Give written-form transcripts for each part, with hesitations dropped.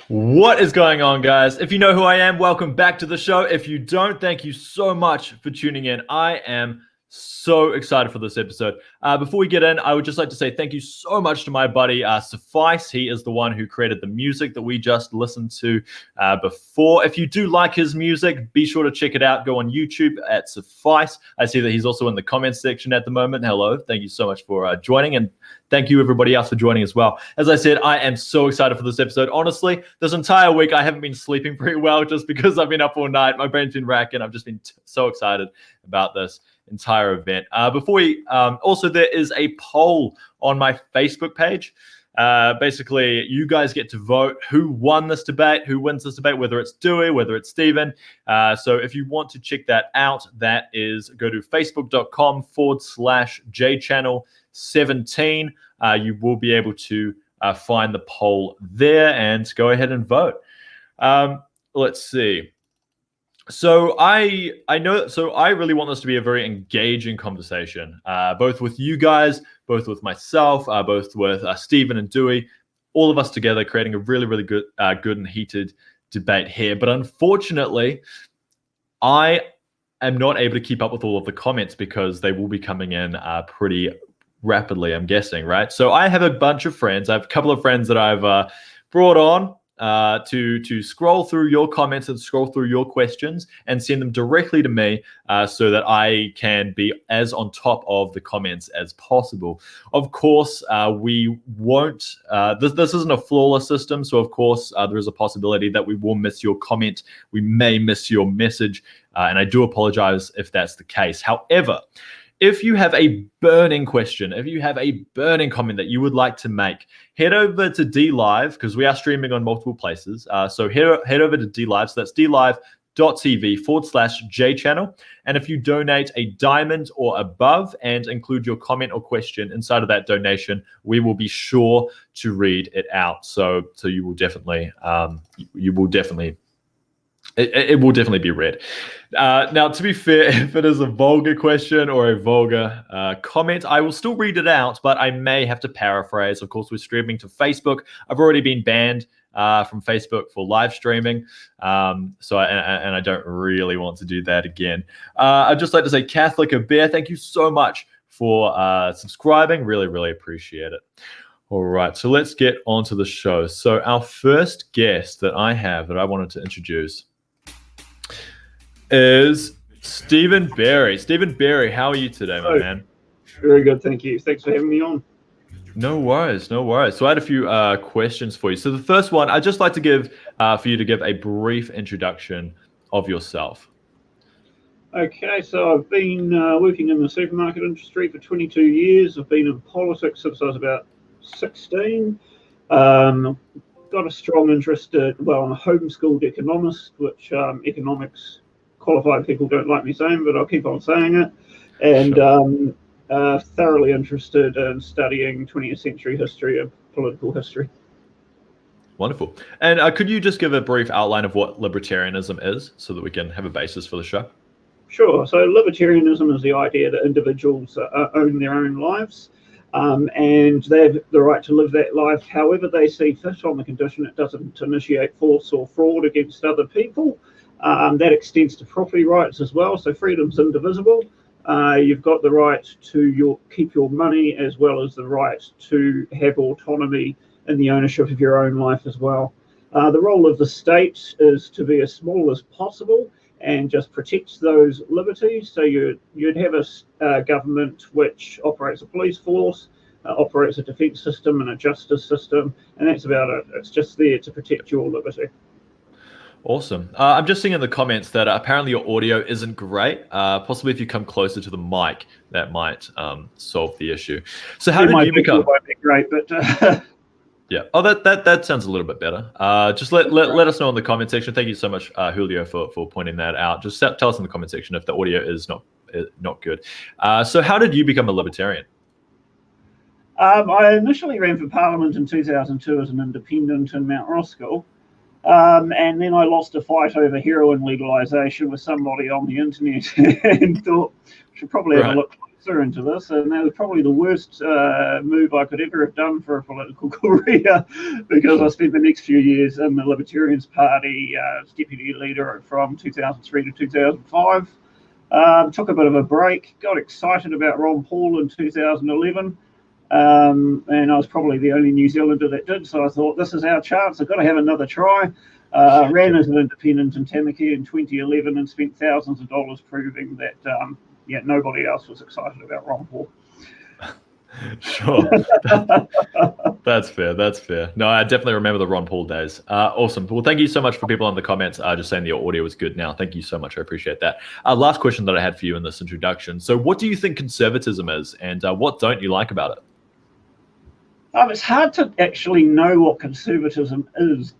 What is going on, guys? If you know who I am, welcome back to the show. If you don't, thank you so much for tuning in. I am so excited for this episode. Before we get in, I would just like to say thank you so much to my buddy Suffice. He is the one who created the music that we just listened to before. If you do like his music, be sure to check it out. Go on YouTube at Suffice. I see that he's also in the comments section at the moment. Hello. Thank you so much for joining, and thank you everybody else for joining as well. As I said, I am so excited for this episode. Honestly, this entire week I haven't been sleeping very well just because I've been up all night. My brain's been racking. I've just been so excited about this entire event. Also there is a poll on my Facebook page. Basically, you guys get to vote who won this debate, who wins this debate, whether it's Dieuwe, whether it's Stephen. So if you want to check that out, that is go to facebook.com/JChannel17. You will be able to find the poll there and go ahead and vote. Let's see. So I really want this to be a very engaging conversation, both with you guys, both with myself, both with Stephen and Dieuwe, all of us together, creating a really, really good and heated debate here. But unfortunately, I am not able to keep up with all of the comments because they will be coming in pretty rapidly, I'm guessing, right? So I have a bunch of friends. I have a couple of friends that I've brought on to scroll through your comments and scroll through your questions and send them directly to me so that I can be as on top of the comments as possible. Of course, we won't, this isn't a flawless system, so of course there is a possibility that we will miss your comment, we may miss your message, and I do apologize if that's the case. However, if you have a burning question, if you have a burning comment that you would like to make, head over to DLive, because we are streaming on multiple places. So head over to DLive. So that's DLive.tv/JChannel. And if you donate a diamond or above and include your comment or question inside of that donation, we will be sure to read it out. So you will definitely, it will definitely be read. Now, to be fair, if it is a vulgar question or a vulgar comment, I will still read it out, but I may have to paraphrase. Of course, we're streaming to Facebook. I've already been banned from Facebook for live streaming, so I don't really want to do that again. I'd just like to say, Catholic of Bear, thank you so much for subscribing. Really, really appreciate it. All right, so let's get on to the show. So our first guest that I have that I wanted to introduce is Stephen Berry. Stephen Berry, how are you today, my man? Very good, thank you. Thanks for having me on. No worries, no worries. So I had a few questions for you. So the first one, I'd just like to give for you to give a brief introduction of yourself. Okay, so I've been working in the supermarket industry for 22 years. I've been in politics since I was about 16. Got a strong interest I'm a homeschooled economist, which economics qualified people don't like me saying, but I'll keep on saying it. And sure. Thoroughly interested in studying 20th century history and political history. Wonderful. And could you just give a brief outline of what libertarianism is so that we can have a basis for the show? Sure. So libertarianism is the idea that individuals own their own lives. And they have the right to live that life however they see fit, on the condition it doesn't initiate force or fraud against other people. That extends to property rights as well. So freedom's indivisible. You've got the right to keep your money, as well as the right to have autonomy in the ownership of your own life as well. The role of the state is to be as small as possible and just protects those liberties. So you'd have a government which operates a police force, operates a defence system and a justice system, and that's about it. It's just there to protect your liberty. Awesome. I'm just seeing in the comments that apparently your audio isn't great. Possibly if you come closer to the mic, that might solve the issue. So how did you become? Might be great, but yeah. Oh, that sounds a little bit better. Just let us know in the comment section. Thank you so much, Julio, for pointing that out. Just tell us in the comment section if the audio is not good. So how did you become a libertarian? I initially ran for Parliament in 2002 as an independent in Mount Roskill. And then I lost a fight over heroin legalisation with somebody on the internet and thought I should probably have a look answer into this, and that was probably the worst move I could ever have done for a political career, because I spent the next few years in the Libertarians Party as deputy leader from 2003 to 2005. Took a bit of a break, got excited about Ron Paul in 2011, and I was probably the only New Zealander that did, so I thought, this is our chance, I've got to have another try. Ran as an independent in Tamaki in 2011 and spent thousands of dollars proving that nobody else was excited about Ron Paul. Sure. That's fair. That's fair. No, I definitely remember the Ron Paul days. Awesome. Well, thank you so much for people in the comments just saying the audio was good now. Thank you so much. I appreciate that. Last question that I had for you in this introduction. So what do you think conservatism is, and what don't you like about it? It's hard to actually know what conservatism is,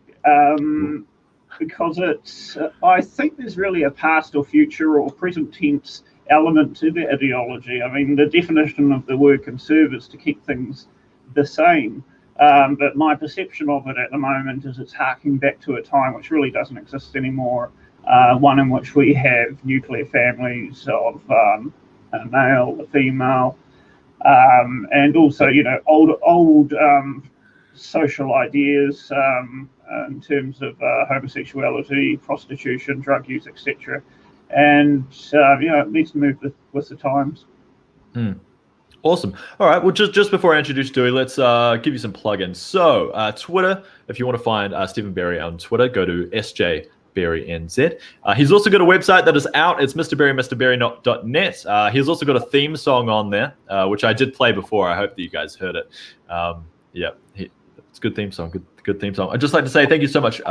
because it's, I think there's really a past or future or present tense element to the ideology. I mean, the definition of the word conserve is to keep things the same, but my perception of it at the moment is it's harking back to a time which really doesn't exist anymore, one in which we have nuclear families of a male, a female, and also, old social ideas in terms of homosexuality, prostitution, drug use, etc. And it needs to move with the times. Awesome. All right. Well, just before I introduce Dieuwe, let's give you some plugins. So Twitter, if you want to find Stephen Berry on Twitter, go to SJBerryNZ. He's also got a website that is out. It's mrberry.net. He's also got a theme song on there, which I did play before. I hope that you guys heard it. It's a good theme song. Good theme song. I'd just like to say thank you so much.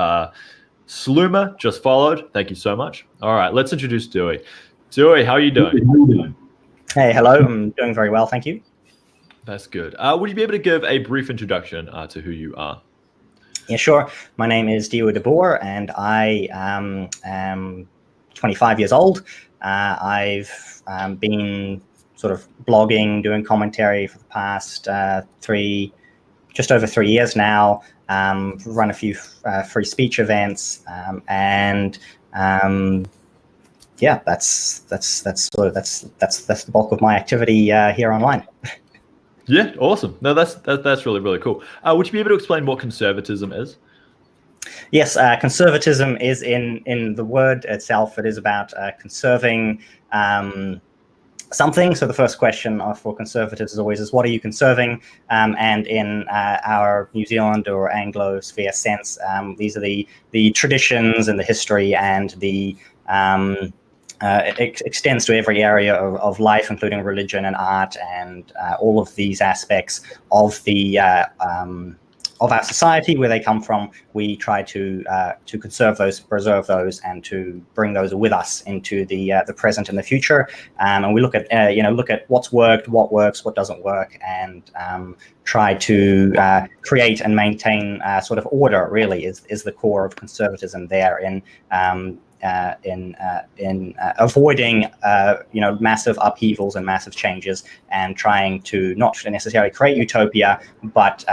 Sluma just followed. Thank you so much. All right, let's introduce Dieuwe. Dieuwe, how are you doing? Hey, hello. I'm doing very well, thank you. That's good. Would you be able to give a brief introduction to who you are? Yeah, sure. My name is Dieuwe Boer, and I am 25 years old. I've been sort of blogging, doing commentary for the past just over 3 years now. Run a few free speech events, and that's the bulk of my activity here online. Yeah, awesome. No, that's really, really cool. Would you be able to explain what conservatism is? Yes, conservatism is in the word itself. It is about conserving something. So the first question for conservatives is always, what are you conserving? And in our New Zealand or Anglosphere sense, these are the traditions and the history, and the it extends to every area of life, including religion and art, and all of these aspects of the of our society, where they come from. We try to conserve those, preserve those, and to bring those with us into the present and the future. And we look at look at what's worked, what works, what doesn't work, and try to create and maintain sort of order. Really, is the core of conservatism there in avoiding massive upheavals and massive changes, and trying to not necessarily create utopia, but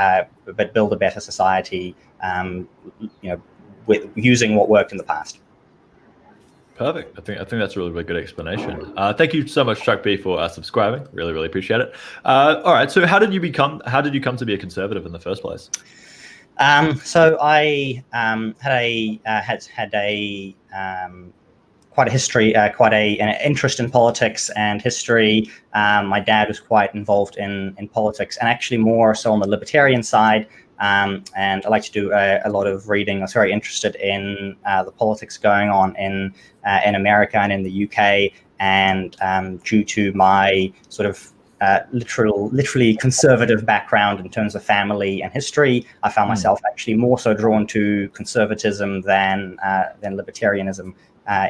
build a better society, with using what worked in the past. Perfect. I think that's a really, really good explanation. Thank you so much, Chuck B, for subscribing. Really, really appreciate it. All right. So how did you come to be a conservative in the first place? So I had a quite a history, an interest in politics and history. My dad was quite involved in politics, and actually more so on the libertarian side. And I like to do a lot of reading. I was very interested in the politics going on in America and in the UK. And due to my sort of literally conservative background in terms of family and history, I found myself actually more so drawn to conservatism than libertarianism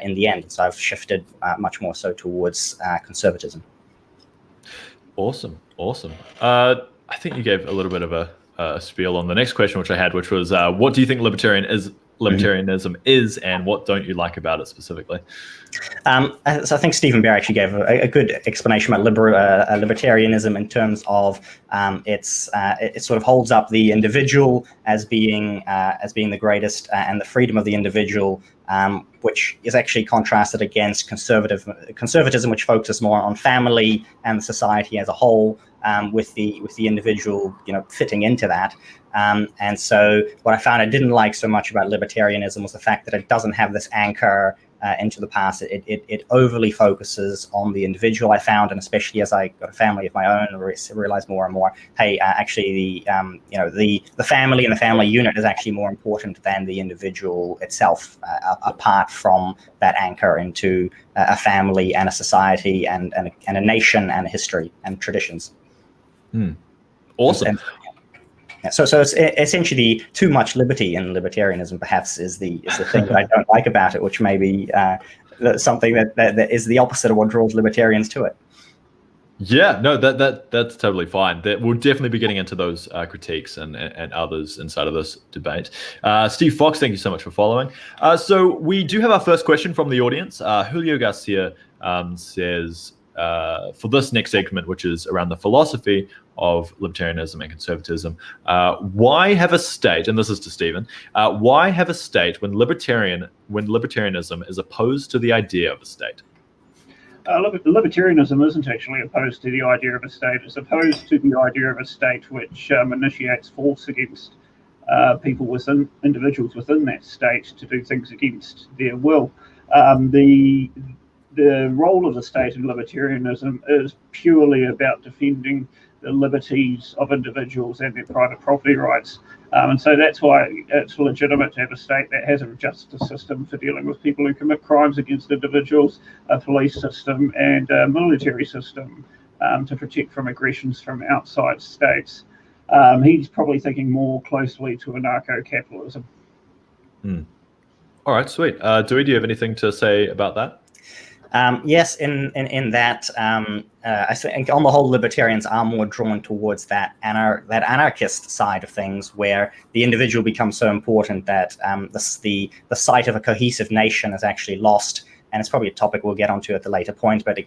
in the end. So I've shifted much more so towards conservatism. Awesome. I think you gave a little bit of a spiel on the next question, which I had, which was, what do you think libertarianism libertarianism is, and what don't you like about it specifically? So I think Stephen Bear actually gave a good explanation about libertarianism in terms of it sort of holds up the individual as being the greatest, and the freedom of the individual, which is actually contrasted against conservatism, which focuses more on family and society as a whole, with the individual, fitting into that. And so what I found I didn't like so much about libertarianism was the fact that it doesn't have this anchor into the past. It overly focuses on the individual, I found, and especially as I got a family of my own, I realized more and more, hey, actually the family and the family unit is actually more important than the individual itself, apart from that anchor into a family and a society and a nation and a history and traditions. Awesome. So it's essentially too much liberty in libertarianism, perhaps, is the thing that I don't like about it, which may be something that is the opposite of what draws libertarians to it. Yeah, no, that's totally fine. We'll definitely be getting into those critiques and others inside of this debate. Steve Fox, thank you so much for following. So we do have our first question from the audience. Julio Garcia says, for this next segment, which is around the philosophy of libertarianism and conservatism, why have a state, and this is to Stephen, why have a state when libertarianism is opposed to the idea of a state? Libertarianism isn't actually opposed to the idea of a state. It's opposed to the idea of a state which initiates force against individuals within that state to do things against their will. The role of the state in libertarianism is purely about defending the liberties of individuals and their private property rights. And so that's why it's legitimate to have a state that has a justice system for dealing with people who commit crimes against individuals, a police system, and a military system to protect from aggressions from outside states. He's probably thinking more closely to anarcho-capitalism. All right, sweet. Dieuwe, do you have anything to say about that? Yes, in that, I think on the whole, libertarians are more drawn towards that anarchist side of things, where the individual becomes so important that the sight of a cohesive nation is actually lost. And it's probably a topic we'll get onto at the later point. But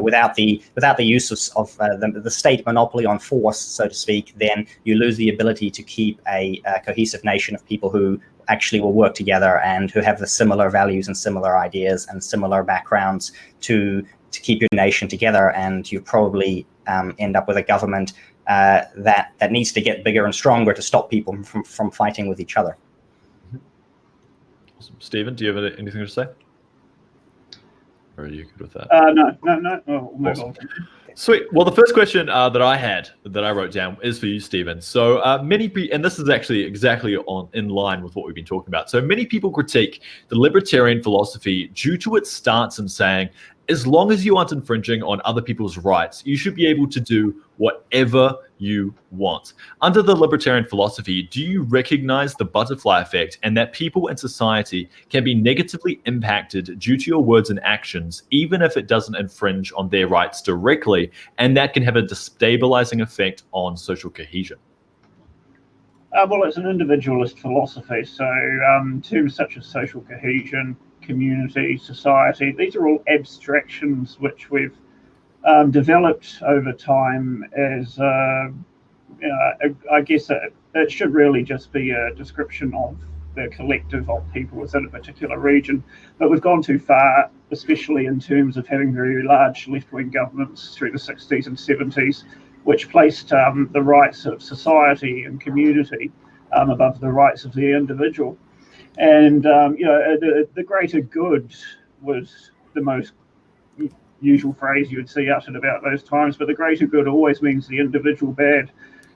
without the use of the state monopoly on force, so to speak, then you lose the ability to keep a cohesive nation of people who actually will work together and who have the similar values and similar ideas and similar backgrounds to keep your nation together. And you probably end up with a government that needs to get bigger and stronger to stop people from fighting with each other. Awesome. Stephen, do you have anything to say? Or are you good with that? No. We'll move on. Sweet. Well, the first question that I wrote down is for you, Stephen. So many people, and this is actually exactly in line with what we've been talking about. So many people critique the libertarian philosophy due to its stance in saying, as long as you aren't infringing on other people's rights, you should be able to do whatever you want. Under the libertarian philosophy, do you recognize the butterfly effect and that people in society can be negatively impacted due to your words and actions, even if it doesn't infringe on their rights directly, and that can have a destabilizing effect on social cohesion? Well, it's an individualist philosophy. So terms such as social cohesion, community, society, these are all abstractions which we've developed over time as, I guess it should really just be a description of the collective of people within a particular region. But we've gone too far, especially in terms of having very large left-wing governments through the 60s and 70s, which placed the rights of society and community above the rights of the individual. And the greater good was the most usual phrase you would see uttered about those times, but the greater good always means the individual bad.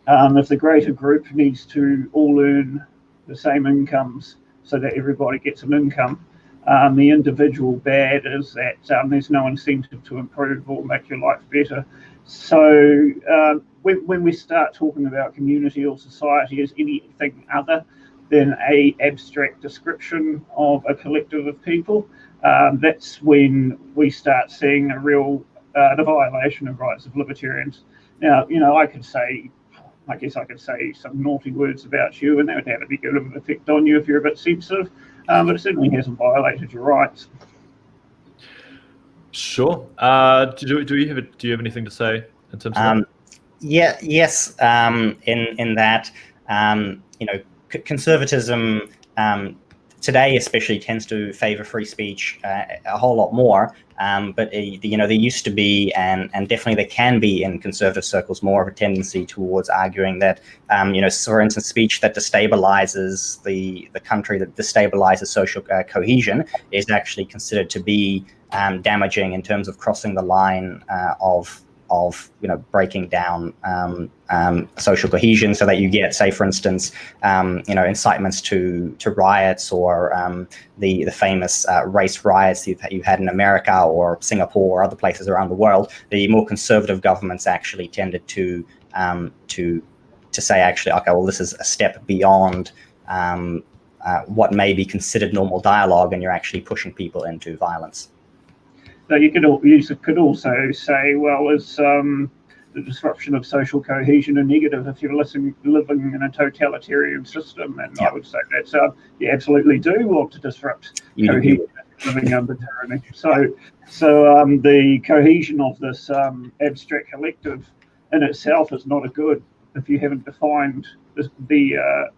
If the greater group needs to all earn the same incomes so that everybody gets an income, the individual bad is that there's no incentive to improve or make your life better. So when we start talking about community or society as anything other than a abstract description of a collective of people, that's when we start seeing the real the violation of rights of libertarians. Now, I could say I guess I could say some naughty words about you, and that would have a negative effect on you if you're a bit sensitive. But it certainly hasn't violated your rights. Sure. Do you have anything to say in terms of that? Yes. In that, conservatism today especially tends to favor free speech a whole lot more. But there used to be, and definitely there can be in conservative circles, more of a tendency towards arguing that, for instance, speech that destabilizes the country, that destabilizes social cohesion, is actually considered to be damaging in terms of crossing the line of breaking down social cohesion, so that you get, say, for instance, incitements to riots, or the famous race riots you've had in America or Singapore or other places around the world. The more conservative governments actually tended to say, actually, okay, well, this is a step beyond what may be considered normal dialogue, and you're actually pushing people into violence. So you could also say, well, is the disruption of social cohesion a negative if you're living in a totalitarian system? And I would say that's you absolutely do want to disrupt cohesion living under tyranny. So the cohesion of this abstract collective in itself is not a good if you haven't defined the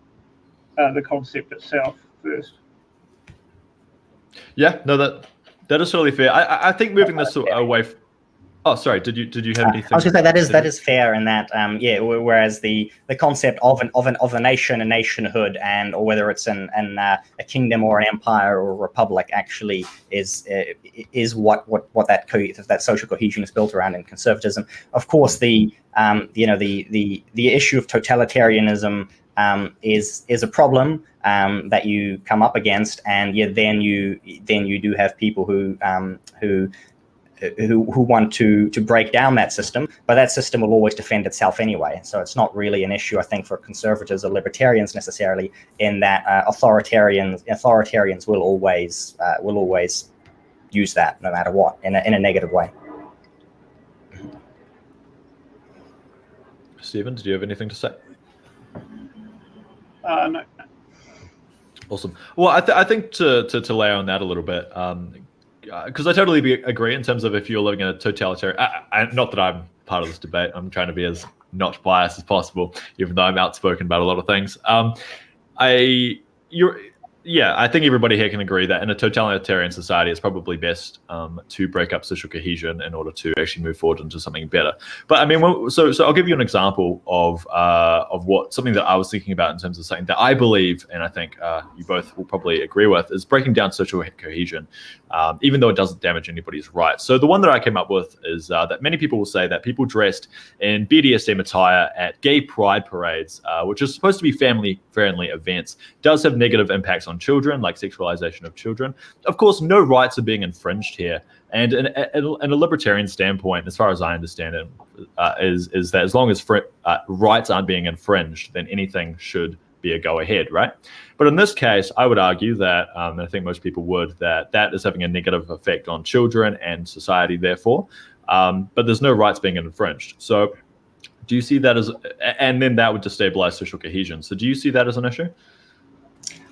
concept itself first. Yeah, no, that is totally fair. I think moving this away. Oh, sorry. Did you have anything? I was going to say that is fair in that. Whereas the concept of a nation, a nationhood, or whether it's a kingdom or an empire or a republic, actually is what that social cohesion is built around in conservatism. Of course, the issue of totalitarianism is a problem that you come up against, and then you do have people who want to break down that system, but that system will always defend itself anyway. So it's not really an issue, I think, for conservatives or libertarians necessarily, in that authoritarians will always use that no matter what, in a negative way. Stephen, did you have anything to say? No. Awesome. Well, I think to lay on that a little bit, because I totally agree in terms of if you're living in a totalitarian. Not that I'm part of this debate. I'm trying to be as not biased as possible, even though I'm outspoken about a lot of things. I think everybody here can agree that in a totalitarian society, it's probably best to break up social cohesion in order to actually move forward into something better. But I mean, so I'll give you an example of something that I was thinking about in terms of something that I believe, and I think you both will probably agree with, is breaking down social cohesion, even though it doesn't damage anybody's rights. So the one that I came up with is that many people will say that people dressed in BDSM attire at gay pride parades, which is supposed to be family-friendly events, does have negative impacts on children, like sexualization of children. Of course, no rights are being infringed here. And in a libertarian standpoint, as far as I understand it, is that as long as rights aren't being infringed, then anything should be a go-ahead, right? But in this case, I would argue that, and I think most people would, that is having a negative effect on children and society, therefore. But there's no rights being infringed. So do you see that as, and then that would destabilize social cohesion. So do you see that as an issue?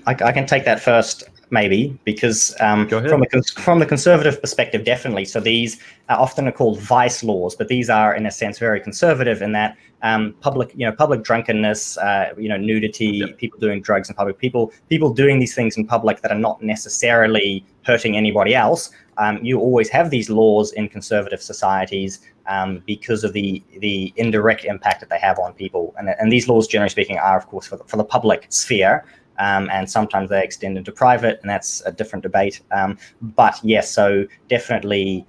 I can take that first, maybe, because from the conservative perspective, definitely. So these are often called vice laws, but these are, in a sense, very conservative in that public drunkenness, nudity, people doing drugs in public, people doing these things in public that are not necessarily hurting anybody else. You always have these laws in conservative societies because of the indirect impact that they have on people, and these laws, generally speaking, are, of course, for the public sphere. And sometimes they extend into private, and that's a different debate. But yes, so definitely,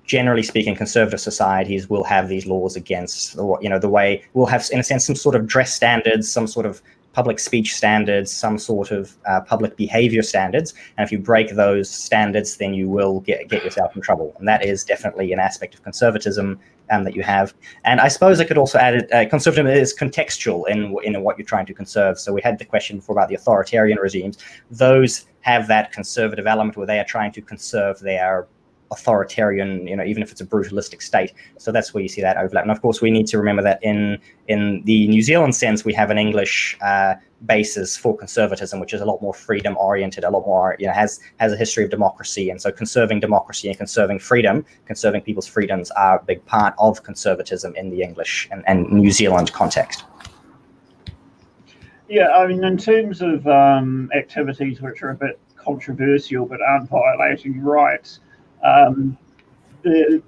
generally speaking, conservative societies will have these laws against, the way we'll have, in a sense, some sort of dress standards, some sort of public speech standards, some sort of public behavior standards. And if you break those standards, then you will get yourself in trouble. And that is definitely an aspect of conservatism that you have. And I suppose I could also add conservatism is contextual in what you're trying to conserve. So we had the question before about the authoritarian regimes. Those have that conservative element where they are trying to conserve their authoritarian, even if it's a brutalistic state. So that's where you see that overlap. And of course, we need to remember that in the New Zealand sense, we have an English basis for conservatism, which is a lot more freedom oriented, a lot more, has a history of democracy. And so conserving democracy and conserving freedom, conserving people's freedoms are a big part of conservatism in the English and New Zealand context. Yeah, I mean, in terms of activities which are a bit controversial but aren't violating rights, the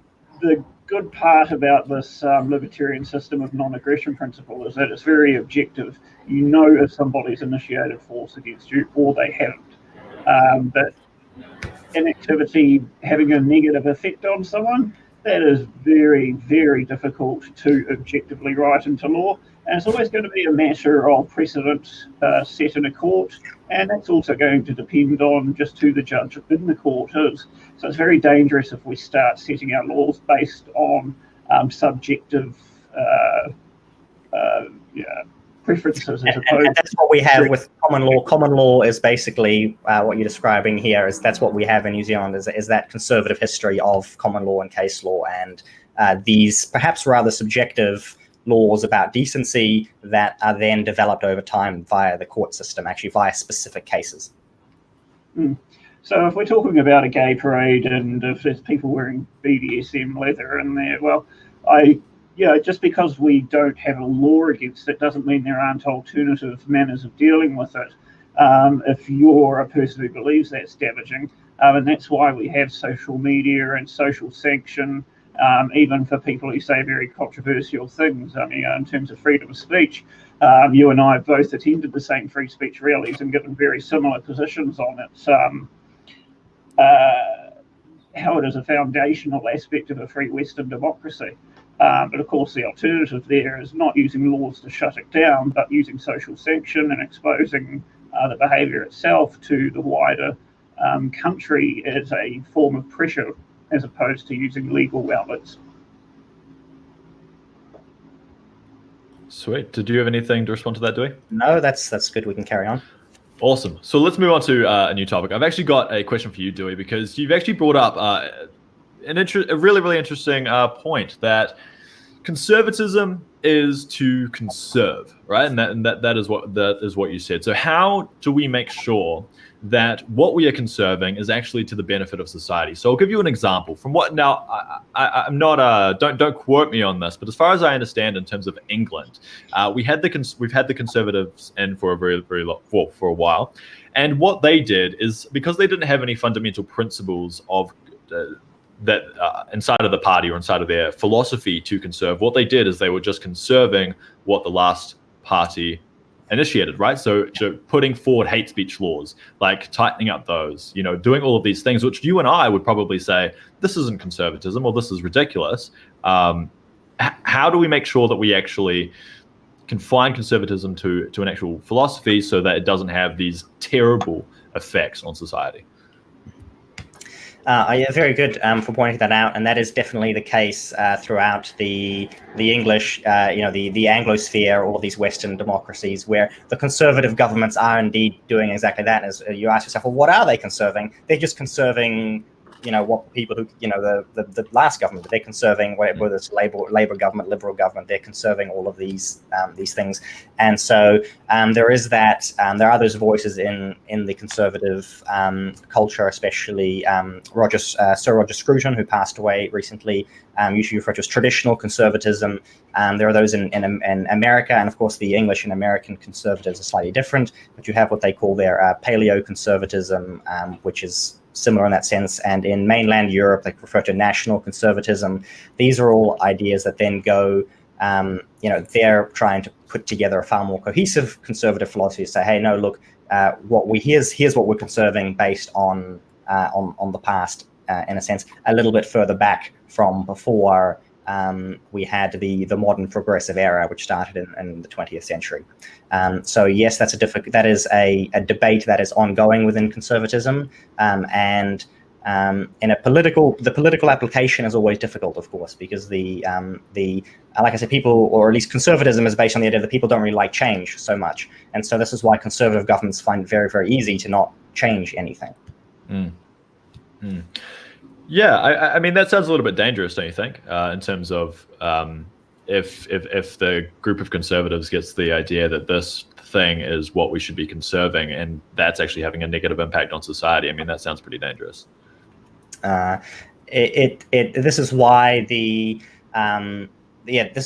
good part about this libertarian system of non-aggression principle is that it's very objective. You know if somebody's initiated force against you or they haven't. But inactivity having a negative effect on someone, that is very, very difficult to objectively write into law. And it's always going to be a matter of precedent set in a court. And that's also going to depend on just who the judge in the court is. So it's very dangerous if we start setting our laws based on subjective preferences. As opposed and that's what we have with common law. Common law is basically what you're describing here. That's what we have in New Zealand, is that conservative history of common law and case law, and these perhaps rather subjective laws about decency that are then developed over time via the court system, actually via specific cases. So if we're talking about a gay parade and if there's people wearing BDSM leather in there, well, just because we don't have a law against it doesn't mean there aren't alternative manners of dealing with it. If you're a person who believes that's damaging, and that's why we have social media and social sanction, even for people who say very controversial things. I mean, in terms of freedom of speech, you and I have both attended the same free speech rallies and given very similar positions on it. How it is a foundational aspect of a free Western democracy. But of course, the alternative there is not using laws to shut it down, but using social sanction and exposing the behaviour itself to the wider country as a form of pressure, as opposed to using legal outlets. Sweet. Did you have anything to respond to that, Dieuwe? No, that's good. We can carry on. Awesome. So let's move on to a new topic. I've actually got a question for you, Dieuwe, because you've actually brought up a really, really interesting point that conservatism is to conserve, right? And that is what you said. So how do we make sure that what we are conserving is actually to the benefit of society? So I'll give you an example from what now I'm not don't quote me on this, but as far as I understand, in terms of England, we've had the Conservatives in for a very long, for a while, and what they did is, because they didn't have any fundamental principles of that inside of the party or inside of their philosophy to conserve, what they did is they were just conserving what the last party initiated, right? So putting forward hate speech laws, like tightening up those, doing all of these things, which you and I would probably say, this isn't conservatism or this is ridiculous. How do we make sure that we actually confine conservatism to an actual philosophy so that it doesn't have these terrible effects on society? Yeah, very good for pointing that out, and that is definitely the case throughout the English, the Anglosphere, all of these Western democracies, where the conservative governments are indeed doing exactly that. As you ask yourself, well, what are they conserving? They're just conserving, what people who, the last government, they're conserving, whether it's Labour government, Liberal government, they're conserving all of these things. And so there is that, there are those voices in the conservative culture, especially Sir Roger Scruton, who passed away recently, usually referred to as traditional conservatism. There are those in America, and of course the English and American conservatives are slightly different, but you have what they call their paleo-conservatism, which is similar in that sense. And in mainland Europe, they refer to national conservatism. These are all ideas that then go, they're trying to put together a far more cohesive conservative philosophy to say, hey, no, look, here's what we're conserving based on the past, in a sense, a little bit further back from before we had the modern progressive era, which started in the 20th century. So yes, that is a debate that is ongoing within conservatism, and in the political application is always difficult, of course, because like I said, people, or at least conservatism, is based on the idea that people don't really like change so much, and so this is why conservative governments find it very, very easy to not change anything. Yeah, I mean that sounds a little bit dangerous, don't you think? In terms of if the group of conservatives gets the idea that this thing is what we should be conserving, and that's actually having a negative impact on society. I mean, that sounds pretty dangerous. This is why this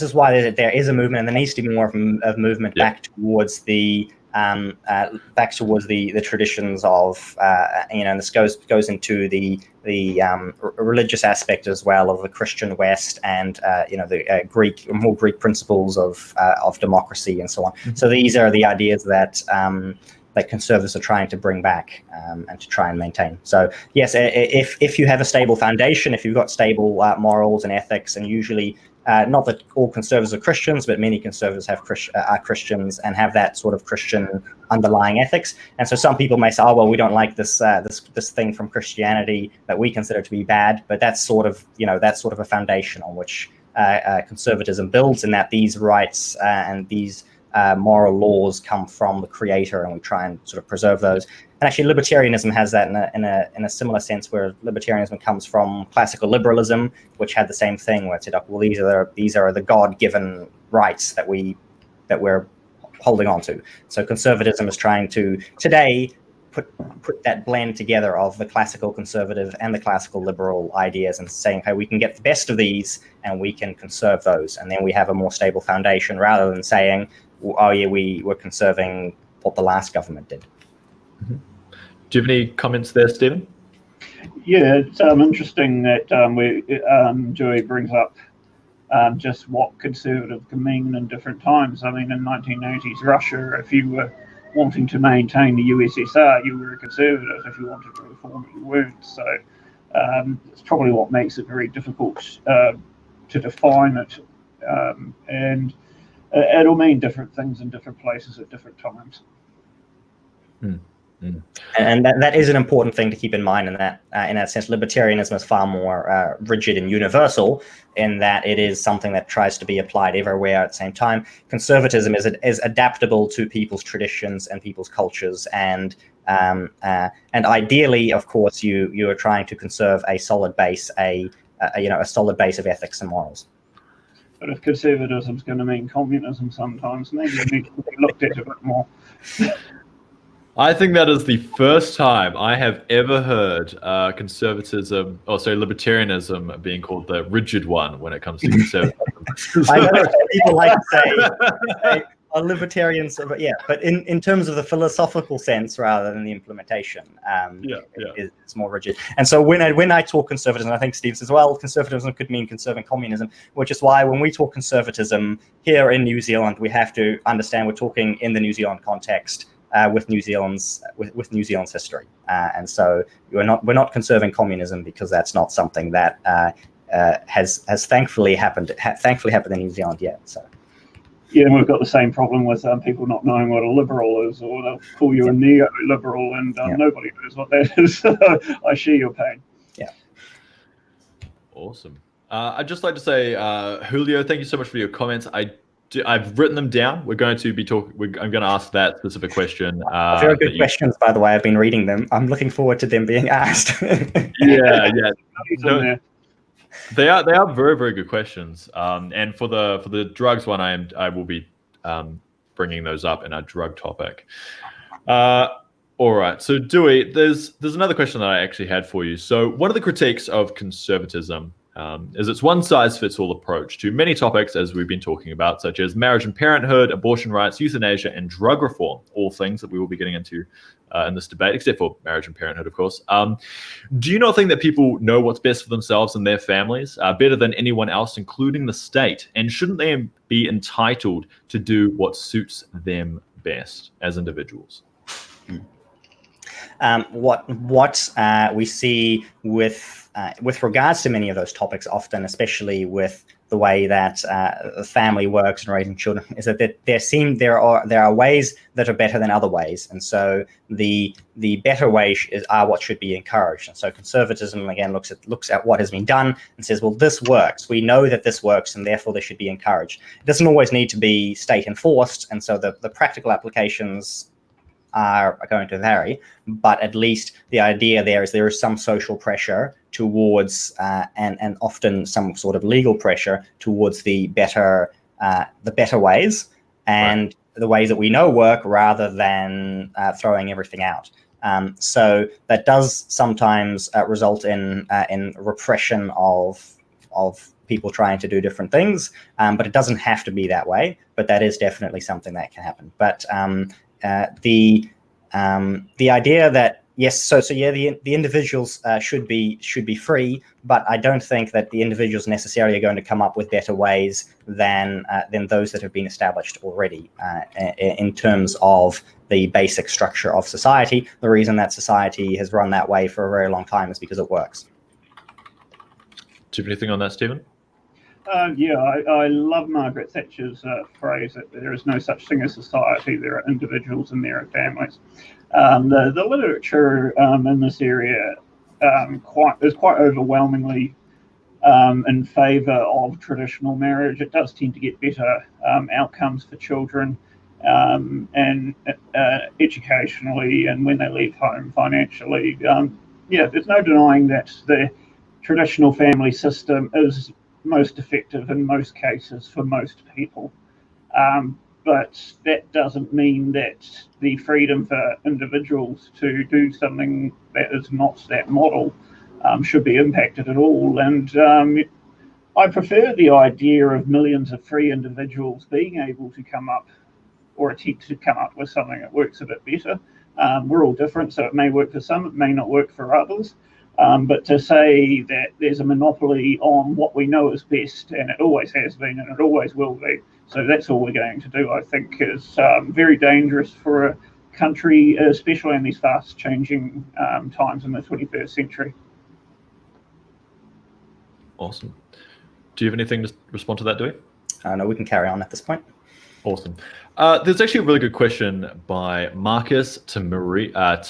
is why there is a movement, and there needs to be more of a movement back towards the traditions of and this goes into the religious aspect as well of the Christian West, and the more Greek principles of democracy and so on. Mm-hmm. So these are the ideas that conservatives are trying to bring back and to try and maintain. So yes, if you have a stable foundation, if you've got stable morals and ethics, and usually not that all conservatives are Christians, but many conservatives are Christians and have that sort of Christian underlying ethics. And so some people may say, oh, well, we don't like this thing from Christianity that we consider to be bad, but that's sort of a foundation on which conservatism builds, in that these rights and these moral laws come from the Creator, and we try and sort of preserve those. And actually, libertarianism has that in a similar sense, where libertarianism comes from classical liberalism, which had the same thing, where it said, well, these are the God-given rights that we're holding on to. So conservatism is trying to today put that blend together of the classical conservative and the classical liberal ideas, and saying, hey, we can get the best of these and we can conserve those, and then we have a more stable foundation, rather than saying, oh yeah, we're conserving what the last government did. Mm-hmm. Do you have any comments there, Stephen? Yeah, it's interesting that Dieuwe brings up just what conservative can mean in different times. I mean, in 1980s Russia, if you were wanting to maintain the USSR, you were a conservative. If you wanted to reform it, you weren't. So it's probably what makes it very difficult to define it. And it'll mean different things in different places at different times. And that is an important thing to keep in mind, in that sense. Libertarianism is far more rigid and universal, in that it is something that tries to be applied everywhere at the same time. Conservatism is adaptable to people's traditions and people's cultures, and ideally, of course, you are trying to conserve a solid base, a solid base of ethics and morals. But if conservatism is going to mean communism sometimes, maybe it needs to be looked at a bit more. I think that is the first time I have ever heard libertarianism being called the rigid one when it comes to conservatism. I know people like to say libertarians, but in terms of the philosophical sense rather than the implementation, it's more rigid. And so when I talk conservatism, I think Steve says, well, conservatism could mean conserving communism, which is why when we talk conservatism here in New Zealand, we have to understand we're talking in the New Zealand context. With New Zealand's history, and so we're not conserving communism, because that's not something that has thankfully happened in New Zealand yet. So yeah, we've got the same problem with people not knowing what a liberal is, or they'll call you a neo-liberal, and nobody knows what that is. I share your pain. Yeah. Awesome. I'd just like to say, Julio, thank you so much for your comments. I've written them down. We're going to be talking. I'm going to ask that specific question. Very good questions, by the way. I've been reading them. I'm looking forward to them being asked. Yeah. No, they are very, very good questions. And for the drugs one, I will be bringing those up in our drug topic. All right. So Dieuwe, there's another question that I actually had for you. So one of the critiques of conservatism is its one-size-fits-all approach to many topics, as we've been talking about, such as marriage and parenthood, abortion rights, euthanasia, and drug reform, all things that we will be getting into in this debate, except for marriage and parenthood, of course. Do you not think that people know what's best for themselves and their families better than anyone else, including the state? And shouldn't they be entitled to do what suits them best as individuals? What we see with regards to many of those topics, often, especially with the way that family works and raising children, is that there are ways that are better than other ways, and so the better ways are what should be encouraged. And so conservatism again looks at what has been done and says, well, this works. We know that this works, and therefore this should be encouraged. It doesn't always need to be state enforced, and so the practical applications are going to vary, but at least the idea there is some social pressure towards, and often some sort of legal pressure towards the better ways, and the ways that we know work, rather than throwing everything out. So that does sometimes result in repression of people trying to do different things, but it doesn't have to be that way. But that is definitely something that can happen. But the idea that yes, the individuals should be free, but I don't think that the individuals necessarily are going to come up with better ways than those that have been established already in terms of the basic structure of society. The reason that society has run that way for a very long time is because it works. Do you have anything on that, Stephen? Yeah, I love Margaret Thatcher's phrase that there is no such thing as society, there are individuals and there are families. The literature in this area is quite overwhelmingly in favour of traditional marriage. It does tend to get better outcomes for children, and educationally, and when they leave home financially. Yeah, there's no denying that the traditional family system is most effective in most cases for most people. But that doesn't mean that the freedom for individuals to do something that is not that model should be impacted at all. And I prefer the idea of millions of free individuals being able to come up or attempt to come up with something that works a bit better. We're all different, so it may work for some, it may not work for others. But to say that there's a monopoly on what we know is best, and it always has been and it always will be, so that's all we're going to do, I think is very dangerous for a country, especially in these fast changing times in the 21st century. Awesome. Do you have anything to respond to that, Dieuwe? No, we can carry on at this point. Awesome. There's actually a really good question by Marcus Tamara.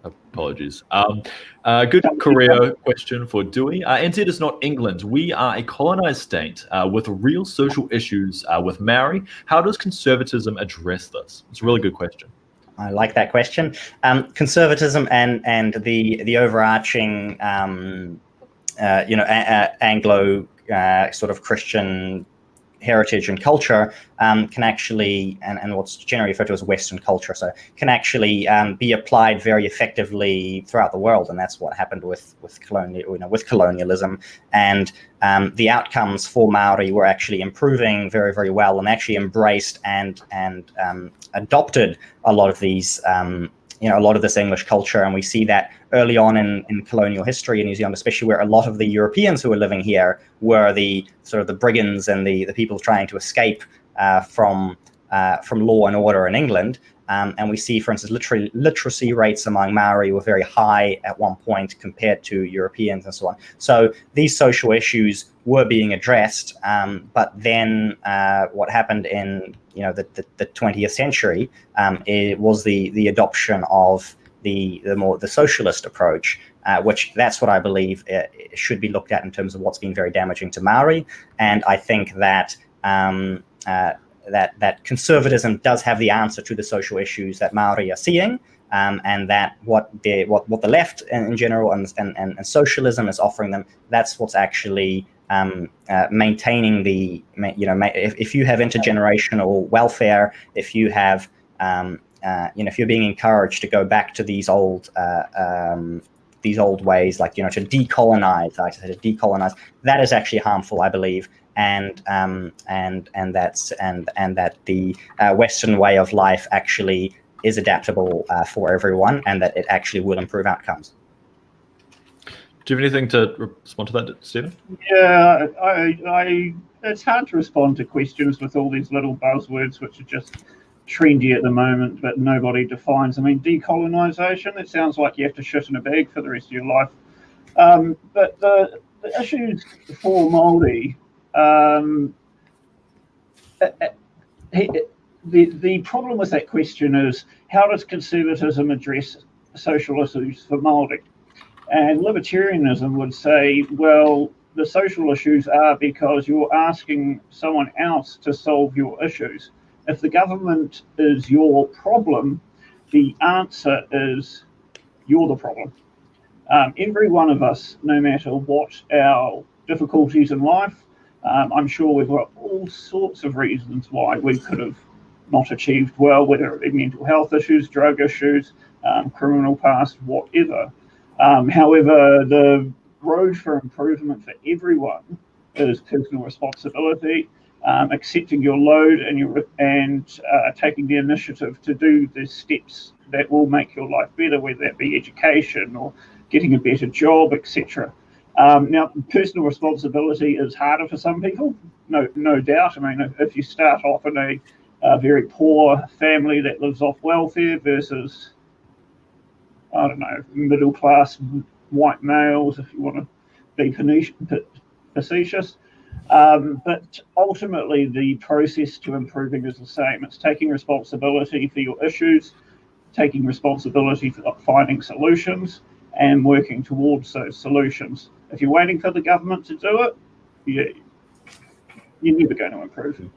Apologies. Good career question for Dieuwe. NZ is not England. We are a colonized state with real social issues with Maori. How does conservatism address this? It's a really good question. I like that question. Conservatism and the overarching, Anglo sort of Christian heritage and culture can actually, and what's generally referred to as Western culture, so can actually be applied very effectively throughout the world, and that's what happened with colonialism. And the outcomes for Maori were actually improving very, very well, and actually embraced and adopted a lot of these. A lot of this English culture, and we see that early on in colonial history in New Zealand, especially where a lot of the Europeans who were living here were the sort of the brigands and the people trying to escape from law and order in England. And we see, for instance, literacy rates among Maori were very high at one point compared to Europeans and so on. So these social issues were being addressed, but then what happened in the 20th century it was the adoption of the socialist approach, which that's what I believe should be looked at in terms of what's been very damaging to Maori. And I think that that conservatism does have the answer to the social issues that Maori are seeing, and that what the left in general and socialism is offering them, that's what's actually maintaining the, if you have intergenerational welfare, if you have if you're being encouraged to go back to these old ways, like to decolonize, that is actually harmful, I believe. And that the Western way of life actually is adaptable for everyone, and that it actually will improve outcomes. Do you have anything to respond to that, Stephen? Yeah, it's hard to respond to questions with all these little buzzwords which are just trendy at the moment, but nobody defines. I mean, decolonisation, it sounds like you have to shit in a bag for the rest of your life. But the issues for Māori, the problem with that question is, how does conservatism address social issues for Māori? And libertarianism would say, well, the social issues are because you're asking someone else to solve your issues. If the government is your problem, the answer is you're the problem. Every one of us, no matter what our difficulties in life, I'm sure we've got all sorts of reasons why we could have not achieved well, whether it be mental health issues, drug issues, criminal past, whatever. However, the road for improvement for everyone is personal responsibility, accepting your load and taking the initiative to do the steps that will make your life better, whether that be education or getting a better job, etc. Now, personal responsibility is harder for some people, no doubt. I mean, if you start off in a very poor family that lives off welfare versus, I don't know, middle class white males, if you want to be facetious. But ultimately, the process to improving is the same. It's taking responsibility for your issues, taking responsibility for finding solutions, and working towards those solutions. If you're waiting for the government to do it, you're never going to improve.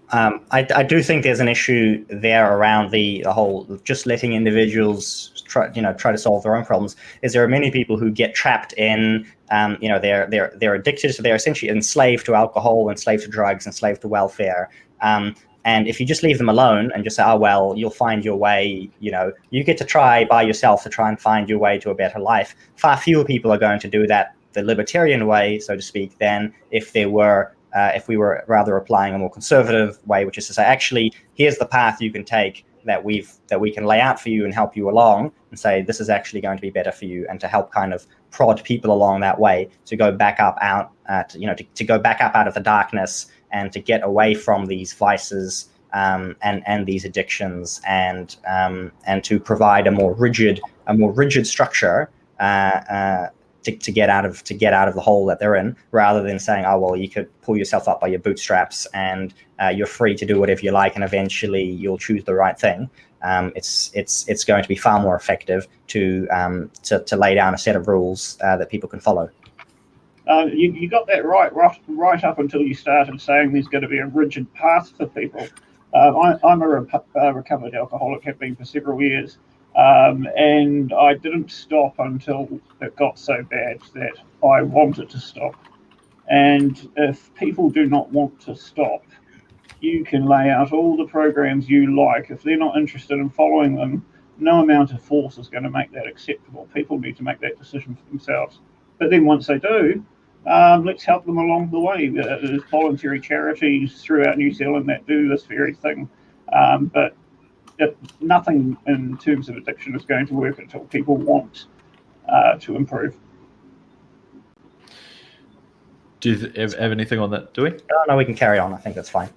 I do think there's an issue there around the whole just letting individuals try to solve their own problems. Is there are many people who get trapped in they're addicted, so they're essentially enslaved to alcohol, enslaved to drugs, enslaved to welfare. And if you just leave them alone and just say, oh, well, you'll find your way, you get to try by yourself to try and find your way to a better life. Far fewer people are going to do that the libertarian way, so to speak, than if we were rather applying a more conservative way, which is to say, actually, here's the path you can take that we can lay out for you and help you along and say, this is actually going to be better for you, and to help kind of prod people along that way to go back up out, to go back up out of the darkness and to get away from these vices and these addictions, and to provide a more rigid structure to get out of the hole that they're in, rather than saying, oh, well, you could pull yourself up by your bootstraps and you're free to do whatever you like, and eventually you'll choose the right thing. It's going to be far more effective to lay down a set of rules that people can follow. You got that right up until you started saying there's going to be a rigid path for people. I'm a recovered alcoholic, have been for several years, and I didn't stop until it got so bad that I wanted to stop. And if people do not want to stop, you can lay out all the programs you like. If they're not interested in following them, no amount of force is going to make that acceptable. People need to make that decision for themselves. But then once they do, let's help them along the way. There's voluntary charities throughout New Zealand that do this very thing. But nothing in terms of addiction is going to work until people want to improve. Do you have anything on that, Dieuwe? No, we can carry on. I think that's fine.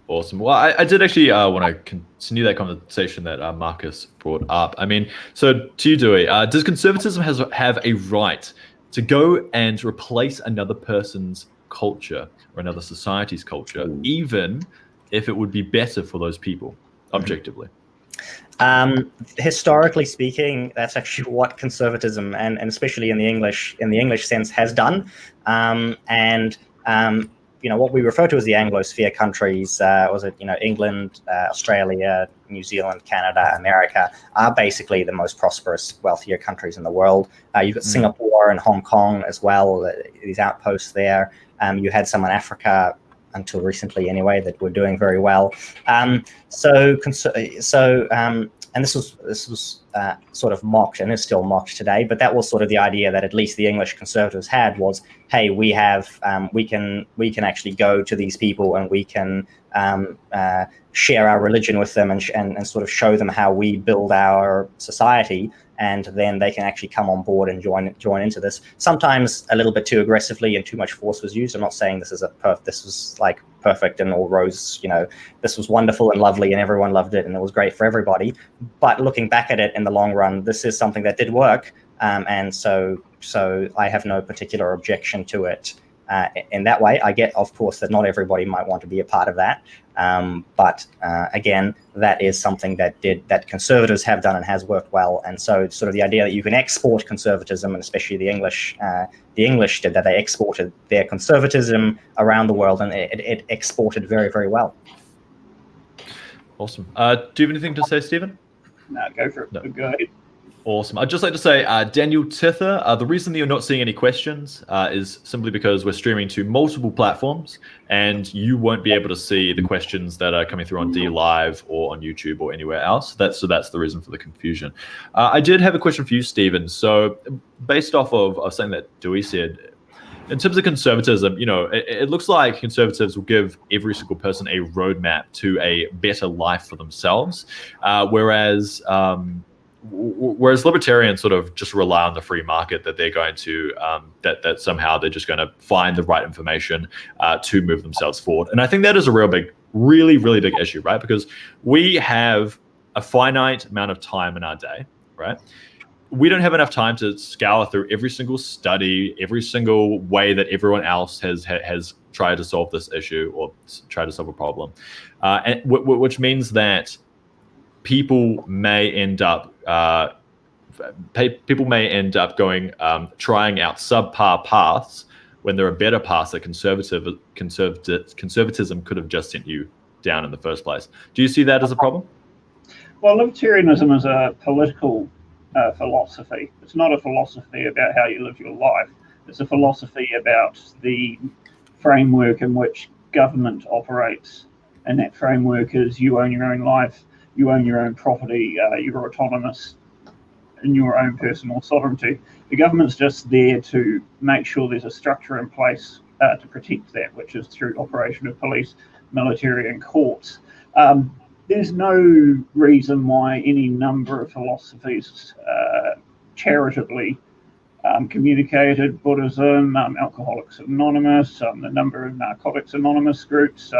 Awesome. Well, I did actually want to continue that conversation that Marcus brought up. I mean, so to you, Dieuwe, does conservatism have a right to go and replace another person's culture or another society's culture, even if it would be better for those people, objectively? Historically speaking, that's actually what conservatism and especially in the English sense has done. What we refer to as the Anglosphere countries, England, Australia, New Zealand, Canada, America, are basically the most prosperous, wealthier countries in the world. You've got Singapore and Hong Kong as well, these outposts there. You had some in Africa until recently anyway that were doing very well. And this was sort of mocked, and is still mocked today, but that was sort of the idea that at least the English conservatives had was, hey, we can actually go to these people and we can share our religion with them and sort of show them how we build our society, and then they can actually come on board and join into this. Sometimes a little bit too aggressively and too much force was used. I'm not saying this was like perfect and all rose, this was wonderful and lovely and everyone loved it and it was great for everybody. But looking back at it in the long run, this is something that did work. And so I have no particular objection to it in that way. I get, of course, that not everybody might want to be a part of that. But again, that is something that conservatives have done and has worked well. And so it's sort of the idea that you can export conservatism, and especially the English did that. They exported their conservatism around the world, and it exported very, very well. Awesome. Do you have anything to say, Stephen? No, go for it. No. Go ahead. Awesome. I'd just like to say, Daniel Tither, the reason that you're not seeing any questions is simply because we're streaming to multiple platforms, and you won't be able to see the questions that are coming through on DLive or on YouTube or anywhere else. That's the reason for the confusion. I did have a question for you, Stephen. So based off of something that Dieuwe said, in terms of conservatism, it looks like conservatives will give every single person a roadmap to a better life for themselves, whereas libertarians sort of just rely on the free market, that they're going to that somehow they're just going to find the right information to move themselves forward. And I think that is a really big issue, right? Because we have a finite amount of time in our day, right? We don't have enough time to scour through every single study, every single way that everyone else has tried to solve this issue or try to solve a problem, and which means that people may end up going trying out subpar paths when there are better paths that conservatism could have just sent you down in the first place. Do you see that as a problem? Well, libertarianism is a political philosophy. It's not a philosophy about how you live your life. It's a philosophy about the framework in which government operates, and that framework is you own your own life, you own your own property, you're autonomous in your own personal sovereignty. The government's just there to make sure there's a structure in place to protect that, which is through operation of police, military, and courts. There's no reason why any number of philosophies charitably communicated, Buddhism, Alcoholics Anonymous, the number of Narcotics Anonymous groups,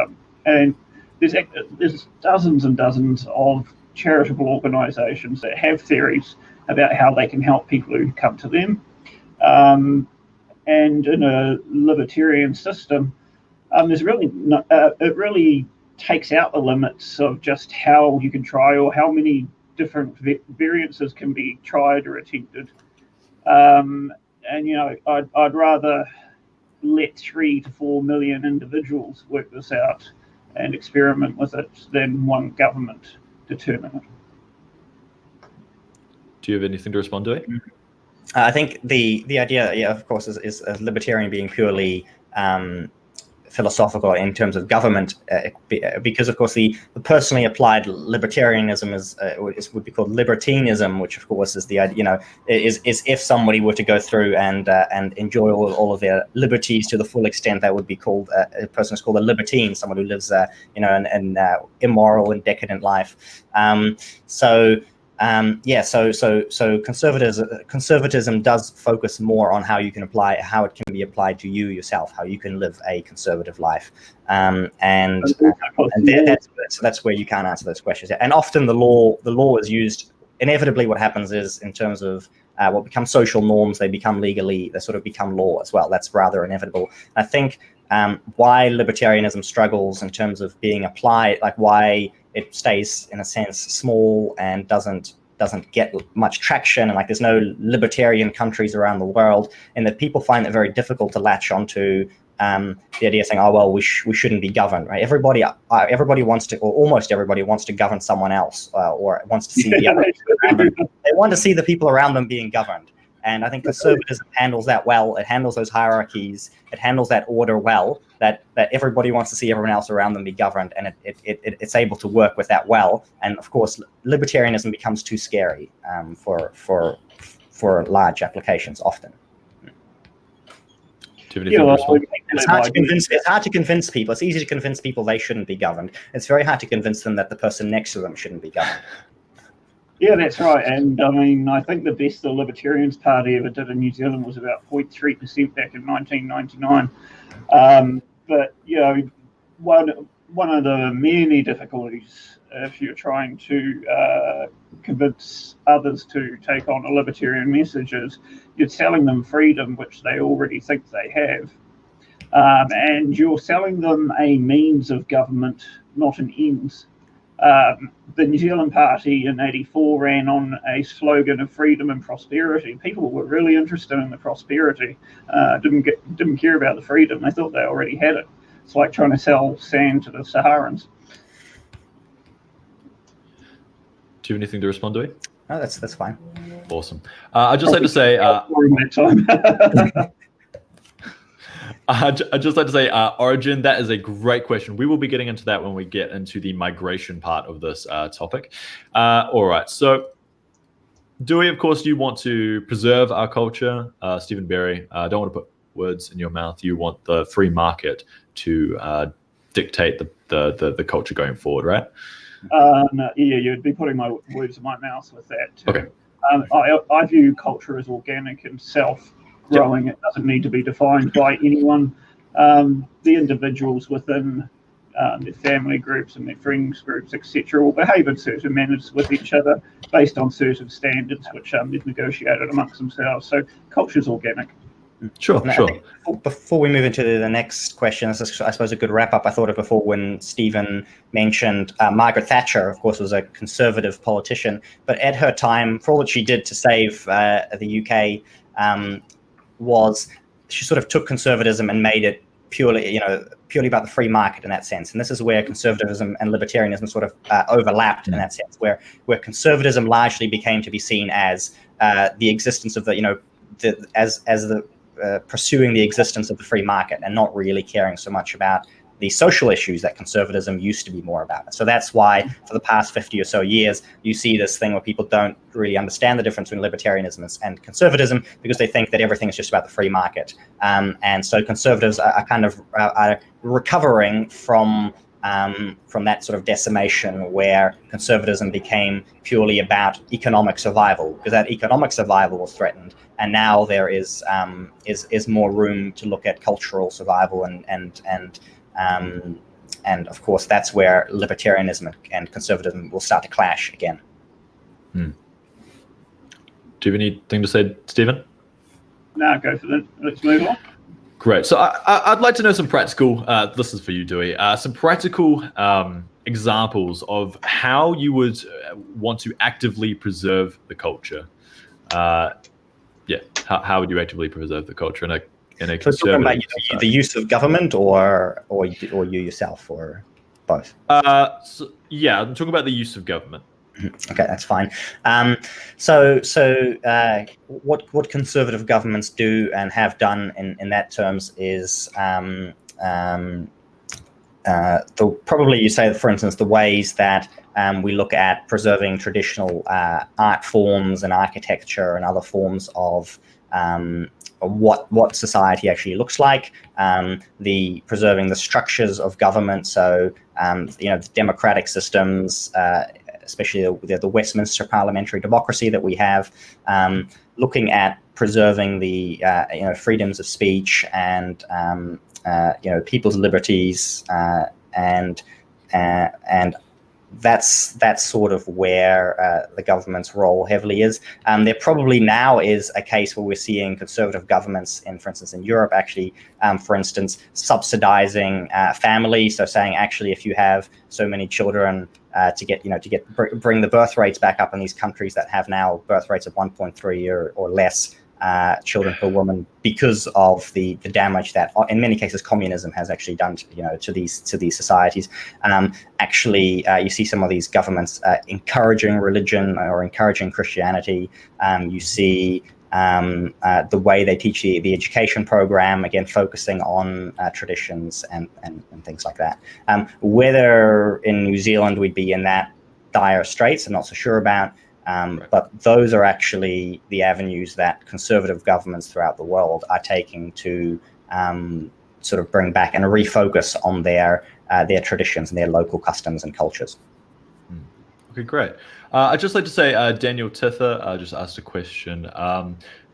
and there's dozens and dozens of charitable organisations that have theories about how they can help people who come to them. And in a libertarian system, there's really it really takes out the limits of just how you can try or how many different variances can be tried or attempted. And I'd rather let 3 to 4 million individuals work this out and experiment with it than one government determine it. Do you have anything to respond to it? I think the idea, of course, is a libertarian being purely philosophical in terms of government, because of course the personally applied libertarianism would be called libertinism, which of course is the idea, is if somebody were to go through and enjoy all of their liberties to the full extent, that would be called a person is called a libertine, someone who lives an immoral and decadent life. So conservatism does focus more on how it can be applied to you yourself, how you can live a conservative life, and that's where you can't answer those questions. And often the law is used. Inevitably, what happens is, in terms of what becomes social norms, they sort of become law as well. That's rather inevitable. I think why libertarianism struggles in terms of being applied, like why it stays in a sense small and doesn't get much traction, and like there's no libertarian countries around the world, and that people find it very difficult to latch onto the idea of saying, oh well, we shouldn't be governed, right? Everybody wants to, or almost everybody wants to govern someone else, or wants to see they want to see the people around them being governed. And I think conservatism handles that well. It handles those hierarchies. It handles that order well, that everybody wants to see everyone else around them be governed, and it's able to work with that well. And of course, libertarianism becomes too scary for large applications often. It's hard to convince people. It's easy to convince people they shouldn't be governed. It's very hard to convince them that the person next to them shouldn't be governed. Yeah, that's right. And I mean, I think the best the Libertarians Party ever did in New Zealand was about 0.3% back in 1999. But one of the many difficulties if you're trying to convince others to take on a libertarian message is you're selling them freedom, which they already think they have. And you're selling them a means of government, not an ends. The New Zealand Party in '84 ran on a slogan of freedom and prosperity. People were really interested in the prosperity, didn't care about the freedom. They thought they already had it. It's like trying to sell sand to the Saharans. you have anything to respond to? No, that's fine. Awesome. I'd just like to say, I'd just like to say, Origin, that is a great question. We will be getting into that when we get into the migration part of this topic. All right. So, Dieuwe, of course, you want to preserve our culture. Stephen Berry, I don't want to put words in your mouth. You want the free market to dictate the culture going forward, right? No, yeah, you'd be putting my words in my mouth with that too. Okay. I view culture as organic and self-growing. Yep. It doesn't need to be defined by anyone. The individuals within their family groups and their friends groups, etc., will behave in certain manners with each other based on certain standards which they've negotiated amongst themselves. So culture is organic. Sure. Before we move into the next question, this is, I suppose, a good wrap up. I thought of before when Stephen mentioned Margaret Thatcher, of course, was a conservative politician, but at her time, for all that she did to save the UK, was she sort of took conservatism and made it purely about the free market in that sense. And this is where conservatism and libertarianism sort of overlapped in that sense, where conservatism largely became to be seen as the existence of pursuing the existence of the free market and not really caring so much about the social issues that conservatism used to be more about. So that's why for the past 50 or so years, you see this thing where people don't really understand the difference between libertarianism and conservatism because they think that everything is just about the free market. And so conservatives are kind of recovering from that sort of decimation where conservatism became purely about economic survival, because that economic survival was threatened. And now there is more room to look at cultural survival and of course that's where libertarianism and conservatism will start to clash again. Do you have anything to say, Stephen? No, go for it. Let's move on. Great. So I'd like to know some practical, this is for you, Dieuwe, some practical examples of how you would want to actively preserve the culture. How would you actively preserve the culture in a so talking about the use of government or you yourself, or both? I'm talking about the use of government. Okay, that's fine. What conservative governments do and have done in that terms is probably, you say, for instance, the ways that we look at preserving traditional art forms and architecture and other forms of what society actually looks like, the preserving the structures of government, so the democratic systems, especially the Westminster parliamentary democracy that we have, looking at preserving the freedoms of speech and people's liberties, and that's sort of where the government's role heavily is. There probably now is a case where we're seeing conservative governments for instance, in Europe, actually, for instance, subsidizing families. So saying, actually, if you have so many children, bring the birth rates back up in these countries that have now birth rates of 1.3 or less children per woman, because of the damage that, in many cases, communism has actually done to these societies. You see some of these governments encouraging religion or encouraging Christianity. You see the way they teach the education program, again focusing on traditions and things like that. Whether in New Zealand we'd be in that dire straits, I'm not so sure about. But those are actually the avenues that conservative governments throughout the world are taking to sort of bring back and refocus on their traditions and their local customs and cultures. Okay, great. I'd just like to say, Daniel Tither just asked a question.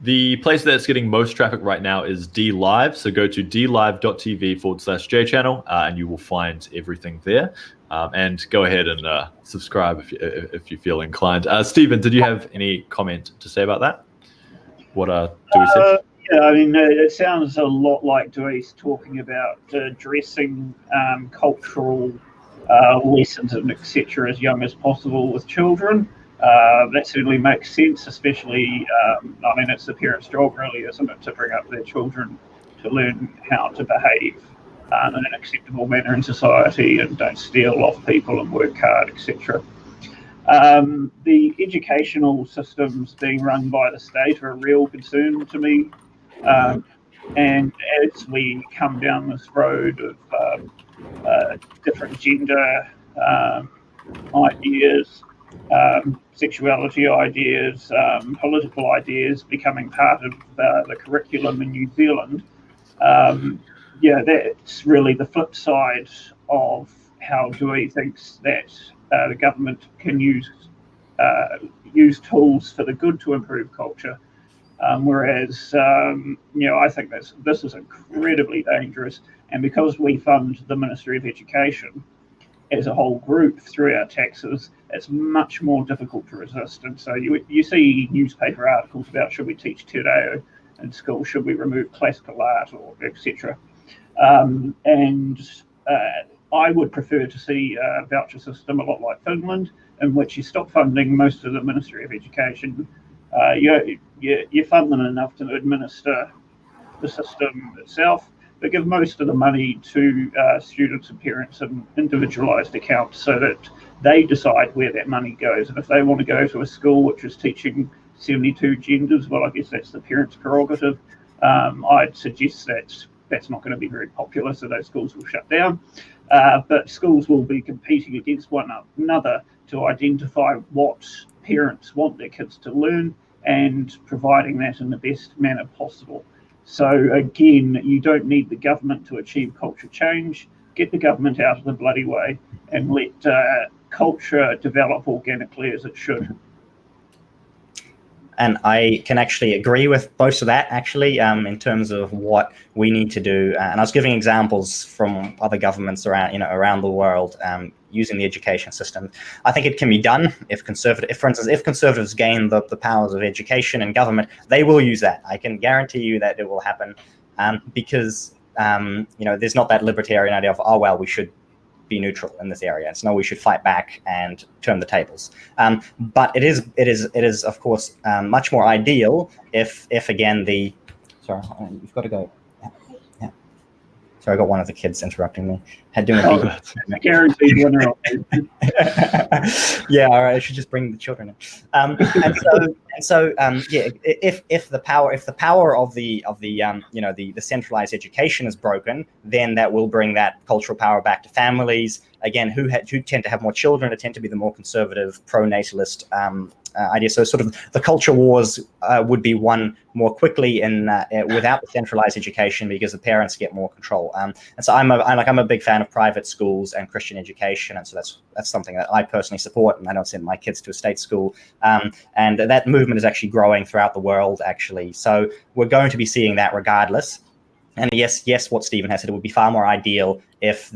The place that's getting most traffic right now is DLive. So go to dlive.tv/JChannel and you will find everything there. And go ahead and subscribe if you feel inclined. Stephen, did you have any comment to say about that? What Dieuwe said? Yeah, I mean, it sounds a lot like Dieuwe's talking about addressing cultural lessons and etc. as young as possible with children. That certainly makes sense, especially, it's the parents' job really, isn't it, to bring up their children to learn how to behave in an acceptable manner in society and don't steal off people and work hard, etc. The educational systems being run by the state are a real concern to me. And as we come down this road of different gender ideas, sexuality ideas, political ideas becoming part of the curriculum in New Zealand, yeah, that's really the flip side of how Dieuwe thinks that the government can use tools for the good to improve culture. Whereas, I think this is incredibly dangerous. And because we fund the Ministry of Education as a whole group through our taxes, it's much more difficult to resist. And so you see newspaper articles about should we teach Te Reo in school, should we remove classical art, or etc. And I would prefer to see a voucher system a lot like Finland, in which you stop funding most of the Ministry of Education. You fund them enough to administer the system itself, but give most of the money to students and parents in individualised accounts so that they decide where that money goes. And if they want to go to a school which is teaching 72 genders, well, I guess that's the parents' prerogative. I'd suggest that's not going to be very popular, so those schools will shut down. But schools will be competing against one another to identify what parents want their kids to learn and providing that in the best manner possible. So again, you don't need the government to achieve culture change. Get the government out of the bloody way and let culture develop organically as it should. And I can actually agree with most of that, actually, in terms of what we need to do. And I was giving examples from other governments around the world using the education system. I think it can be done if for instance, if conservatives gain the powers of education and government, they will use that. I can guarantee you that it will happen, because there's not that libertarian idea of, oh well, we should be neutral in this area. It's no, we should fight back and turn the tables. But it is of course much more ideal if again sorry, you've got to go. Yeah. Sorry, I got one of the kids interrupting me. Guaranteed winner. Yeah, all right. I should just bring the children in. If the power of the centralized education is broken, then that will bring that cultural power back to families again, who tend to have more children, who tend to be the more conservative, pro-natalist idea. So sort of the culture wars would be won more quickly without the centralized education, because the parents get more control. And so I'm a big fan of private schools and Christian education, and so that's something that I personally support. And I don't send my kids to a state school. And that movement is actually growing throughout the world, actually. So we're going to be seeing that regardless. And yes, what Stephen has said, it would be far more ideal if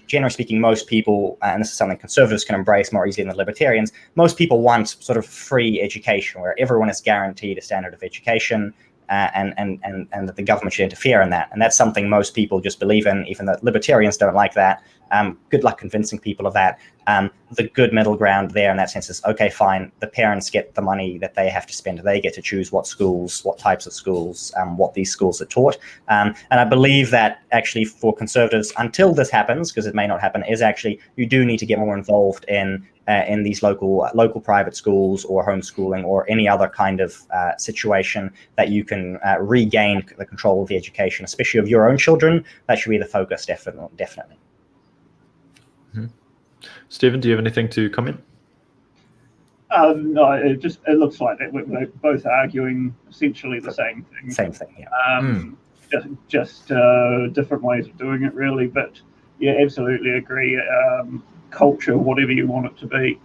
generally speaking, most people, and this is something conservatives can embrace more easily than libertarians, most people want sort of free education where everyone is guaranteed a standard of education, and that the government should interfere in that. And that's something most people just believe in, even though libertarians don't like that. Good luck convincing people of that. The good middle ground there in that sense is, okay, fine, the parents get the money that they have to spend. They get to choose what schools, what types of schools, what these schools are taught. And I believe that actually for conservatives, until this happens, because it may not happen, is actually you do need to get more involved in these local private schools or homeschooling or any other kind of situation that you can regain the control of the education, especially of your own children. That should be the focus, definitely. Mm-hmm. Stephen, do you have anything to comment? No, it looks like that we're both arguing essentially the same thing. Same thing, yeah. Just different ways of doing it, really. But yeah, absolutely agree. Culture, whatever you want it to be,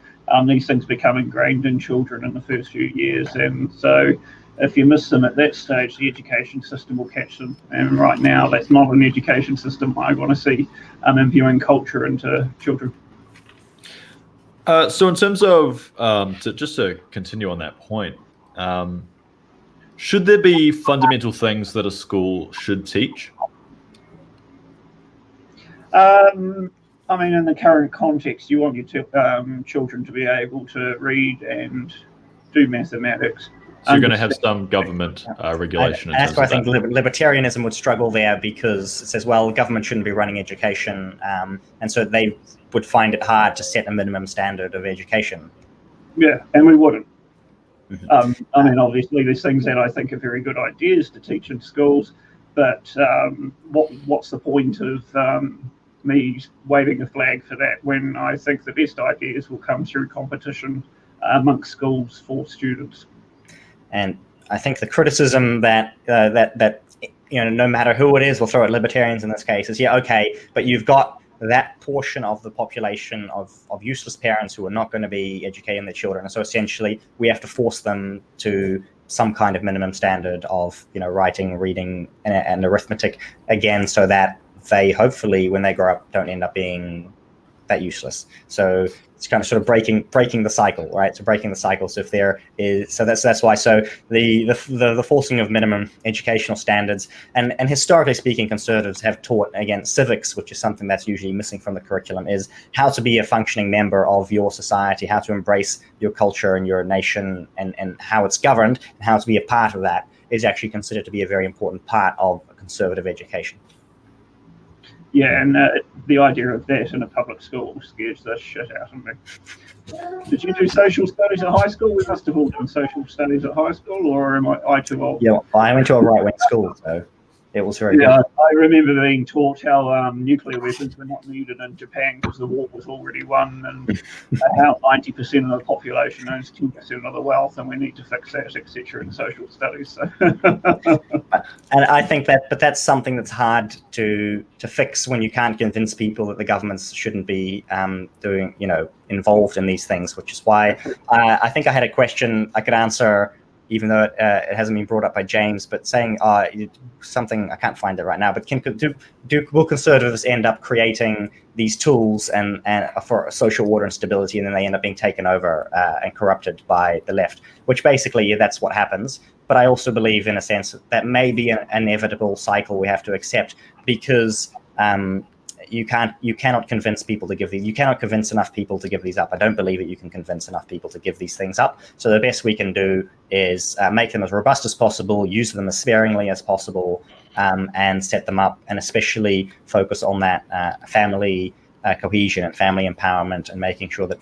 these things become ingrained in children in the first few years, and so if you miss them at that stage, the education system will catch them. And right now, that's not an education system I want to see imbuing culture into children. So in terms of, to continue on that point, should there be fundamental things that a school should teach? I mean, in the current context, you want your children to be able to read and do mathematics. So you're going to have some government regulation in that's terms why I of think that. libertarianism would struggle there, because it says, well, government shouldn't be running education, and so they would find it hard to set a minimum standard of education. Yeah, and we wouldn't. Mm-hmm. I mean, obviously, there's things that I think are very good ideas to teach in schools, but what's the point of me waving a flag for that when I think the best ideas will come through competition amongst schools for students? And I think the criticism that no matter who it is, we'll throw at libertarians in this case, is okay, but you've got that portion of the population of useless parents who are not going to be educating their children, and so essentially we have to force them to some kind of minimum standard of writing, reading, and arithmetic again, so that they hopefully, when they grow up, don't end up being that useless. So it's kind of sort of breaking the cycle, right? So breaking the cycle. So if there is, so that's why. So the forcing of minimum educational standards, and historically speaking, conservatives have taught, again, civics, which is something that's usually missing from the curriculum, is how to be a functioning member of your society, how to embrace your culture and your nation, and how it's governed, and how to be a part of that is actually considered to be a very important part of a conservative education. Yeah, and the idea of that in a public school scares the shit out of me. Did you do social studies at high school? We must have all done social studies at high school, or am I too old? Yeah, I went to a right-wing school, so it was very good. I remember being taught how nuclear weapons were not needed in Japan because the war was already won, and how 90% of the population owns 10% of the wealth, and we need to fix that, etc. in social studies. So. And I think but that's something that's hard to fix when you can't convince people that the governments shouldn't be involved in these things, which is why I think I had a question I could answer, even though it hasn't been brought up by James, but saying something, I can't find it right now, but will conservatives end up creating these tools and for social order and stability, and then they end up being taken over and corrupted by the left, which basically that's what happens. But I also believe, in a sense, that may be an inevitable cycle we have to accept, because you cannot convince people to give these. You cannot convince enough people to give these up. I don't believe that you can convince enough people to give these things up. So the best we can do is make them as robust as possible, use them as sparingly as possible, and set them up, and especially focus on that family cohesion and family empowerment, and making sure that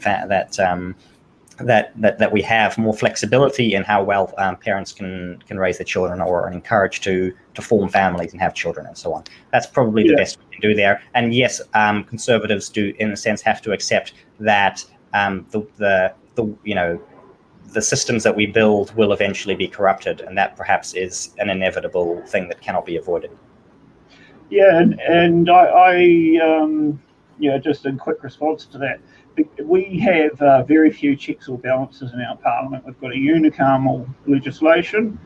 we have more flexibility in how well parents can raise their children, or are encouraged to form families and have children, and so on. That's probably the best we can do there. And yes, conservatives do, in a sense, have to accept that the systems that we build will eventually be corrupted, and that perhaps is an inevitable thing that cannot be avoided. Yeah, and I just in quick response to that, we have very few checks or balances in our parliament. We've got a unicameral legislation,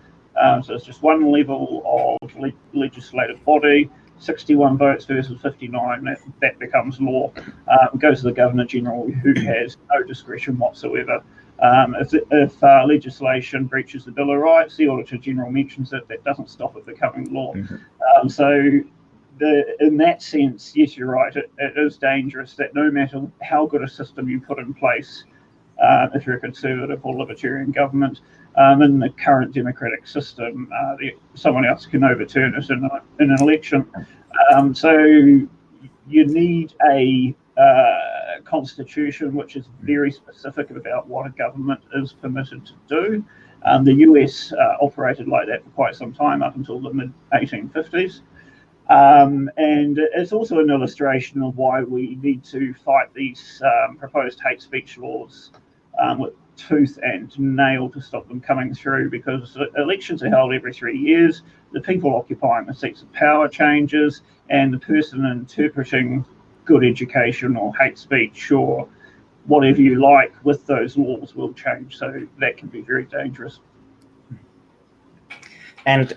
so it's just one level of legislative body, 61 votes versus 59, that becomes law. It goes to the Governor-General, who has no discretion whatsoever. If legislation breaches the Bill of Rights, the Auditor-General mentions it, that doesn't stop it becoming law. Mm-hmm. So in that sense, yes, you're right, it is dangerous that no matter how good a system you put in place, if you're a conservative or libertarian government, in the current democratic system, someone else can overturn it in an election. So you need a constitution which is very specific about what a government is permitted to do. The US operated like that for quite some time, up until the mid-1850s. And it's also an illustration of why we need to fight these proposed hate speech laws with tooth and nail to stop them coming through, because elections are held every 3 years, the people occupying the seats of power changes, and the person interpreting good education or hate speech or whatever you like with those laws will change. So that can be very dangerous. And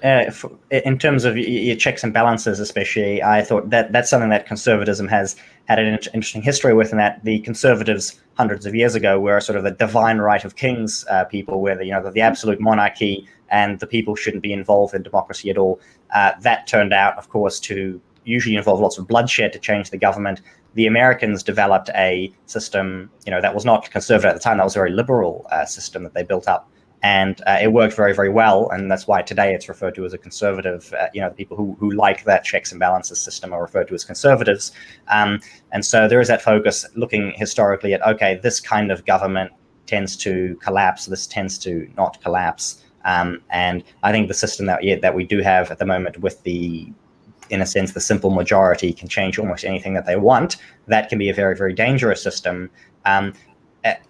in terms of your checks and balances, especially, I thought that's something that conservatism has had an interesting history with, and that the conservatives hundreds of years ago were sort of the divine right of kings people, where the absolute monarchy and the people shouldn't be involved in democracy at all. That turned out, of course, to usually involve lots of bloodshed to change the government. The Americans developed a system, that was not conservative at the time. That was a very liberal system that they built up. and it worked very, very well, and that's why today it's referred to as a conservative. The people who like that checks and balances system are referred to as conservatives. And so there is that focus looking historically at, okay, this kind of government tends to collapse, this tends to not collapse. And I think the system that we do have at the moment with in a sense, the simple majority can change almost anything that they want. That can be a very, very dangerous system,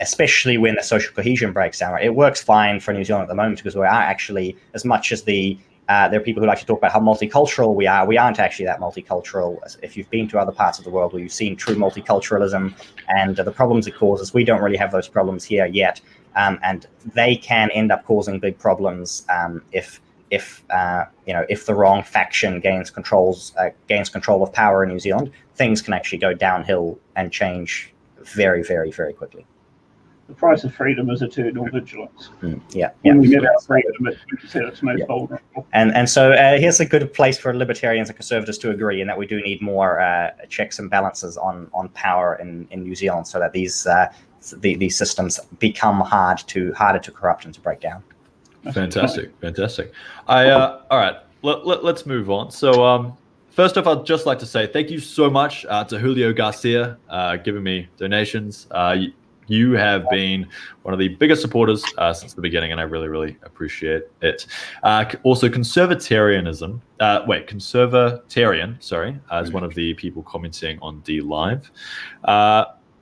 especially when the social cohesion breaks down. It works fine for New Zealand at the moment because we are actually, as much as there are people who like to talk about how multicultural we aren't actually that multicultural. If you've been to other parts of the world where you've seen true multiculturalism and the problems it causes, we don't really have those problems here yet. And they can end up causing big problems if the wrong faction gains control of power in New Zealand. Things can actually go downhill and change very, very, very quickly. The price of freedom is eternal vigilance. Yeah. When we give our freedom, it's most vulnerable. And so here's a good place for libertarians and conservatives to agree, in that we do need more checks and balances on power in New Zealand, so that these systems become harder to corrupt and to break down. Fantastic. All right, let's move on. So first off, I'd just like to say thank you so much to Julio Garcia giving me donations. You have been one of the biggest supporters since the beginning, and I really, really appreciate it. Also, Conservatism, as one of the people commenting on DLive.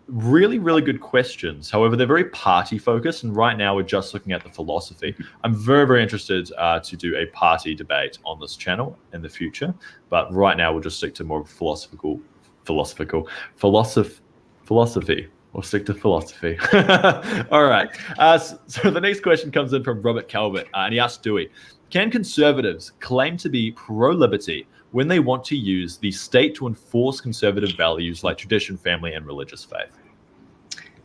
Really, really good questions. However, they're very party focused, and right now we're just looking at the philosophy. I'm very, very interested to do a party debate on this channel in the future, but right now we'll just stick to more philosophy. We'll stick to philosophy. All right. So the next question comes in from Robert Calvert, and he asks Dieuwe, can conservatives claim to be pro-liberty when they want to use the state to enforce conservative values like tradition, family, and religious faith?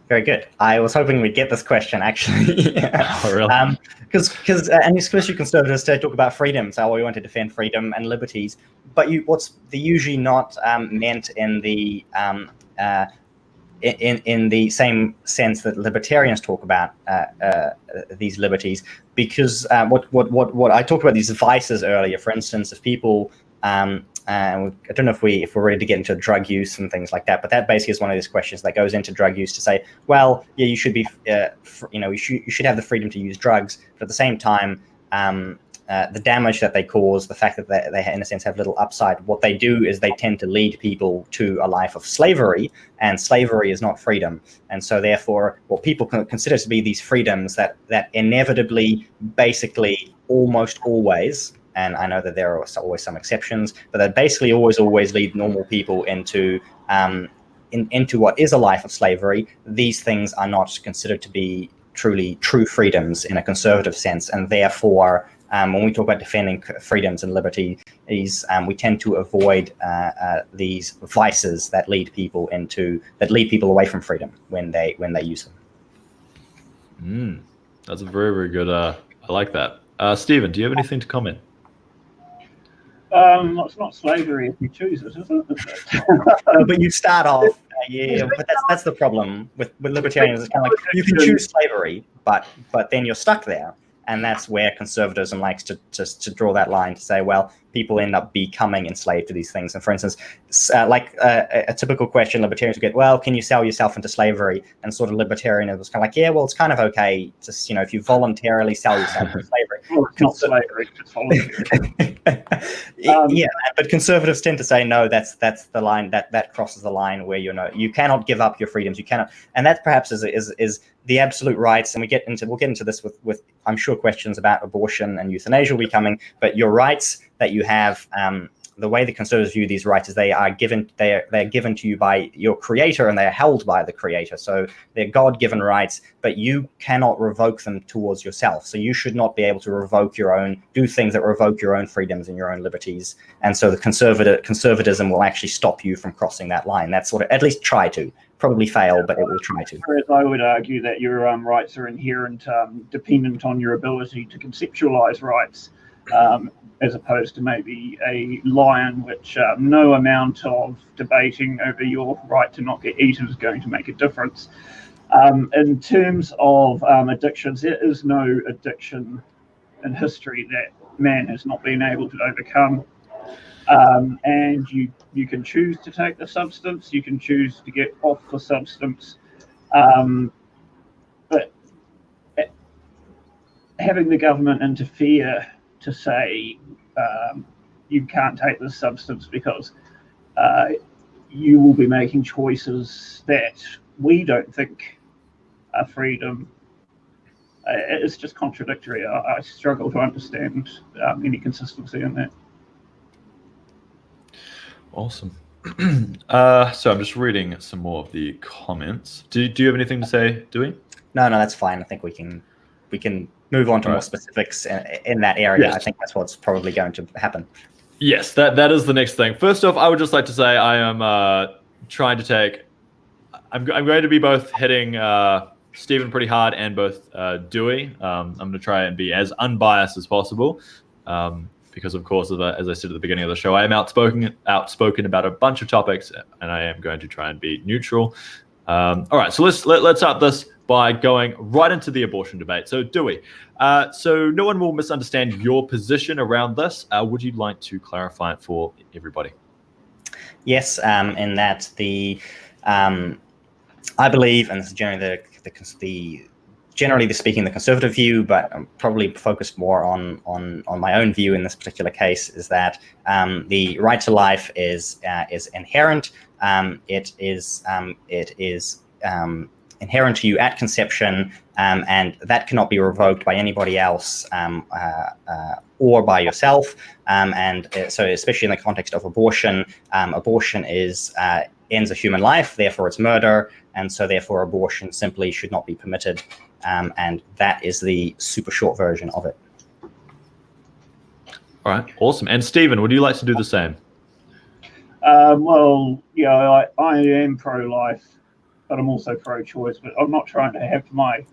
Very good. I was hoping we'd get this question, actually. Oh, really? Because and especially conservatives today talk about freedom, so we want to defend freedom and liberties, but what's usually not meant in the in the same sense that libertarians talk about these liberties, because what I talked about these vices earlier. For instance, if people I don't know if we're ready to get into drug use and things like that, but that basically is one of these questions that goes into drug use to say, well, yeah, you should be, you should have the freedom to use drugs, but at the same time, the damage that they cause, the fact that they in a sense have little upside, what they do is they tend to lead people to a life of slavery, and slavery is not freedom. And so therefore, what people consider to be these freedoms that inevitably, basically, almost always, and I know that there are always some exceptions, but that basically always lead normal people into what is a life of slavery. These things are not considered to be truly true freedoms in a conservative sense, and therefore, when we talk about defending freedoms and liberties, we tend to avoid these vices that lead people away from freedom when they use them. That's a very, very good. I like that. Stephen, do you have anything to comment? It's not slavery if you choose it, is it? But you start off, but that's the problem with libertarians. It's kind of like you can choose slavery, but then you're stuck there. And that's where conservatism likes to draw that line to say, well, people end up becoming enslaved to these things. And for instance, a typical question libertarians would get, well, can you sell yourself into slavery? And sort of libertarianism was kind of like, yeah, well, it's kind of okay to, if you voluntarily sell yourself into slavery. Well, it's not slavery, it's voluntary. Yeah, but conservatives tend to say, no, that's the line that crosses the line where you cannot give up your freedoms. You cannot, and that perhaps is the absolute rights. And we'll get into this with I'm sure questions about abortion and euthanasia will be coming, but your rights that you have, the way the conservatives view these rights is they are given to you by your creator, and they are held by the creator. So they're God-given rights, but you cannot revoke them towards yourself. So you should not be able to do things that revoke your own freedoms and your own liberties. And so the conservatism will actually stop you from crossing that line. That's sort of, at least try to. Probably fail, but it will try to. Whereas I would argue that your rights are inherent, dependent on your ability to conceptualize rights, as opposed to maybe a lion, which no amount of debating over your right to not get eaten is going to make a difference. In terms of addictions, there is no addiction in history that man has not been able to overcome. And you can choose to take the substance, you can choose to get off the substance, but having the government interfere to say you can't take this substance because you will be making choices that we don't think are freedom, it's just contradictory. I struggle to understand any consistency in that. Awesome. So I'm just reading some more of the comments. Do you have anything to say, Dieuwe? No, that's fine. I think we can move on to more specifics in that area. Yes. I think that's what's probably going to happen. Yes, that is the next thing. First off, I would just like to say I am trying to take. I'm going to be both hitting Stephen pretty hard and both Dieuwe. I'm going to try and be as unbiased as possible. Because of course, as I said at the beginning of the show, I am outspoken about a bunch of topics, and I am going to try and be neutral. All right, so let's start this by going right into the abortion debate. So Dieuwe, so no one will misunderstand your position around this. Would you like to clarify it for everybody? Yes, in that I believe, and this is generally speaking, the conservative view, but I'm probably focused more on my own view in this particular case, is that the right to life is inherent. It is inherent to you at conception, and that cannot be revoked by anybody else or by yourself. And so, especially in the context of abortion, abortion ends a human life, therefore it's murder, and so therefore abortion simply should not be permitted. And that is the super short version of it. All right, awesome. And Stephen, would you like to do the same? Well, yeah, I am pro-life, but I'm also pro-choice. But I'm not trying to have my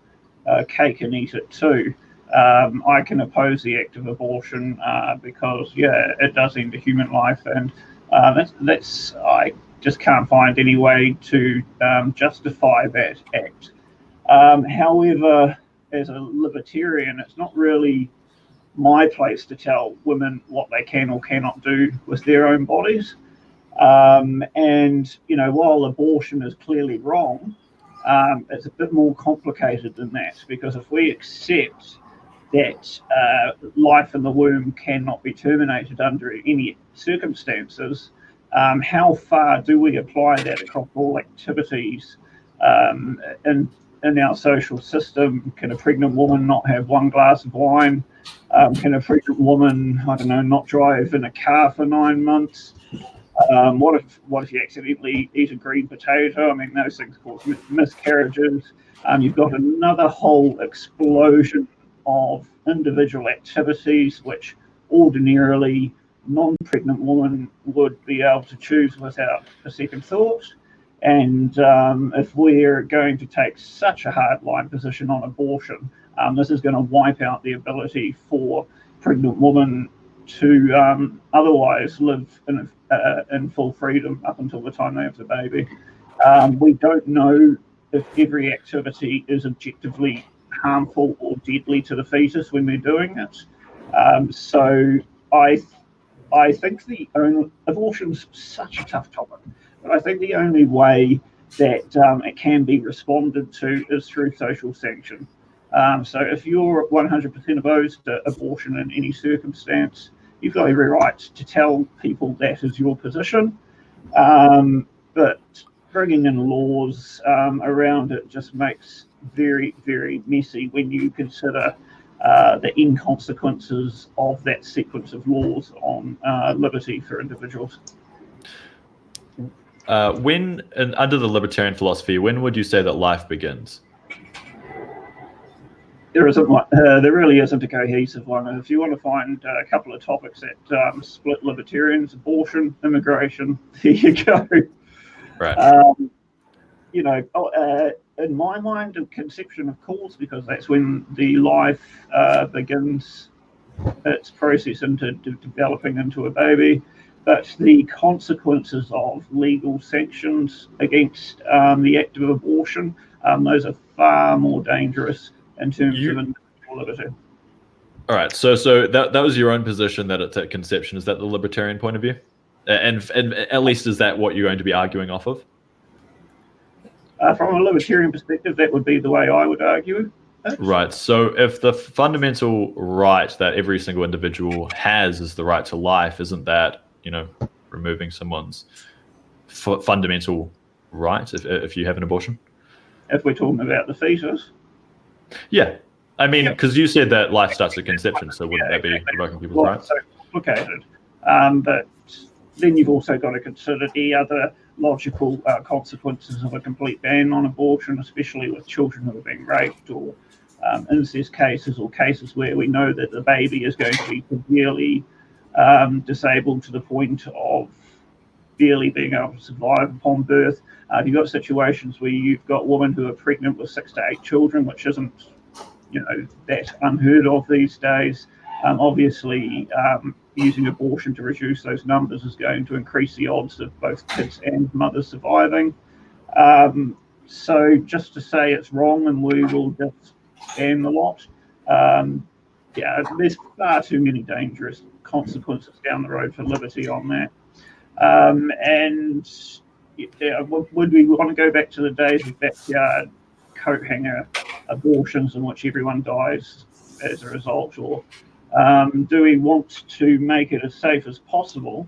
cake and eat it too. I can oppose the act of abortion because, yeah, it does end a human life, and that's I just can't find any way to justify that act. However, as a libertarian, it's not really my place to tell women what they can or cannot do with their own bodies. And, you know, while abortion is clearly wrong, it's a bit more complicated than that, because if we accept that life in the womb cannot be terminated under any circumstances, how far do we apply that across all activities in our social system? Can a pregnant woman not have one glass of wine? Can a pregnant woman, I don't know, not drive in a car for 9 months? What if you accidentally eat a green potato? I mean, those things cause miscarriages. You've got another whole explosion of individual activities which ordinarily non-pregnant women would be able to choose without a second thought. And if we're going to take such a hardline position on abortion, this is going to wipe out the ability for pregnant women to otherwise live in full freedom up until the time they have the baby. We don't know if every activity is objectively harmful or deadly to the fetus when they're doing it. So I think abortion's such a tough topic, but I think the only way that it can be responded to is through social sanction. So if you're 100% opposed to abortion in any circumstance, you've got every right to tell people that is your position. But bringing in laws around it just makes very, very messy when you consider the inconsequences of that sequence of laws on liberty for individuals. Under the libertarian philosophy, when would you say that life begins? There really isn't a cohesive one. If you want to find a couple of topics that split libertarians: abortion, immigration, there you go. Right. You know, in my mind, a conception of cause, because that's when the life begins its process into developing into a baby. But the consequences of legal sanctions against the act of abortion those are far more dangerous in terms of individual liberty. All right, so that was your own position that it's at conception. Is that the libertarian point of view? And at least is that what you're going to be arguing off of? From a libertarian perspective, that would be the way I would argue it. Right. So if the fundamental right that every single individual has is the right to life, isn't that, removing someone's fundamental right if you have an abortion? If we're talking about the fetus. Yeah. I mean, because you said that life starts at conception, so wouldn't that be revoking people's rights? So complicated. But then you've also got to consider the other logical consequences of a complete ban on abortion, especially with children who are being raped, or incest cases, or cases where we know that the baby is going to be severely disabled to the point of barely being able to survive upon birth. You've got situations where you've got women who are pregnant with 6 to 8 children, which isn't that unheard of these days. Obviously, using abortion to reduce those numbers is going to increase the odds of both kids and mothers surviving. So just to say it's wrong and we will just ban the lot, there's far too many dangerous consequences down the road for liberty on that. Would we want to go back to the days of backyard coat hanger abortions in which everyone dies as a result, or do we want to make it as safe as possible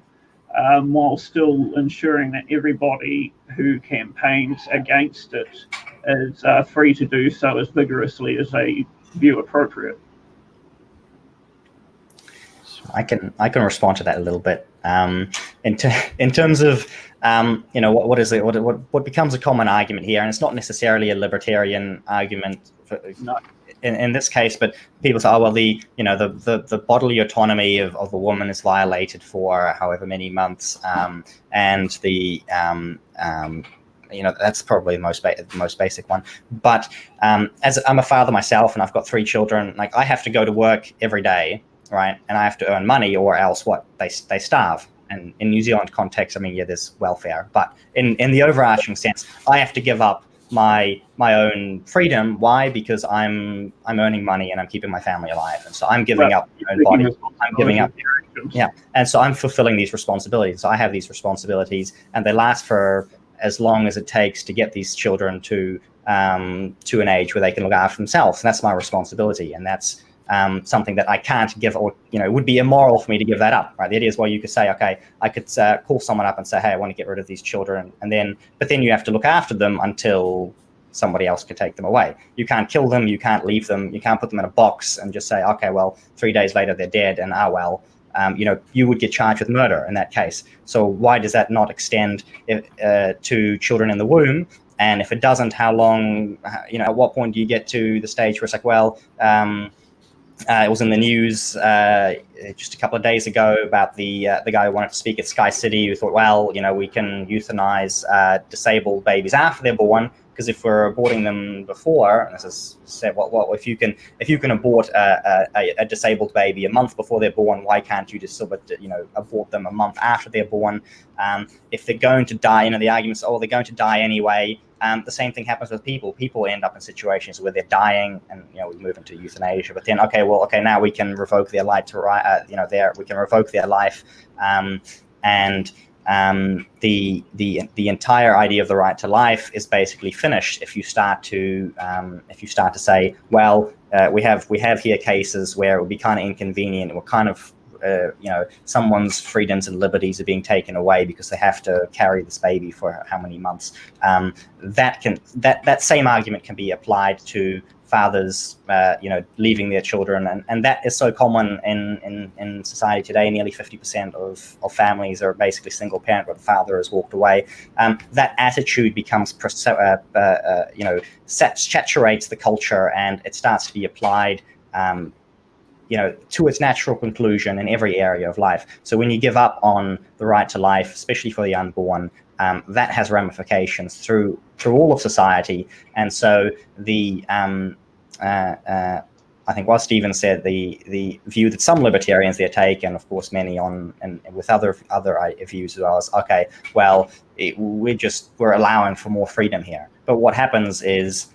while still ensuring that everybody who campaigns against it is free to do so as vigorously as they view appropriate? I can respond to that a little bit. In terms of what becomes a common argument here, and it's not necessarily a libertarian argument in this case, but people say, oh well, the bodily autonomy of a woman is violated for however many months, and that's probably the most basic one. But as I'm a father myself, and I've got 3 children, like I have to go to work every day, right? And I have to earn money, or else they starve. And in New Zealand context, I mean, there's welfare, but in the overarching sense, I have to give up my own freedom. Why? Because I'm earning money and I'm keeping my family alive, and so I'm giving up my own body. I'm giving up. Yeah, and so I'm fulfilling these responsibilities. So I have these responsibilities, and they last for as long as it takes to get these children to an age where they can look after themselves, and that's my responsibility, and that's something that I can't give, or it would be immoral for me to give that up, right? The idea is, well, you could say, okay, I could call someone up and say, hey, I want to get rid of these children, but then you have to look after them until somebody else can take them away. You can't kill them, you can't leave them, you can't put them in a box and just say, okay, well, 3 days later they're dead, and you would get charged with murder in that case. So why does that not extend to children in the womb? And if it doesn't, how long? At what point do you get to the stage where it's like, well, it was in the news just a couple of days ago about the guy who wanted to speak at Sky City, who thought, well, we can euthanize disabled babies after they're born, because if we're aborting them before, and this is said, well, if you can abort a disabled baby a month before they're born, why can't you just abort them a month after they're born? If they're going to die, the arguments, they're going to die anyway. The same thing happens with people. People end up in situations where they're dying, and we move into euthanasia. But then, now we can revoke their right to we can revoke their life, and the entire idea of the right to life is basically finished if you start to say, well, we have here cases where it would be kind of inconvenient, or kind of someone's freedoms and liberties are being taken away because they have to carry this baby for how many months. That same argument can be applied to fathers, leaving their children, and that is so common in society today. Nearly 50% of families are basically single parent, where the father has walked away. That attitude becomes, saturates the culture, and it starts to be applied to its natural conclusion in every area of life. So when you give up on the right to life, especially for the unborn, that has ramifications through all of society. And so I think what Stephen said, the view that some libertarians there take, and of course many on and with other views as well, is okay. Well, we're allowing for more freedom here. But what happens is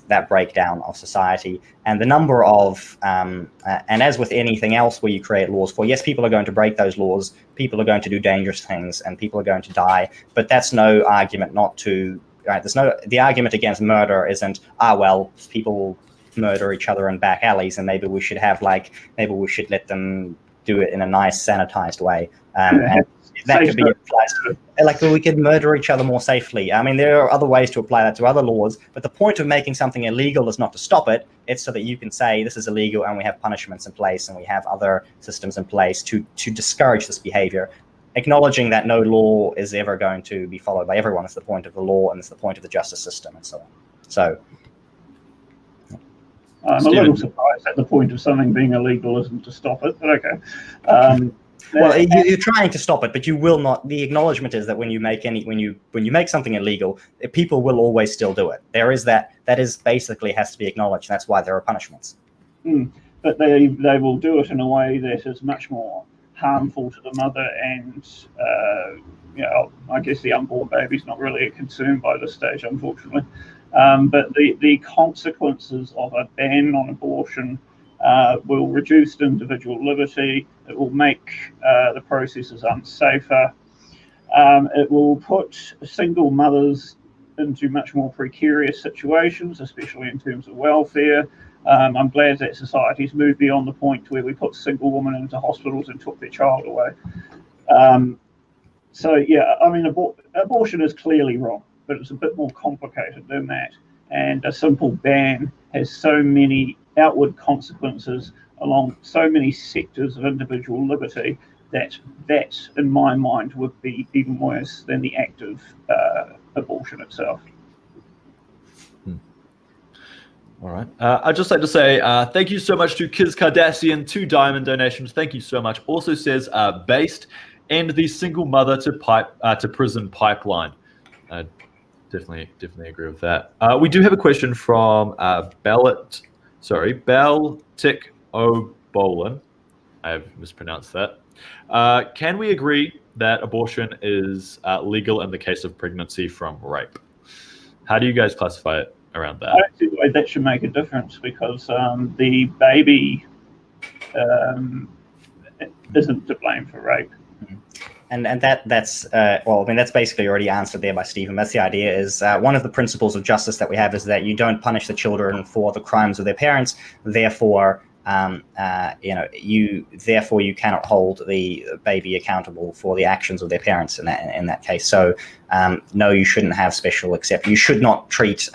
that breakdown of society, and the number of and as with anything else where you create laws for, yes, people are going to break those laws, people are going to do dangerous things, and people are going to die. But that's no argument not to. Right? The argument against murder isn't well, people will murder each other in back alleys, and maybe we should let them do it in a nice sanitized way, and that could be applied to, like, we could murder each other more safely. I mean, there are other ways to apply that to other laws, but the point of making something illegal is not to stop it. It's so that you can say this is illegal, and we have punishments in place, and we have other systems in place to discourage this behavior. Acknowledging that no law is ever going to be followed by everyone is the point of the law, and it's the point of the justice system, and so on. So I'm a little surprised at the point of something being illegal isn't to stop it, but okay. Well, you're trying to stop it, but you will not. The acknowledgement is that when you make something illegal, people will always still do it. There is that is basically has to be acknowledged. That's why there are punishments. But they will do it in a way that is much more harmful to the mother, and I guess the unborn baby's not really a concern by this stage, unfortunately. But the consequences of a ban on abortion will reduce individual liberty. It will make the processes unsafer. It will put single mothers into much more precarious situations, especially in terms of welfare. I'm glad that society's moved beyond the point where we put single women into hospitals and took their child away. So yeah, I mean, abortion is clearly wrong, but it's a bit more complicated than that. And a simple ban has so many outward consequences along so many sectors of individual liberty that, in my mind, would be even worse than the act of abortion itself. All right. I'd just like to say thank you so much to Kiz Cardassian, 2 diamond donations. Thank you so much. Also says based and the single mother to prison pipeline. Definitely agree with that. We do have a question from Beltic O'Bolin. I have mispronounced that. Can we agree that abortion is legal in the case of pregnancy from rape? How do you guys classify it around that? I don't see why that should make a difference, because the baby isn't to blame for rape. And that's well, I mean, that's basically already answered there by Stephen. That's the idea. Is one of the principles of justice that we have is that you don't punish the children for the crimes of their parents. Therefore, you cannot hold the baby accountable for the actions of their parents in that case. So no, you shouldn't have special except you should not treat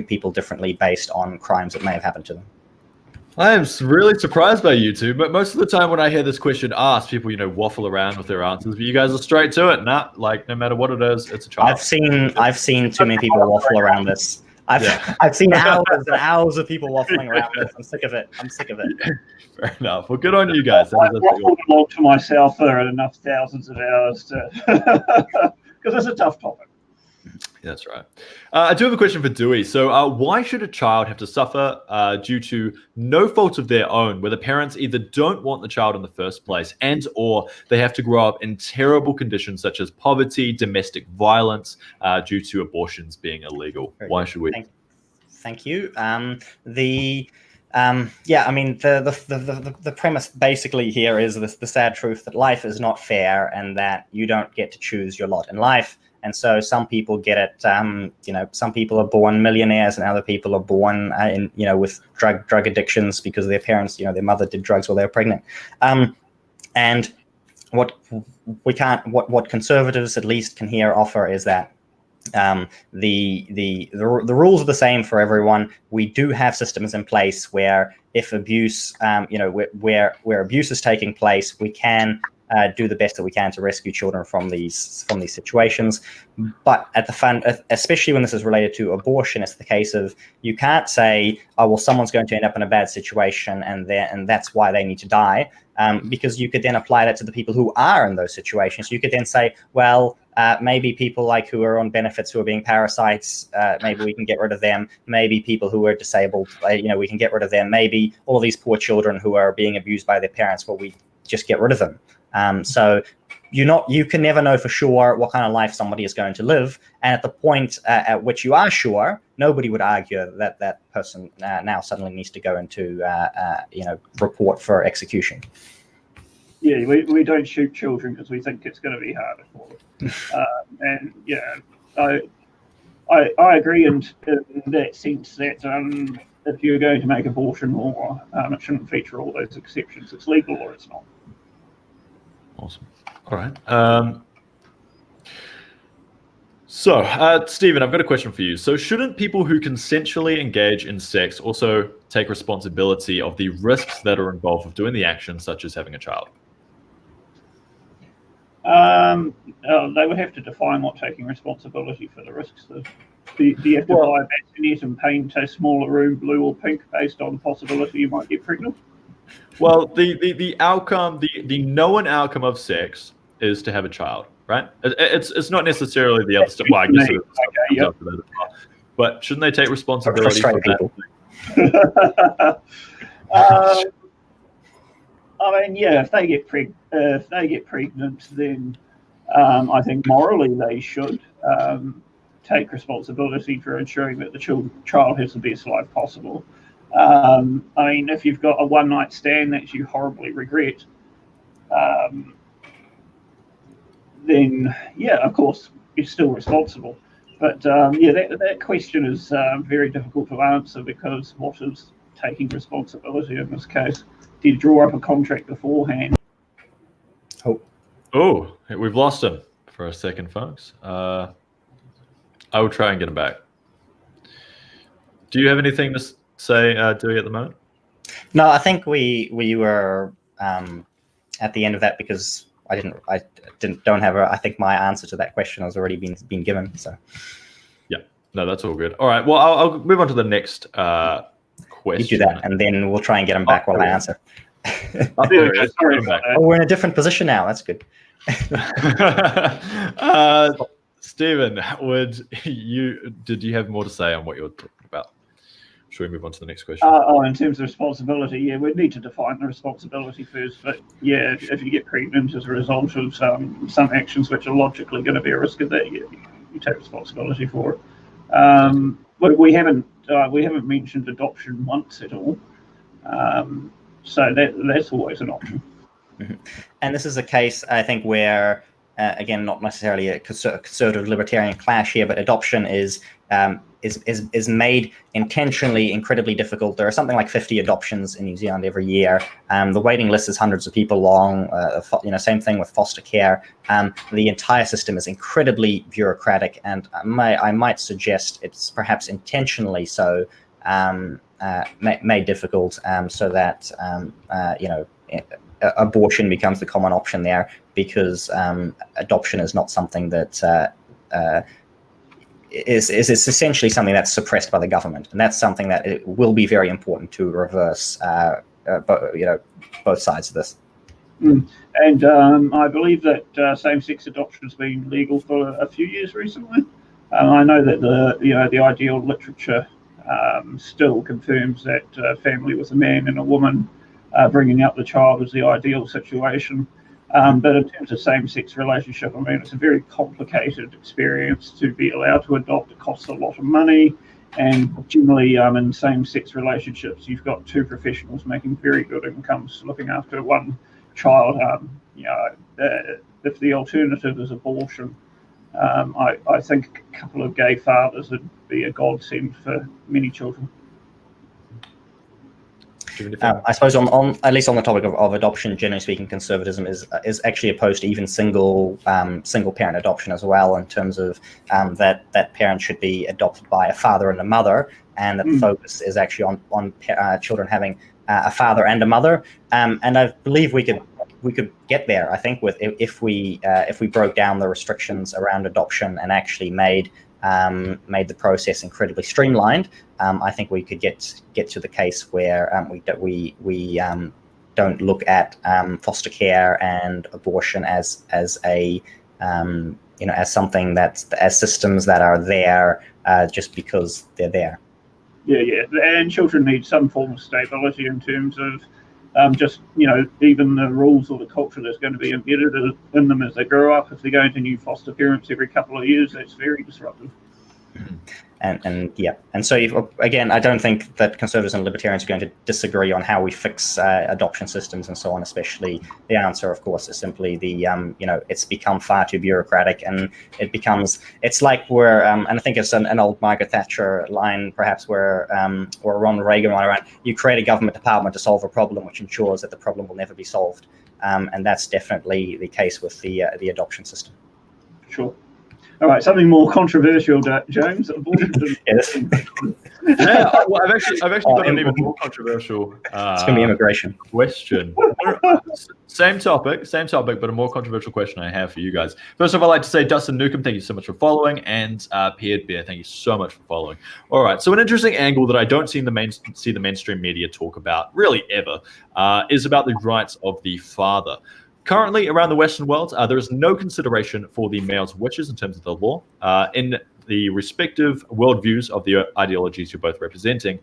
people differently based on crimes that may have happened to them. I am really surprised by you two, but most of the time when I hear this question asked, people, waffle around with their answers, but you guys are straight to it. No matter what it is, it's a child. I've seen too many people waffle around this. I've seen hours and hours of people waffling around this. I'm sick of it. Fair enough. Well, good on you guys. I've waffled along to myself for enough thousands of hours to because it's a tough topic. That's right. I do have a question for Dieuwe. So why should a child have to suffer due to no fault of their own, where the parents either don't want the child in the first place and or they have to grow up in terrible conditions such as poverty, domestic violence, due to abortions being illegal? Why should we? Thank you. Yeah, I mean, the premise basically here is the sad truth that life is not fair and that you don't get to choose your lot in life. And so some people get it, some people are born millionaires and other people are born, with drug addictions because their parents, their mother did drugs while they were pregnant. And what conservatives at least can here offer is that the rules are the same for everyone. We do have systems in place where if abuse, where abuse is taking place, we can do the best that we can to rescue children from these situations. But at the front, especially when this is related to abortion, it's the case of you can't say, oh, well, someone's going to end up in a bad situation and that's why they need to die, because you could then apply that to the people who are in those situations. You could then say, well, Maybe people like who are on benefits, who are being parasites, maybe we can get rid of them. Maybe people who are disabled, we can get rid of them. Maybe all of these poor children who are being abused by their parents, well, we just get rid of them. So you can never know for sure what kind of life somebody is going to live. And at the point at which you are sure, nobody would argue that that person now suddenly needs to go into, report for execution. Yeah, we don't shoot children because we think it's going to be harder for them. And yeah, I agree in that sense that if you're going to make abortion law, it shouldn't feature all those exceptions. It's legal or it's not. Awesome. All right. So, Stephen, I've got a question for you. So shouldn't people who consensually engage in sex also take responsibility of the risks that are involved with doing the action, such as having a child? They would have to define what taking responsibility for the risks is. Do you have to buy a bassinet and paint a smaller room blue or pink based on the possibility you might get pregnant? Well, the outcome, the known outcome of sex is to have a child, right? It's not necessarily the other stuff. Well, I guess it is. Okay, yep. But shouldn't they take responsibility for that? I mean, yeah, if they get pregnant, then I think morally they should take responsibility for ensuring that the child has the best life possible. I mean, if you've got a one-night stand that you horribly regret, then yeah, of course you're still responsible. But yeah, that question is very difficult to answer, because what is taking responsibility in this case? Do you draw up a contract beforehand? Oh, we've lost him for a second, folks. I will try and get him back. Do you have anything to say, Dieuwe, at the moment? No, I think we were at the end of that, because I think my answer to that question has already been given. So yeah, no, that's all good. All right, well, I'll move on to the next question. You do that, and then we'll try and get him back while I answer. We're in a different position now. That's good. Stephen, did you have more to say on what you're talking about? Should we move on to the next question? In terms of responsibility, yeah, we'd need to define the responsibility first. But yeah, if you get pregnant as a result of some actions which are logically going to be a risk of that, you take responsibility for it. But we haven't mentioned adoption once at all. So that's always an option. Mm-hmm. And this is a case, I think, where, again, not necessarily a conservative libertarian clash here, but adoption is made intentionally incredibly difficult. There are something like 50 adoptions in New Zealand every year. The waiting list is hundreds of people long. Same thing with foster care. The entire system is incredibly bureaucratic, and I might suggest it's perhaps intentionally so made difficult, so that abortion becomes the common option there, because adoption is not something that is essentially something that's suppressed by the government, and that's something that it will be very important to reverse. Both sides of this. And I believe that same-sex adoption has been legal for a few years recently. I know that the ideal literature still confirms that family with a man and a woman bringing up the child is the ideal situation. But in terms of same-sex relationship, I mean, it's a very complicated experience to be allowed to adopt. It costs a lot of money, and generally in same-sex relationships, you've got two professionals making very good incomes looking after one child. If the alternative is abortion, I think a couple of gay fathers would be a godsend for many children. I suppose on at least on the topic of adoption, generally speaking, conservatism is actually opposed to even single parent adoption as well, in terms of that parent should be adopted by a father and a mother, and that the focus is actually on children having a father and a mother. And I believe we could get there, I think, with if we broke down the restrictions around adoption and actually made the process incredibly streamlined. I think we could get to the case where we don't look at foster care and abortion as a as something as systems that are there just because they're there. Yeah, and children need some form of stability in terms of just, even the rules or the culture that's going to be embedded in them as they grow up. If they're going to new foster parents every couple of years, that's very disruptive. And so again, I don't think that conservatives and libertarians are going to disagree on how we fix adoption systems and so on. Especially the answer, of course, is simply it's become far too bureaucratic, and it's like we're and I think it's an old Margaret Thatcher line, perhaps, where or Ronald Reagan line around, you create a government department to solve a problem which ensures that the problem will never be solved, and that's definitely the case with the adoption system. Sure. All right, something more controversial, James. Yes. Well, I've actually got an even more controversial. It's going to be immigration question. Same topic, but a more controversial question I have for you guys. First off, I'd like to say, Dustin Newcomb, thank you so much for following, and Pierre Bear, thank you so much for following. All right, so an interesting angle that I don't see the mainstream media talk about really ever is about the rights of the father. Currently, around the Western world, there is no consideration for the male's wishes in terms of the law. In the respective worldviews of the ideologies you're both representing,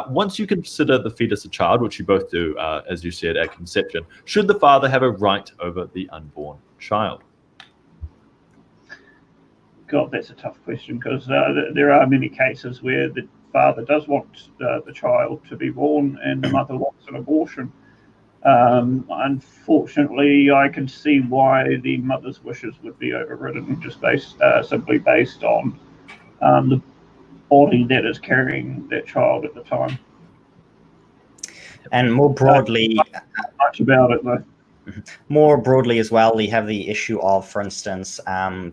once you consider the fetus a child, which you both do, as you said, at conception, should the father have a right over the unborn child? God, that's a tough question, because there are many cases where the father does want the child to be born and the mother wants an abortion. Unfortunately, I can see why the mother's wishes would be overridden, just simply based on the body that is carrying that child at the time. And more broadly, not much about it though. More broadly as well, we have the issue of, for instance, I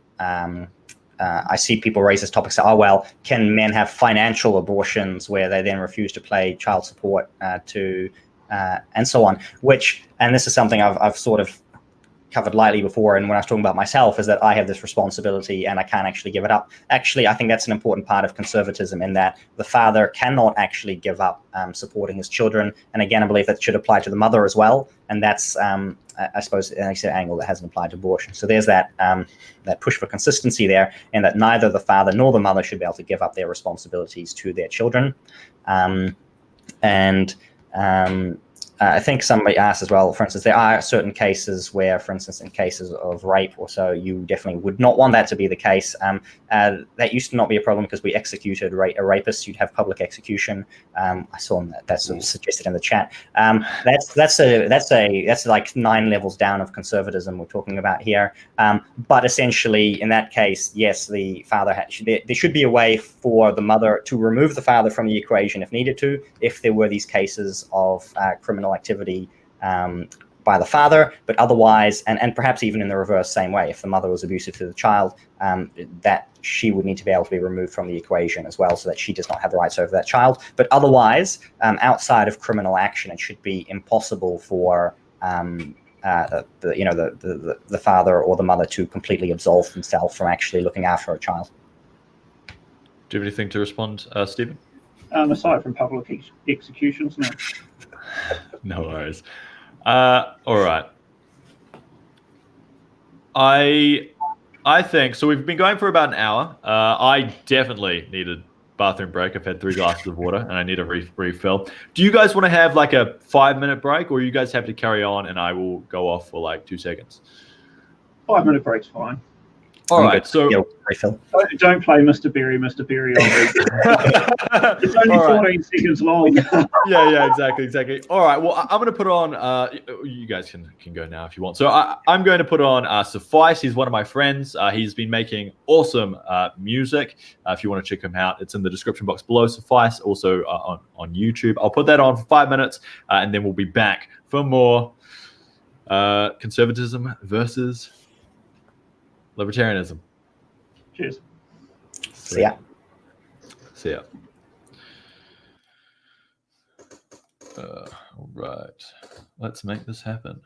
see people raise this topic, say, oh, well, can men have financial abortions where they then refuse to pay child support and so on, and this is something I've sort of covered lightly before, and when I was talking about myself, is that I have this responsibility and I can't actually give it up. Actually, I think that's an important part of conservatism, in that the father cannot actually give up supporting his children. And again, I believe that should apply to the mother as well, and that's I suppose an angle that hasn't applied to abortion. So there's that push for consistency there, and that neither the father nor the mother should be able to give up their responsibilities to their children. I think somebody asked as well, for instance, there are certain cases where, for instance, in cases of rape or so, you definitely would not want that to be the case. That used to not be a problem because we executed a rapist. You'd have public execution. I saw that sort of suggested in the chat. That's like 9 levels down of conservatism we're talking about here. But essentially, in that case, yes, the father there should be a way for the mother to remove the father from the equation if needed to, if there were these cases of criminal activity by the father, but otherwise, and perhaps even in the reverse same way, if the mother was abusive to the child, that she would need to be able to be removed from the equation as well, so that she does not have rights over that child. But otherwise, outside of criminal action, it should be impossible for the father or the mother to completely absolve themselves from actually looking after a child. Do you have anything to respond, Stephen? Aside from public executions, no. No worries. All right. I think so. We've been going for about an hour. I definitely need a bathroom break. I've had 3 glasses of water and I need a refill. Do you guys want to have like a 5-minute break, or you guys have to carry on and I will go off for like 2 seconds? 5-minute break's fine. All right, so refill. Don't play Mr. Berry. It's only 14 seconds long. yeah, exactly. All right, well, I'm going to put on. You guys can go now if you want. So I'm going to put on Suffice. He's one of my friends. He's been making awesome music. If you want to check him out, it's in the description box below. Suffice, also on YouTube. I'll put that on for 5 minutes, and then we'll be back for more conservatism versus libertarianism. Cheers. See ya. All right. Let's make this happen.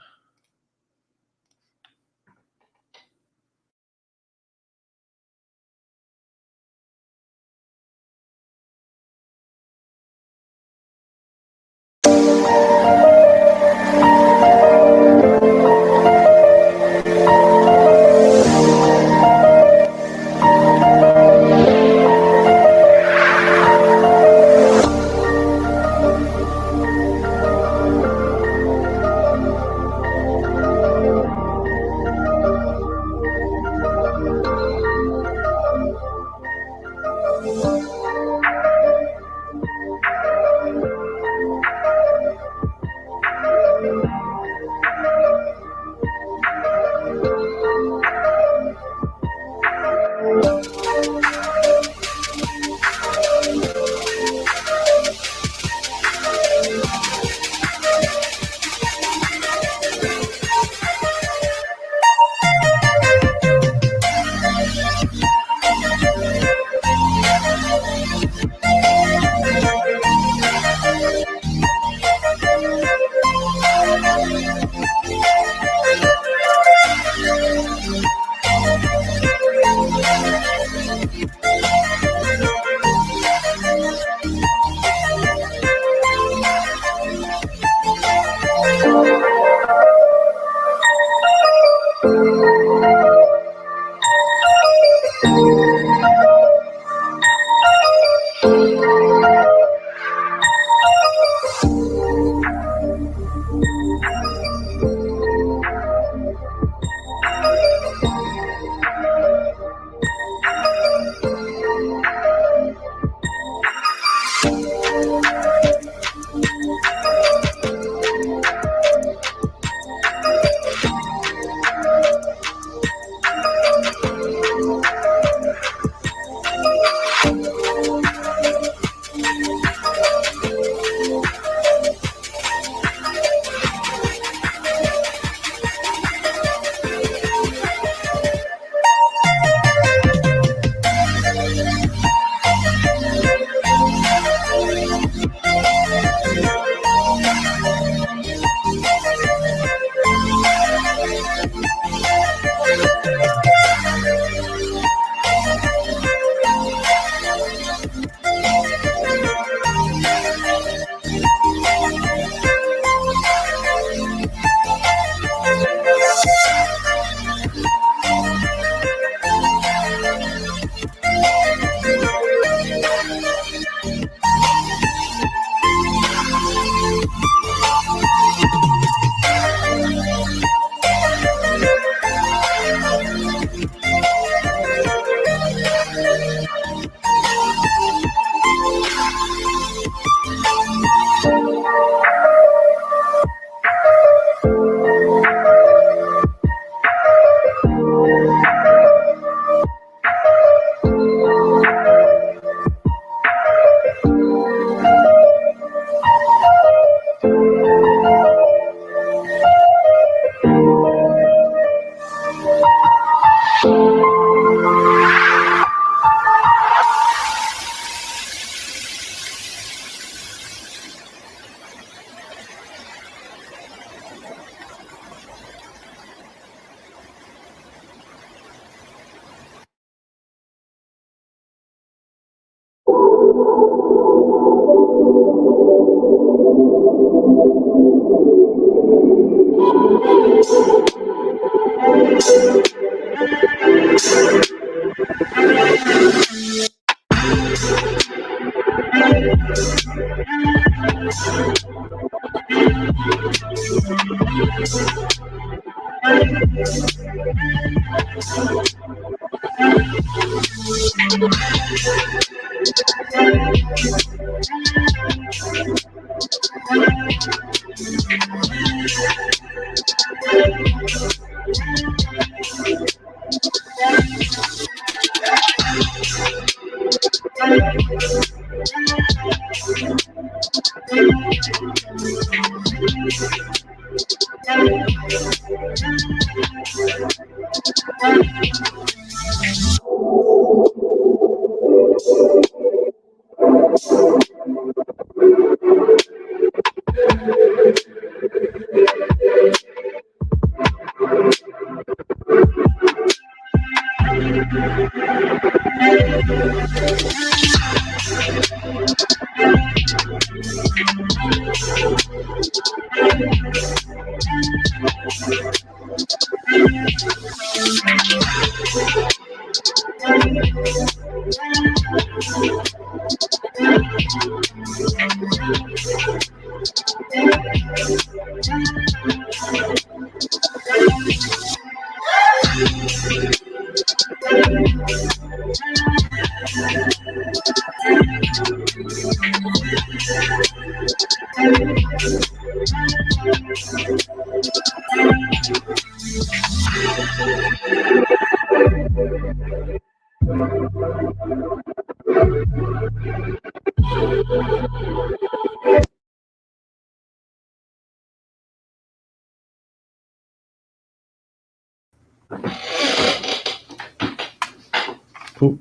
Cool.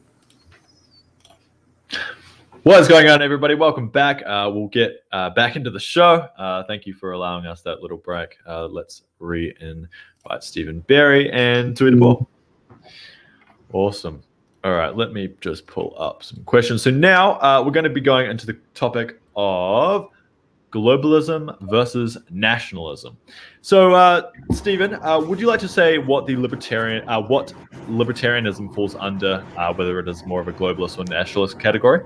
What's going on, everybody? Welcome back. We'll get back into the show. Thank you for allowing us that little break. Let's re-invite Stephen Berry and Dieuwe Boer. Awesome. All right, let me just pull up some questions. So now we're going to be going into the topic of globalism versus nationalism. So, Stephen, would you like to say what what libertarianism falls under, whether it is more of a globalist or nationalist category?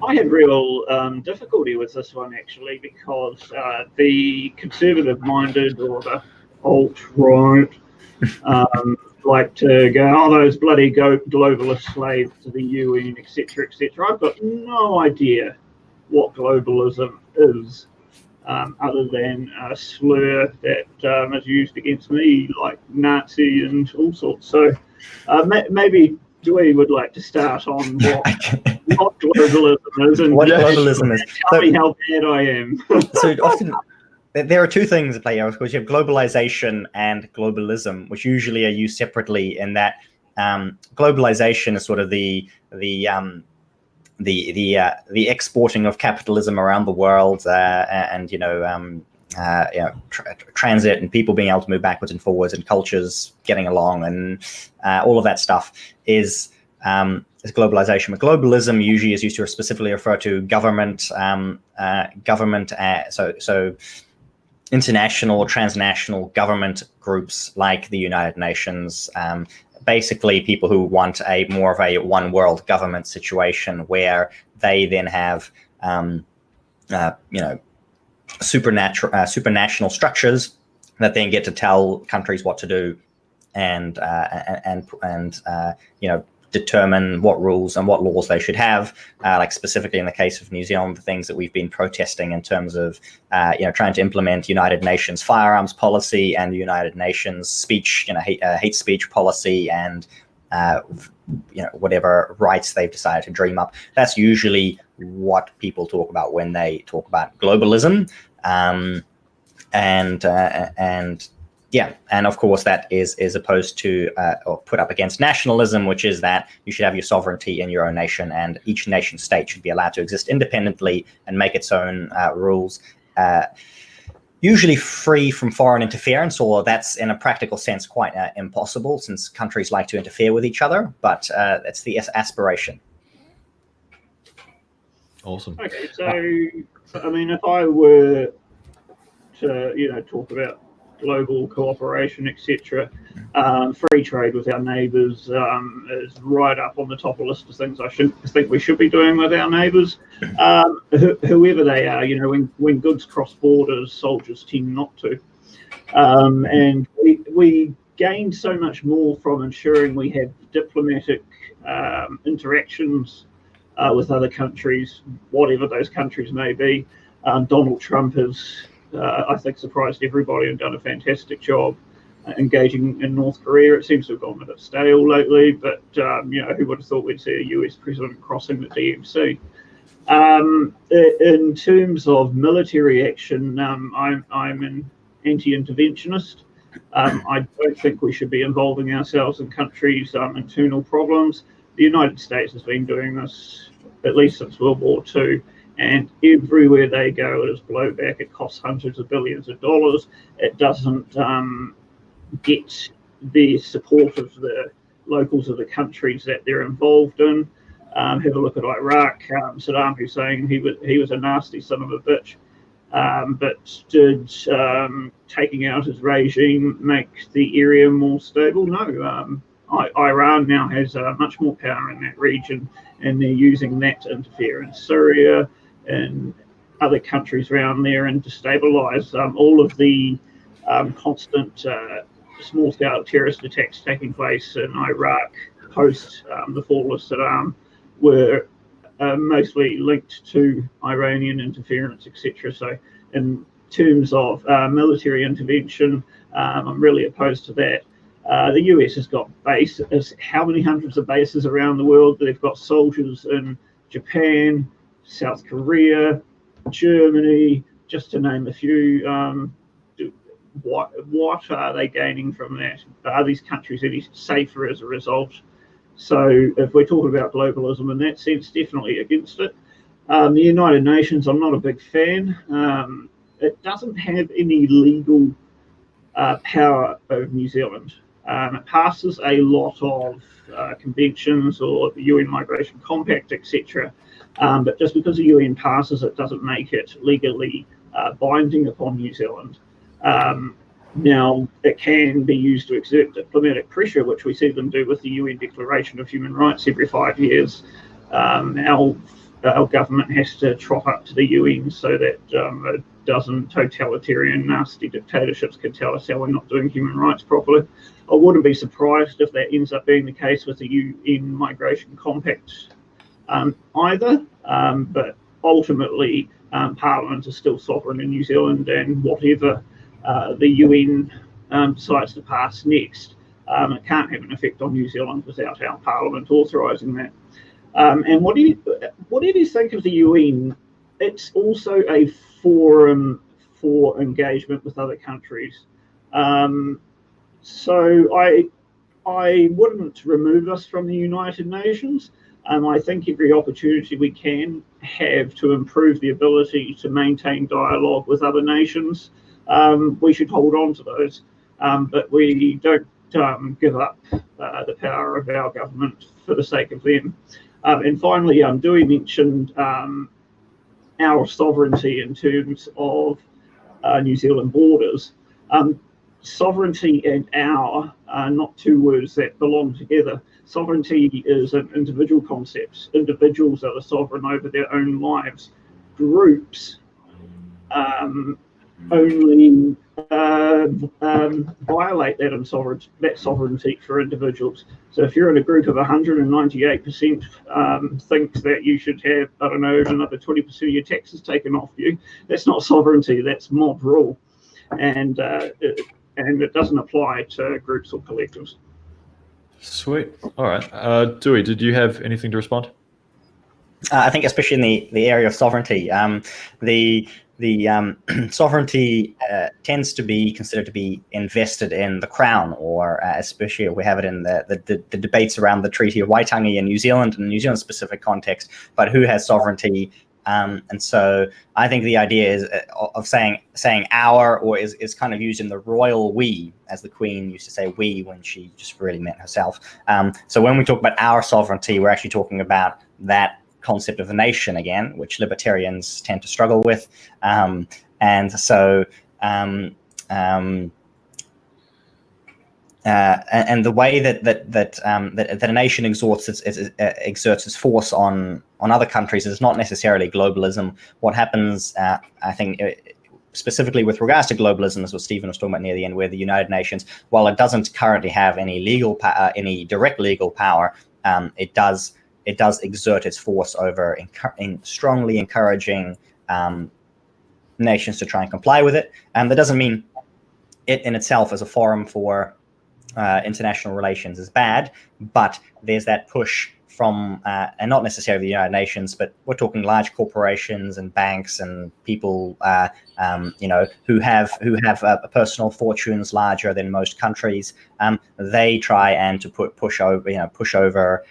I had real difficulty with this one, actually, because the conservative-minded or the alt-right like to go, oh, those bloody globalist slaves to the UN, etc., etc. I've got no idea what globalism is, other than a slur that is used against me, like Nazi and all sorts. So maybe Dieuwe would like to start on what globalism is and what globalism is. Tell me how bad I am. So often there are two things at play here. Of course, you have globalization and globalism, which usually are used separately. In that globalization is sort of the exporting of capitalism around the world, and transit and people being able to move backwards and forwards and cultures getting along and all of that stuff is globalization. But globalism usually is used to specifically refer to government, so international or transnational government groups like the United Nations. Basically, people who want more of a one world government situation where they then have, supranational structures that then get to tell countries what to do and determine what rules and what laws they should have. Like specifically in the case of New Zealand, the things that we've been protesting in terms of trying to implement United Nations firearms policy and the United Nations hate speech policy and whatever rights they've decided to dream up. That's usually what people talk about when they talk about globalism. And of course that is opposed to or put up against nationalism, which is that you should have your sovereignty in your own nation, and each nation state should be allowed to exist independently and make its own rules, usually free from foreign interference, or that's in a practical sense quite impossible since countries like to interfere with each other, but that's the aspiration. Awesome. Okay, so I mean, if I were to talk about global cooperation, etc., free trade with our neighbours is right up on the top of the list of things I think we should be doing with our neighbours, whoever they are. When goods cross borders, soldiers tend not to, and we gain so much more from ensuring we have diplomatic interactions with other countries, whatever those countries may be. Donald Trump has, I think, surprised everybody and done a fantastic job engaging in North Korea. It seems to have gone a bit stale lately, but who would have thought we'd see a US president crossing the DMZ? In terms of military action, I'm an anti-interventionist. I don't think we should be involving ourselves in countries' internal problems. The United States has been doing this at least since World War II. And everywhere they go, it is blowback. It costs hundreds of billions of dollars. It doesn't get the support of the locals of the countries that they're involved in. Have a look at Iraq. Saddam Hussein, he was a nasty son of a bitch. But did taking out his regime make the area more stable? No. Iran now has much more power in that region, and they're using that to interfere in Syria and other countries around there and destabilize all of the constant small-scale terrorist attacks taking place in Iraq post the fall of Saddam were mostly linked to Iranian interference, etc. So in terms of military intervention, I'm really opposed to that. The US has got bases, how many hundreds of bases around the world? They've got soldiers in Japan, South Korea, Germany, just to name a few. What are they gaining from that? Are these countries any safer as a result? So if we're talking about globalism in that sense, definitely against it. The United Nations, I'm not a big fan. It doesn't have any legal power over New Zealand. It passes a lot of conventions or the UN Migration Compact, etc. But just because the UN passes it doesn't make it legally binding upon New Zealand. Now, it can be used to exert diplomatic pressure, which we see them do with the UN Declaration of Human Rights every 5 years. Our government has to trot up to the UN so that a dozen totalitarian, nasty dictatorships can tell us how we're not doing human rights properly. I wouldn't be surprised if that ends up being the case with the UN Migration Compact either, but ultimately Parliament is still sovereign in New Zealand, and whatever the UN decides to pass next, it can't have an effect on New Zealand without our Parliament authorising that. And what do you think of the UN? It's also a forum for engagement with other countries. So I wouldn't remove us from the United Nations. I think every opportunity we can have to improve the ability to maintain dialogue with other nations, we should hold on to those. But we don't give up the power of our government for the sake of them. And finally, Dieuwe mentioned our sovereignty in terms of New Zealand borders. Sovereignty and our are not two words that belong together. Sovereignty is an individual concept. Individuals are the sovereign over their own lives. Groups only violate that sovereignty for individuals. So if you're in a group of 198% thinks that you should have, I don't know, another 20% of your taxes taken off you, that's not sovereignty, that's mob rule. And it doesn't apply to groups or collectives. Sweet. All right. Dieuwe, did you have anything to respond? I think especially in the area of sovereignty, the sovereignty tends to be considered to be invested in the Crown, or especially we have it in the debates around the Treaty of Waitangi in New Zealand, in the New Zealand specific context, but who has sovereignty? And so I think the idea is of saying our, or is kind of used in the royal we, as the Queen used to say we when she just really meant herself. So when we talk about our sovereignty, we're actually talking about that concept of the nation again, which libertarians tend to struggle with, and so and the way that a nation exerts its force on other countries is not necessarily globalism. What happens, I think, specifically with regards to globalism, is what Stephen was talking about near the end, where the United Nations, while it doesn't currently have any any direct legal power, it does exert its force over strongly encouraging nations to try and comply with it. And that doesn't mean it in itself as a forum for international relations is bad, but there's that push from, and not necessarily the United Nations, but we're talking large corporations and banks and people, who have personal fortunes larger than most countries. They try and to push over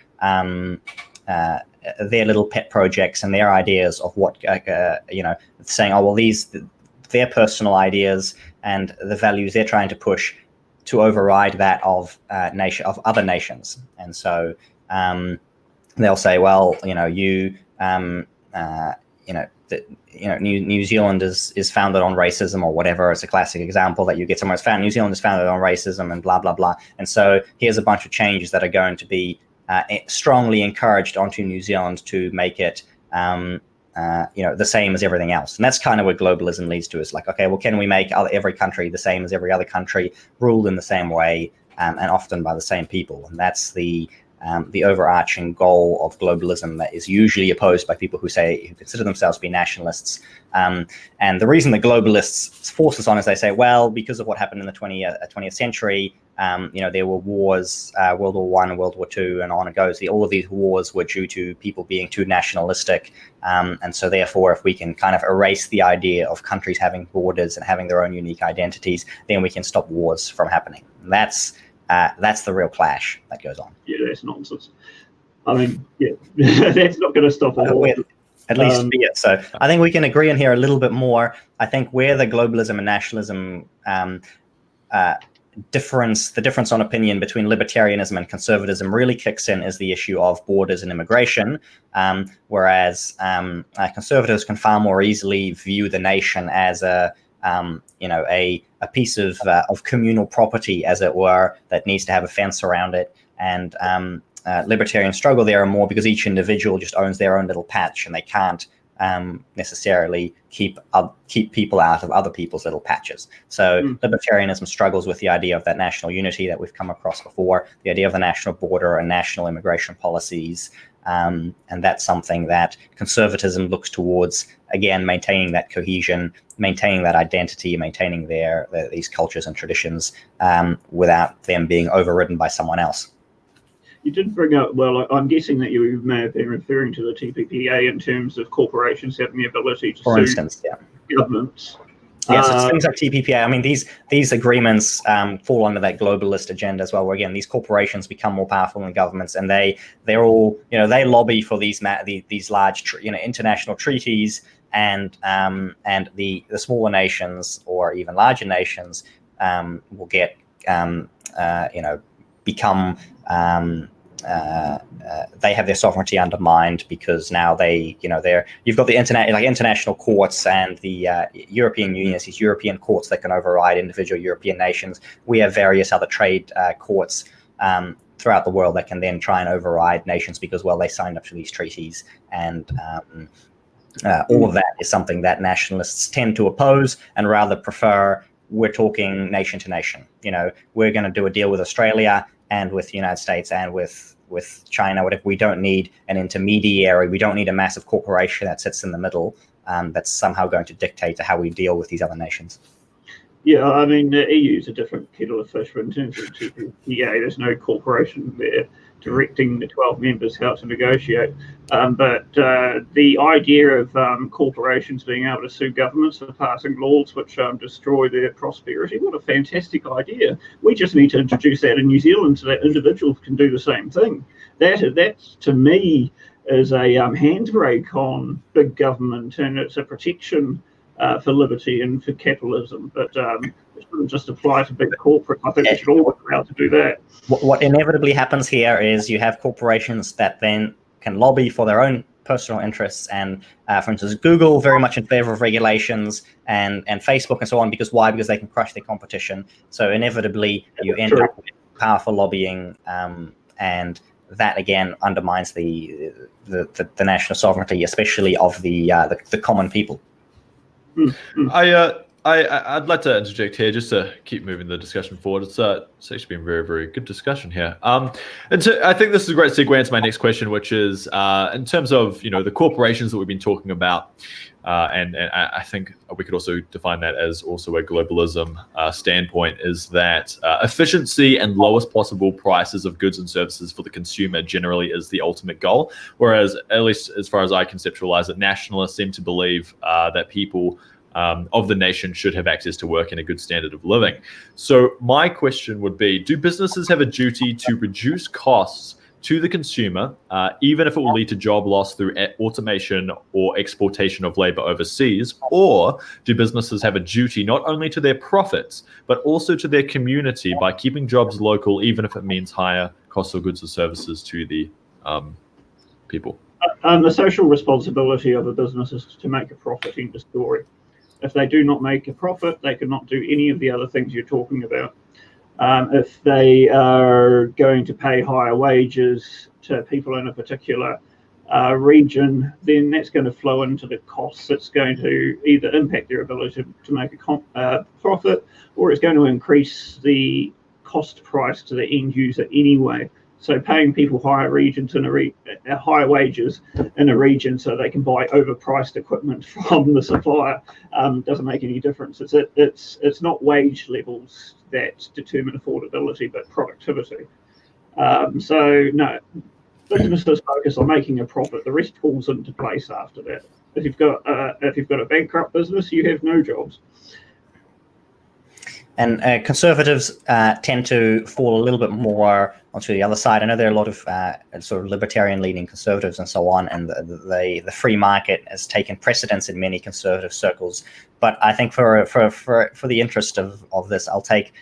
their little pet projects and their ideas of what, saying, oh, well, their personal ideas and the values they're trying to push to override that of other nations. And so they'll say, well, New Zealand is founded on racism or whatever. It's a classic example that you get somewhere. New Zealand is founded on racism and blah, blah, blah. And so here's a bunch of changes that are going to be strongly encouraged onto New Zealand to make it the same as everything else. And that's kind of what globalism leads to, is like, okay, well, can we make every country the same as every other country, ruled in the same way, and often by the same people? And that's the overarching goal of globalism that is usually opposed by people who consider themselves to be nationalists. And the reason the globalists force us on is they say, well, because of what happened in the 20th century, there were wars, World War I, World War II, and on it goes. All of these wars were due to people being too nationalistic. And so therefore, if we can kind of erase the idea of countries having borders and having their own unique identities, then we can stop wars from happening. And that's the real clash that goes on. Yeah, that's nonsense. I mean, yeah, that's not going to stop a war. At least it. So I think we can agree on here a little bit more. I think where the globalism and nationalism the difference on opinion between libertarianism and conservatism really kicks in is the issue of borders and immigration, whereas conservatives can far more easily view the nation as a piece of communal property, as it were, that needs to have a fence around it. And libertarians struggle there more because each individual just owns their own little patch, and they can't necessarily keep people out of other people's little patches. So libertarianism struggles with the idea of that national unity that we've come across before, the idea of the national border and national immigration policies. And that's something that conservatism looks towards, again, maintaining that cohesion, maintaining that identity, maintaining these cultures and traditions without them being overridden by someone else. You did bring up, well, I'm guessing that you may have been referring to the TPPA in terms of corporations having the ability to sue governments. Yes, it's things like TPPA. I mean, these agreements fall under that globalist agenda as well, where again, these corporations become more powerful than governments, and they're all, they lobby for these large, international treaties, and the smaller nations or even larger nations will get, become. They have their sovereignty undermined because now you've got the international courts and the European Union, these European courts that can override individual European nations. We have various other trade courts throughout the world that can then try and override nations because, well, they signed up to these treaties, and all of that is something that nationalists tend to oppose and rather prefer. We're talking nation to nation. We're going to do a deal with Australia and with the United States and with China, whatever. We don't need an intermediary. We don't need a massive corporation that sits in the middle that's somehow going to dictate how we deal with these other nations. Yeah, I mean, the EU is a different kettle of fish, but in terms of TPPA, there's no corporation there directing the 12 members how to negotiate. But the idea of corporations being able to sue governments for passing laws which destroy their prosperity, what a fantastic idea. We just need to introduce that in New Zealand so that individuals can do the same thing. That to me, is a handbrake on big government, and it's a protection for liberty and for capitalism, but it shouldn't just apply to big corporate. I think we should all be allowed to do that. What inevitably happens here is you have corporations that then can lobby for their own personal interests, and for instance, Google very much in favor of regulations, and Facebook and so on. Because why? Because they can crush their competition. So inevitably you end up with powerful lobbying, and that again undermines the national sovereignty, especially of the common people. I'd like to interject here just to keep moving the discussion forward. It's actually been very, very good discussion here. And so I think this is a great segue into my next question, which is in terms of the corporations that we've been talking about, and I think we could also define that as also a globalism standpoint, is that efficiency and lowest possible prices of goods and services for the consumer generally is the ultimate goal. Whereas, at least as far as I conceptualize it, nationalists seem to believe that people of the nation should have access to work and a good standard of living. So my question would be, do businesses have a duty to reduce costs to the consumer, even if it will lead to job loss through automation or exportation of labor overseas? Or do businesses have a duty not only to their profits, but also to their community by keeping jobs local, even if it means higher costs of goods or services to the people? The social responsibility of a business is to make a profit, in the story. If they do not make a profit, they cannot do any of the other things you're talking about. If they are going to pay higher wages to people in a particular region, then that's going to flow into the costs. It's going to either impact their ability to make a profit, or it's going to increase the cost price to the end user anyway. So paying people higher wages in a region so they can buy overpriced equipment from the supplier doesn't make any difference. It's not wage levels that determine affordability, but productivity. So no, businesses focus on making a profit. The rest falls into place after that. If you've got a bankrupt business, you have no jobs. And conservatives tend to fall a little bit more onto the other side. I know there are a lot of sort of libertarian-leaning conservatives and so on, and the free market has taken precedence in many conservative circles. But I think for the interest of this, I'll take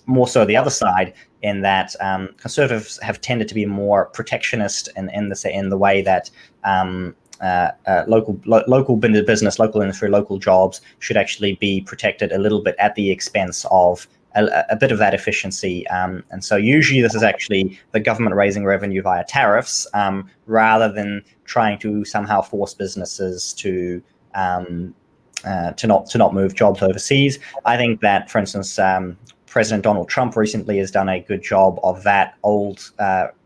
more so the other side, in that conservatives have tended to be more protectionist in the way that local business, local industry, local jobs should actually be protected a little bit at the expense of a bit of that efficiency. And so usually this is actually the government raising revenue via tariffs, rather than trying to somehow force businesses to not move jobs overseas. I think that, for instance, President Donald Trump recently has done a good job of that old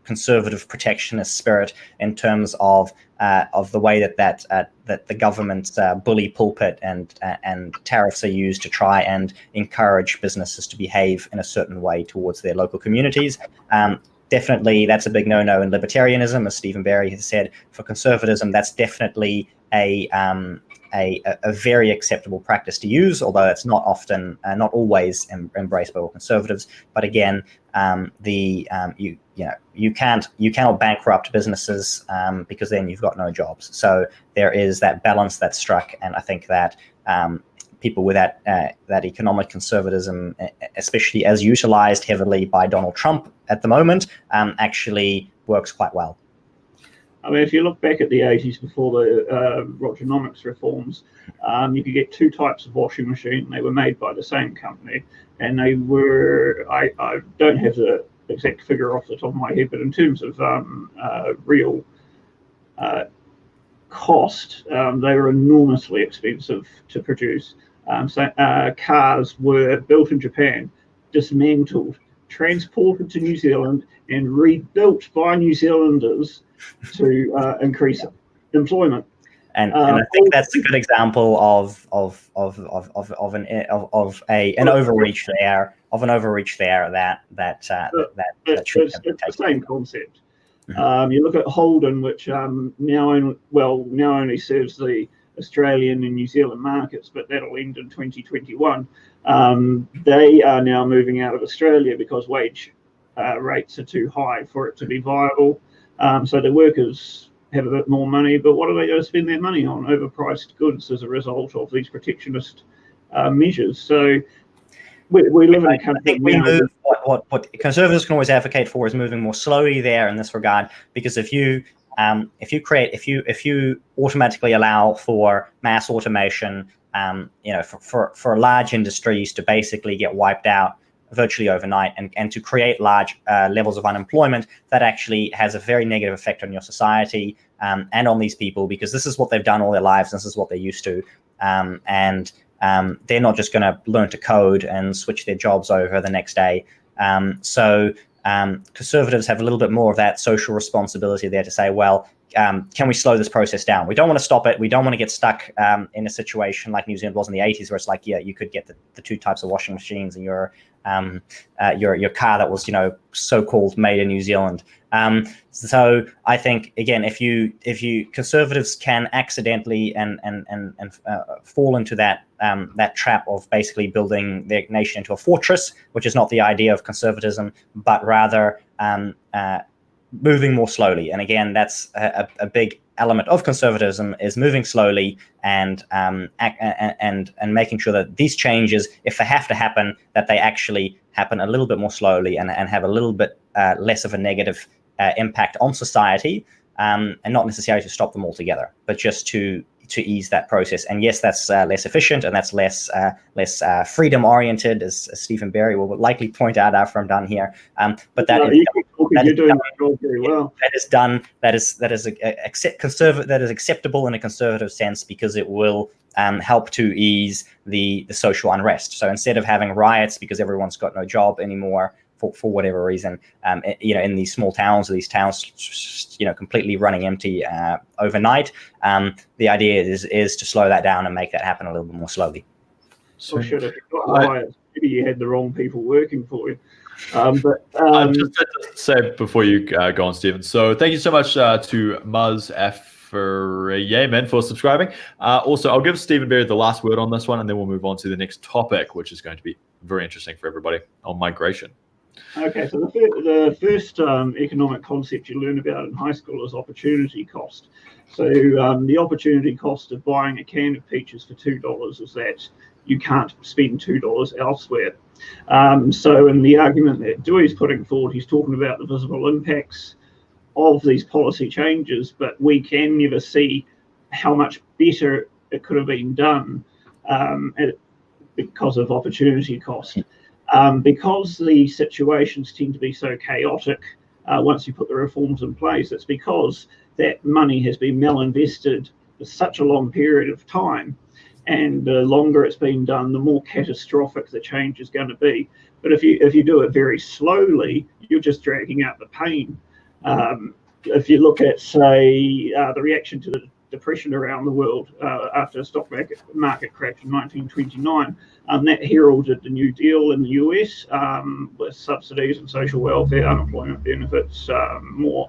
conservative protectionist spirit, in terms of the way that the government's bully pulpit and tariffs are used to try and encourage businesses to behave in a certain way towards their local communities. Definitely, that's a big no-no in libertarianism, as Stephen Barry has said. For conservatism, that's definitely a very acceptable practice to use, although it's not often, not always embraced by all conservatives. But again, you cannot bankrupt businesses, because then you've got no jobs. So there is that balance that's struck, and I think that people with that economic conservatism, especially as utilized heavily by Donald Trump at the moment, actually works quite well. I mean, if you look back at the 80s before the Rogernomics reforms, you could get two types of washing machine. They were made by the same company, and they were, I don't have the exact figure off the top of my head, but in terms of real cost, they were enormously expensive to produce. So cars were built in Japan, dismantled, transported to New Zealand, and rebuilt by New Zealanders to increase employment. And I think that's a good example of an overreach there, that should it's the same concept. You look at Holden, which now only serves the Australian and New Zealand markets, but that'll end in 2021. They are now moving out of Australia because wage rates are too high for it to be viable. So the workers have a bit more money, but what are they going to spend their money on? Overpriced goods as a result of these protectionist measures. So we live in a country. What conservatives can always advocate for is moving more slowly there in this regard, because if you automatically allow for mass automation, for large industries to basically get wiped out virtually overnight, and to create large levels of unemployment, that actually has a very negative effect on your society and on these people, because this is what they've done all their lives, this is what they're used to, and they're not just going to learn to code and switch their jobs over the next day. So conservatives have a little bit more of that social responsibility there to say, well, can we slow this process down? We don't want to stop it. We don't want to get stuck in a situation like New Zealand was in the 80s, where it's like, yeah, you could get the two types of washing machines in your car that was, so-called made in New Zealand. So I think, again, if you conservatives can accidentally and fall into that trap of basically building their nation into a fortress, which is not the idea of conservatism, but rather moving more slowly. And again, that's a big element of conservatism, is moving slowly and making sure that these changes, if they have to happen, that they actually happen a little bit more slowly and have a little bit less of a negative impact on society, and not necessarily to stop them altogether, but just to ease that process. And yes, that's less efficient, and that's less freedom oriented, as Stephen Barry will likely point out after I'm done here. But that is acceptable in a conservative sense, because it will help to ease the social unrest. So instead of having riots because everyone's got no job anymore for whatever reason, in these small towns, or these towns, completely running empty overnight, the idea is to slow that down and make that happen a little bit more slowly. So if you got riots, maybe you had the wrong people working for you. But just to say before you go on, Stephen. So thank you so much to Muzz Yemen for subscribing. Also, I'll give Stephen Barry the last word on this one, and then we'll move on to the next topic, which is going to be very interesting for everybody, on migration. Okay, so the first economic concept you learn about in high school is opportunity cost. So the opportunity cost of buying a can of peaches for $2 is that you can't spend $2 elsewhere. So in the argument that Dieuwe's putting forward, he's talking about the visible impacts of these policy changes, but we can never see how much better it could have been done because of opportunity cost. Because the situations tend to be so chaotic once you put the reforms in place, it's because that money has been malinvested for such a long period of time, and the longer it's been done, the more catastrophic the change is going to be. But if you do it very slowly, you're just dragging out the pain. If you look at, say, the reaction to the depression around the world after the stock market crash in 1929, that heralded the New Deal in the US with subsidies and social welfare, unemployment benefits, more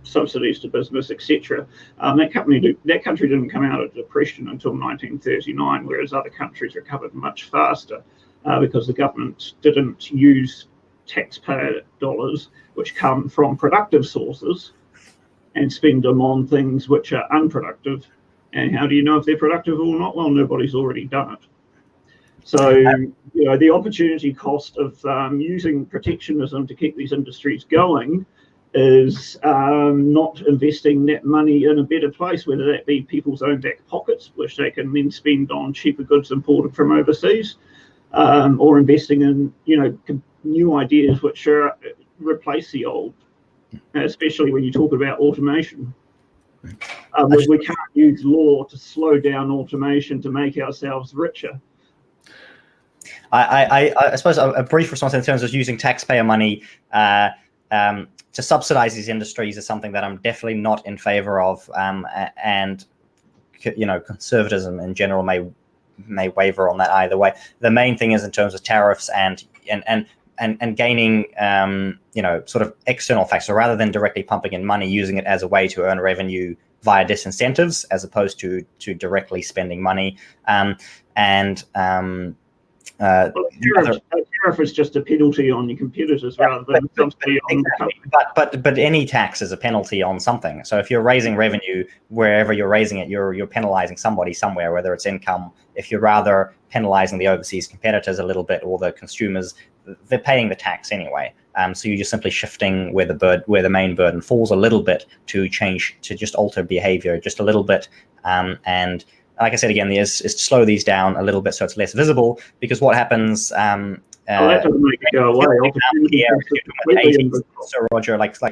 subsidies to business, etc. That country didn't come out of depression until 1939, whereas other countries recovered much faster because the government didn't use taxpayer dollars, which come from productive sources, and spend them on things which are unproductive. And how do you know if they're productive or not? Well, nobody's already done it. So, the opportunity cost of using protectionism to keep these industries going is not investing that money in a better place, whether that be people's own back pockets, which they can then spend on cheaper goods imported from overseas, or investing in, new ideas which replace the old, especially when you talk about automation. We can't use law to slow down automation to make ourselves richer. I suppose a brief response in terms of using taxpayer money to subsidize these industries is something that I'm definitely not in favor of, and conservatism in general may waver on that either way. The main thing is in terms of tariffs and gaining sort of external factors, so rather than directly pumping in money, using it as a way to earn revenue via disincentives as opposed to directly spending money. Tariff is just a penalty on your competitors rather than a subsidy on the company. But any tax is a penalty on something. So if you're raising revenue wherever you're raising it, you're penalizing somebody somewhere, whether it's income. If you're rather penalizing the overseas competitors a little bit or the consumers, they're paying the tax anyway. So you're just simply shifting where the main burden falls a little bit to just alter behavior just a little bit. And like I said again, is to slow these down a little bit so it's less visible, because what happens that doesn't make it go away.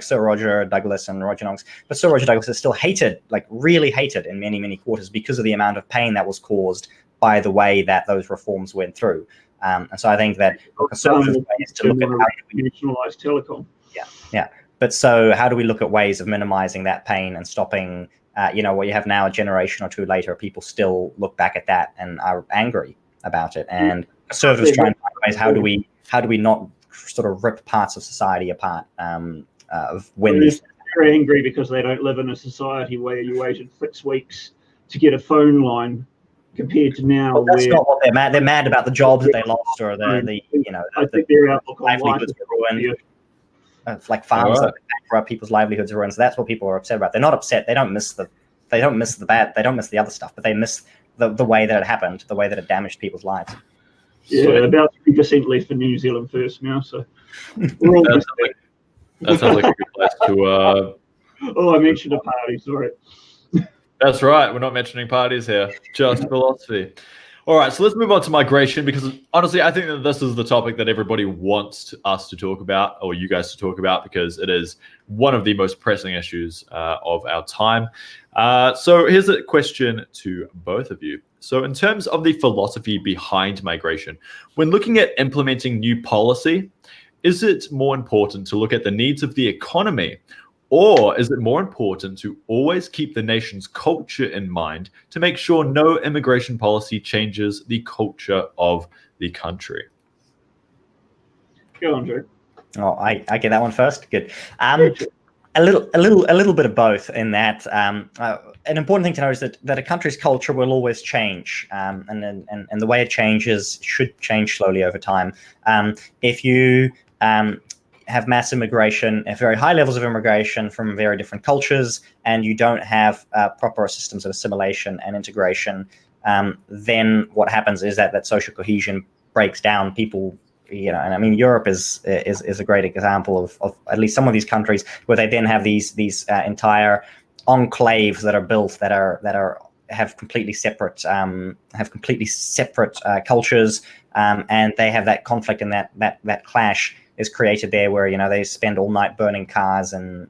Sir Roger Douglas and Roger Knox, but Sir Roger Douglas is still hated, like really hated in many quarters because of the amount of pain that was caused by the way that those reforms went through. And so I think that conservative ways to look at how we nationalize telecom. Yeah. But so how do we look at ways of minimizing that pain and stopping? What you have now, a generation or two later, people still look back at that and are angry about it. And conservatives try and find ways. How do we not sort of rip parts of society apart? They're angry because they don't live in a society where you waited 6 weeks to get a phone line, compared to now. Well, that's not what they're mad. They're mad about the jobs that they lost, or I think their outlook on life is ruined. Like farms that corrupt people's livelihoods are ruined. So that's what people are upset about. They're not upset. They don't miss the bad. They don't miss the other stuff, but they miss the way that it happened, the way that it damaged people's lives. Yeah, about 3% left for New Zealand first now. So we're all that sounds like a good place to. I mentioned a party. Sorry. That's right. We're not mentioning parties here, just philosophy. All right, so let's move on to migration, because honestly, I think that this is the topic that everybody wants us to talk about, or you guys to talk about, because it is one of the most pressing issues of our time. So here's a question to both of you. So in terms of the philosophy behind migration, when looking at implementing new policy, is it more important to look at the needs of the economy, or is it more important to always keep the nation's culture in mind to make sure no immigration policy changes the culture of the country? Go on, Drew. Oh, I get that one first. Good. A little bit of both in that. An important thing to know is that a country's culture will always change, and the way it changes should change slowly over time. If you have mass immigration, have very high levels of immigration from very different cultures, and you don't have proper systems of assimilation and integration, then what happens is that social cohesion breaks down. People, and I mean, Europe is a great example of at least some of these countries where they then have these entire enclaves that are built that have completely separate cultures, and they have that conflict, and that clash is created there, where they spend all night burning cars and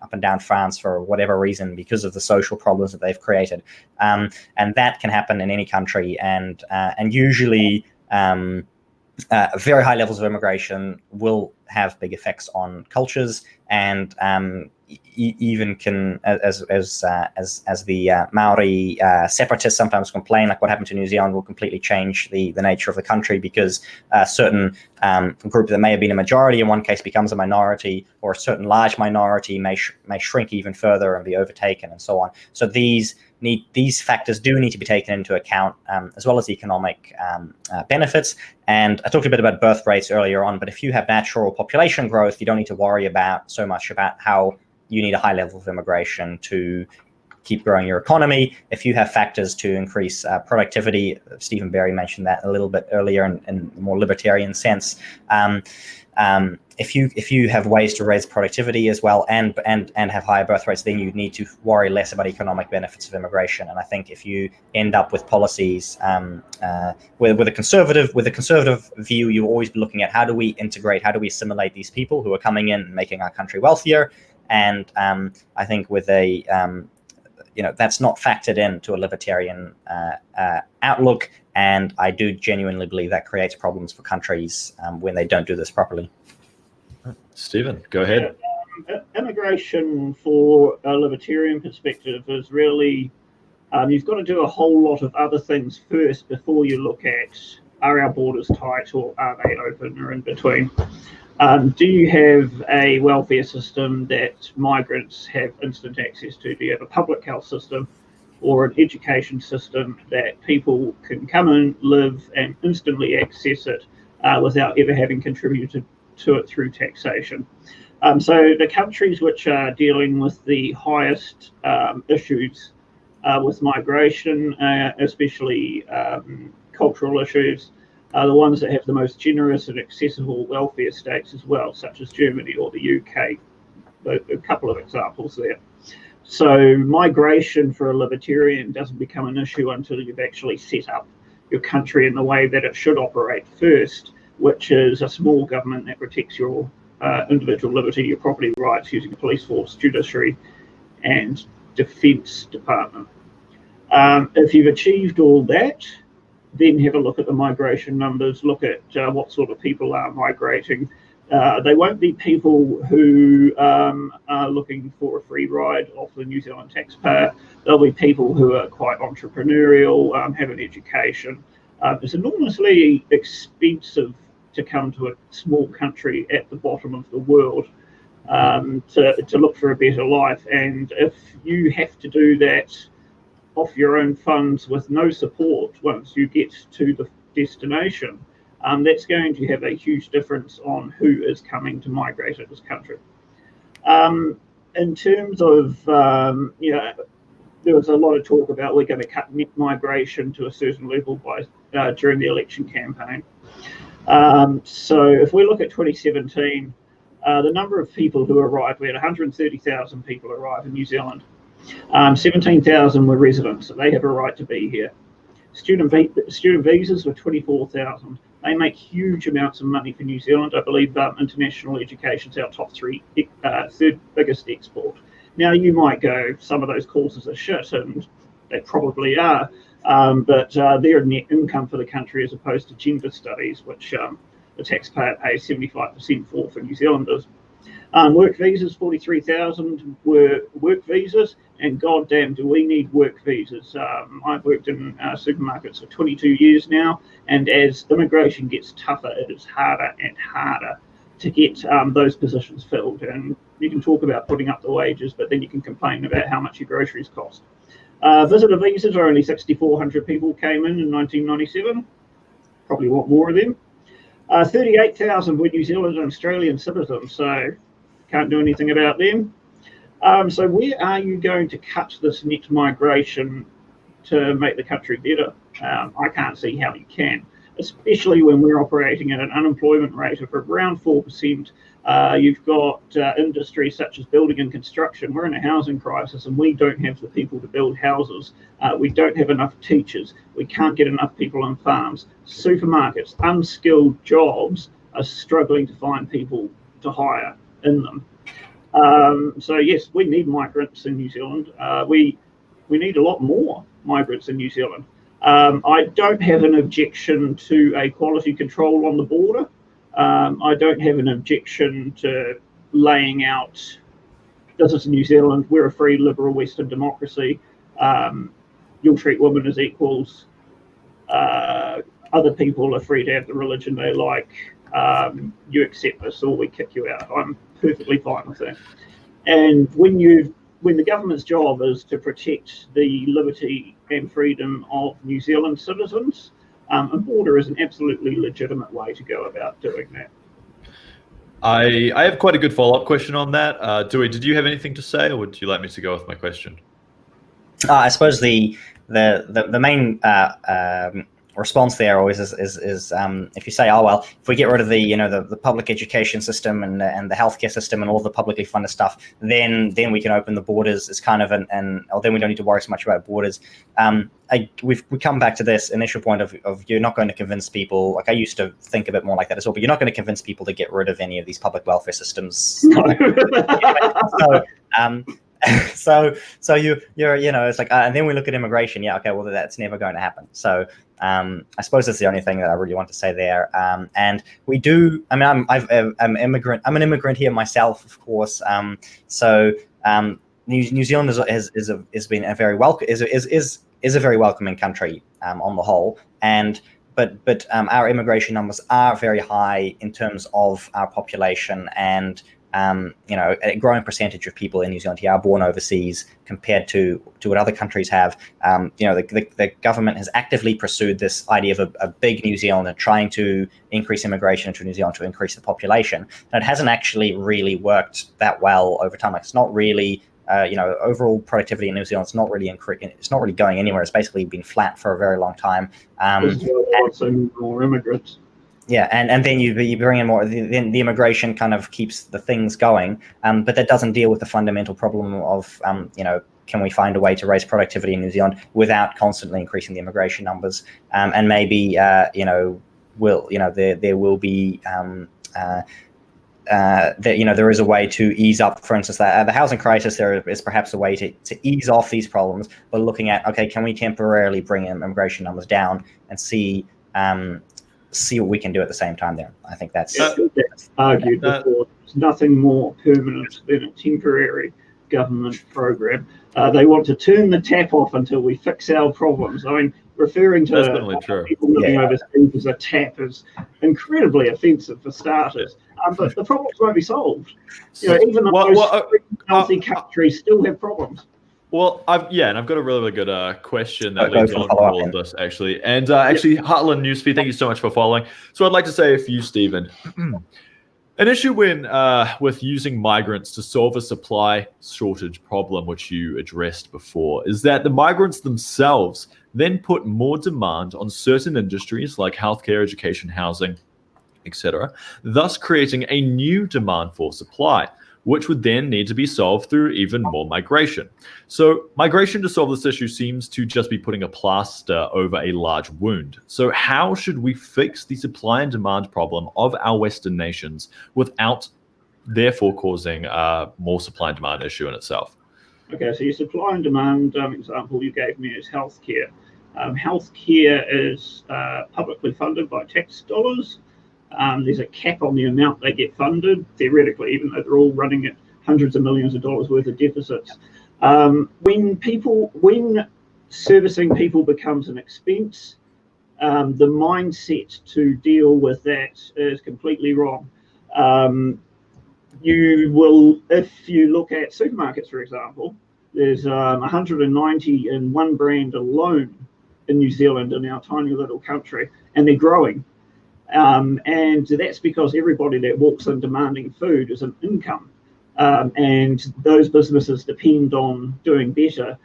up and down France for whatever reason because of the social problems that they've created, and that can happen in any country, and usually very high levels of immigration will have big effects on cultures, and even can, as the Maori separatists sometimes complain, like what happened to New Zealand will completely change the nature of the country, because a certain group that may have been a majority in one case becomes a minority, or a certain large minority may shrink even further and be overtaken, and so on. So these factors do need to be taken into account, as well as economic benefits. And I talked a bit about birth rates earlier on, but if you have natural population growth, you don't need to worry so much about how you need a high level of immigration to keep growing your economy. If you have factors to increase productivity, Stephen Berry mentioned that a little bit earlier in a more libertarian sense. If you have ways to raise productivity as well and have higher birth rates, then you need to worry less about economic benefits of immigration. And I think if you end up with policies with a conservative view, you'll always be looking at how do we integrate, how do we assimilate these people who are coming in and making our country wealthier. And I think with that's not factored into a libertarian outlook, and I do genuinely believe that creates problems for countries when they don't do this properly. Stephen, go ahead. Immigration, for a libertarian perspective, is really you've got to do a whole lot of other things first before you look at, are our borders tight or are they open, or in between. Do you have a welfare system that migrants have instant access to? Do you have a public health system or an education system that people can come in, live, and instantly access it without ever having contributed to it through taxation? So the countries which are dealing with the highest issues with migration, especially cultural issues, are the ones that have the most generous and accessible welfare states as well, such as Germany or the UK. A couple of examples there. So migration for a libertarian doesn't become an issue until you've actually set up your country in the way that it should operate first, which is a small government that protects your individual liberty, your property rights, using a police force, judiciary, and defence department. If you've achieved all that, then have a look at the migration numbers, look at what sort of people are migrating. They won't be people who are looking for a free ride off the New Zealand taxpayer. They'll be people who are quite entrepreneurial, have an education. It's enormously expensive to come to a small country at the bottom of the world to look for a better life. And if you have to do that off your own funds with no support once you get to the destination, that's going to have a huge difference on who is coming to migrate to this country. In terms of, there was a lot of talk about we're going to cut net migration to a certain level by during the election campaign. So if we look at 2017, the number of people who arrived, we had 130,000 people arrive in New Zealand. 17,000 were residents, so they have a right to be here. Student visas were 24,000. They make huge amounts of money for New Zealand. I believe international education is our top third biggest export. Now, you might go, some of those courses are shit, and they probably are, but they're net income for the country as opposed to gender studies, which the taxpayer pays 75% for New Zealanders. Work visas, 43,000 were work visas, and goddamn, do we need work visas. I've worked in supermarkets for 22 years now, and as immigration gets tougher, it is harder and harder to get those positions filled. And you can talk about putting up the wages, but then you can complain about how much your groceries cost. Visitor visas, are only 6,400 people came in 1997. Probably want more of them. 38,000 were New Zealand and Australian citizens, so can't do anything about them. So where are you going to cut this net migration to make the country better? I can't see how you can, especially when we're operating at an unemployment rate of around 4%. You've got industries such as building and construction. We're in a housing crisis and we don't have the people to build houses. We don't have enough teachers. We can't get enough people on farms. Supermarkets, unskilled jobs are struggling to find people to hire in them. So yes, we need migrants in New Zealand. We need a lot more migrants in New Zealand. I don't have an objection to a quality control on the border. I don't have an objection to laying out, this is New Zealand, we're a free, liberal, Western democracy. You'll treat women as equals. Other people are free to have the religion they like. You accept this or we kick you out. I'm perfectly fine with that. And when the government's job is to protect the liberty and freedom of New Zealand citizens, a border is an absolutely legitimate way to go about doing that. I have quite a good follow-up question on that. Dieuwe, did you have anything to say, or would you like me to go with my question? I suppose the main response there always is if you say, oh well, if we get rid of the public education system and the healthcare system and all the publicly funded stuff, then we can open the borders. It's kind of or then we don't need to worry so much about borders. We come back to this initial point of you're not going to convince people. Like I used to think a bit more like that as well, but you're not going to convince people to get rid of any of these public welfare systems. No. So you're it's like and then we look at immigration. Yeah, okay, well that's never going to happen. So I suppose that's the only thing that I really want to say there. And we do. I mean, I'm an immigrant here myself, of course. New Zealand has been a very is a very welcoming country on the whole. But our immigration numbers are very high in terms of our population, and a growing percentage of people in New Zealand here are born overseas compared to what other countries have. The government has actively pursued this idea of a big New Zealand and trying to increase immigration into New Zealand to increase the population. And it hasn't actually really worked that well over time. Like it's not really, overall productivity in New Zealand is not really it's not really going anywhere. It's basically been flat for a very long time. So more immigrants. Yeah, and then you bring in more. Then the immigration kind of keeps the things going, but that doesn't deal with the fundamental problem of can we find a way to raise productivity in New Zealand without constantly increasing the immigration numbers? And maybe there will be there is a way to ease up. For instance, the housing crisis, there is perhaps a way to ease off these problems, but looking at can we temporarily bring immigration numbers down and see what we can do at the same time there. I think that's argued before. There's nothing more permanent than a temporary government program. They want to turn the tap off until we fix our problems. I mean, referring to people living overseas as a tap is incredibly offensive for starters. But the problems won't be solved. Even the most healthy countries still have problems. Well, I've got a really good question that leads on to all of this, actually. And actually, Heartland Newsfeed, thank you so much for following. So I'd like to say a few, Stephen. An issue with using migrants to solve a supply shortage problem, which you addressed before, is that the migrants themselves then put more demand on certain industries like healthcare, education, housing, etc., thus creating a new demand for supply, which would then need to be solved through even more migration. So migration to solve this issue seems to just be putting a plaster over a large wound. So how should we fix the supply and demand problem of our Western nations without therefore causing more supply and demand issue in itself? Okay, so your supply and demand example you gave me is healthcare. Healthcare is publicly funded by tax dollars. There's a cap on the amount they get funded, theoretically, even though they're all running at hundreds of millions of dollars worth of deficits. When servicing people becomes an expense, the mindset to deal with that is completely wrong. You will, if you look at supermarkets, for example, there's 190 in one brand alone in New Zealand, in our tiny little country, and they're growing. And that's because everybody that walks in demanding food is an income. And those businesses depend on doing better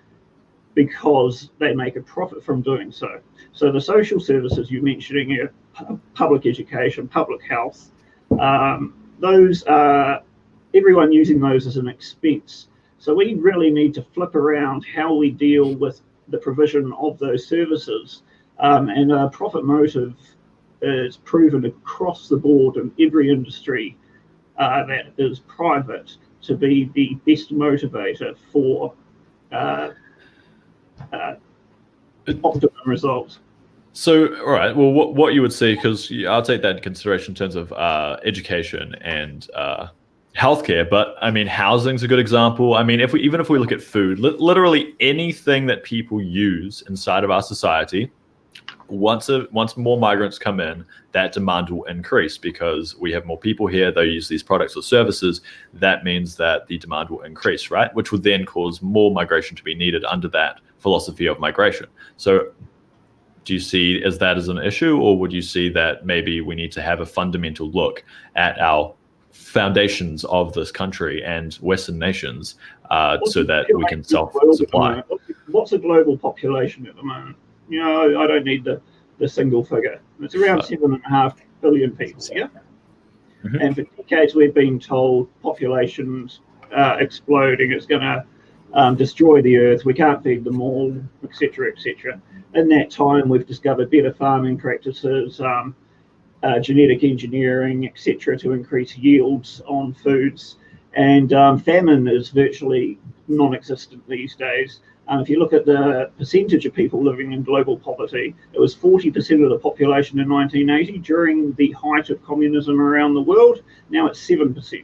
because they make a profit from doing so. So the social services you're mentioning here, public education, public health, those are everyone using those as an expense. So we really need to flip around how we deal with the provision of those services. And a profit motive is proven across the board in every industry that is private to be the best motivator for optimum results. So, all right. Well, what you would say, because I'll take that into consideration in terms of education and healthcare. But I mean, housing's a good example. I mean, if we look at food, literally anything that people use inside of our society, once more migrants come in, that demand will increase because we have more people here. They use these products or services. That means that the demand will increase, right? Which would then cause more migration to be needed under that philosophy of migration. So do you see as that as an issue, or would you see that maybe we need to have a fundamental look at our foundations of this country and Western nations so that we can self-supply? What's a global population at the moment? You know, I don't need the single figure. It's around 7.5 billion people, yeah? Mm-hmm. And for decades we've been told populations exploding, it's going to destroy the earth, we can't feed them all, etc., etc. In that time we've discovered better farming practices, genetic engineering, etc., to increase yields on foods. And famine is virtually non-existent these days. If you look at the percentage of people living in global poverty, it was 40% of the population in 1980 during the height of communism around the world. Now it's 7%.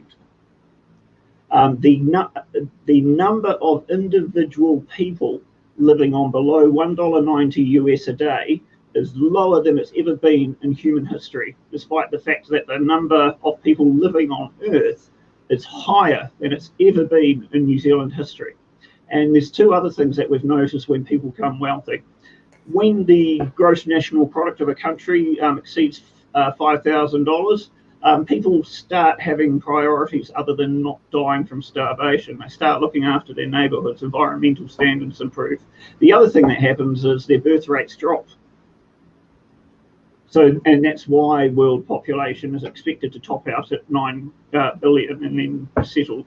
The number of individual people living on below $1.90 US a day is lower than it's ever been in human history, despite the fact that the number of people living on Earth is higher than it's ever been in New Zealand history. And there's two other things that we've noticed when people become wealthy. When the gross national product of a country exceeds $5,000, people start having priorities other than not dying from starvation. They start looking after their neighbourhoods, environmental standards improve. The other thing that happens is their birth rates drop. So, and that's why world population is expected to top out at 9 billion and then settle.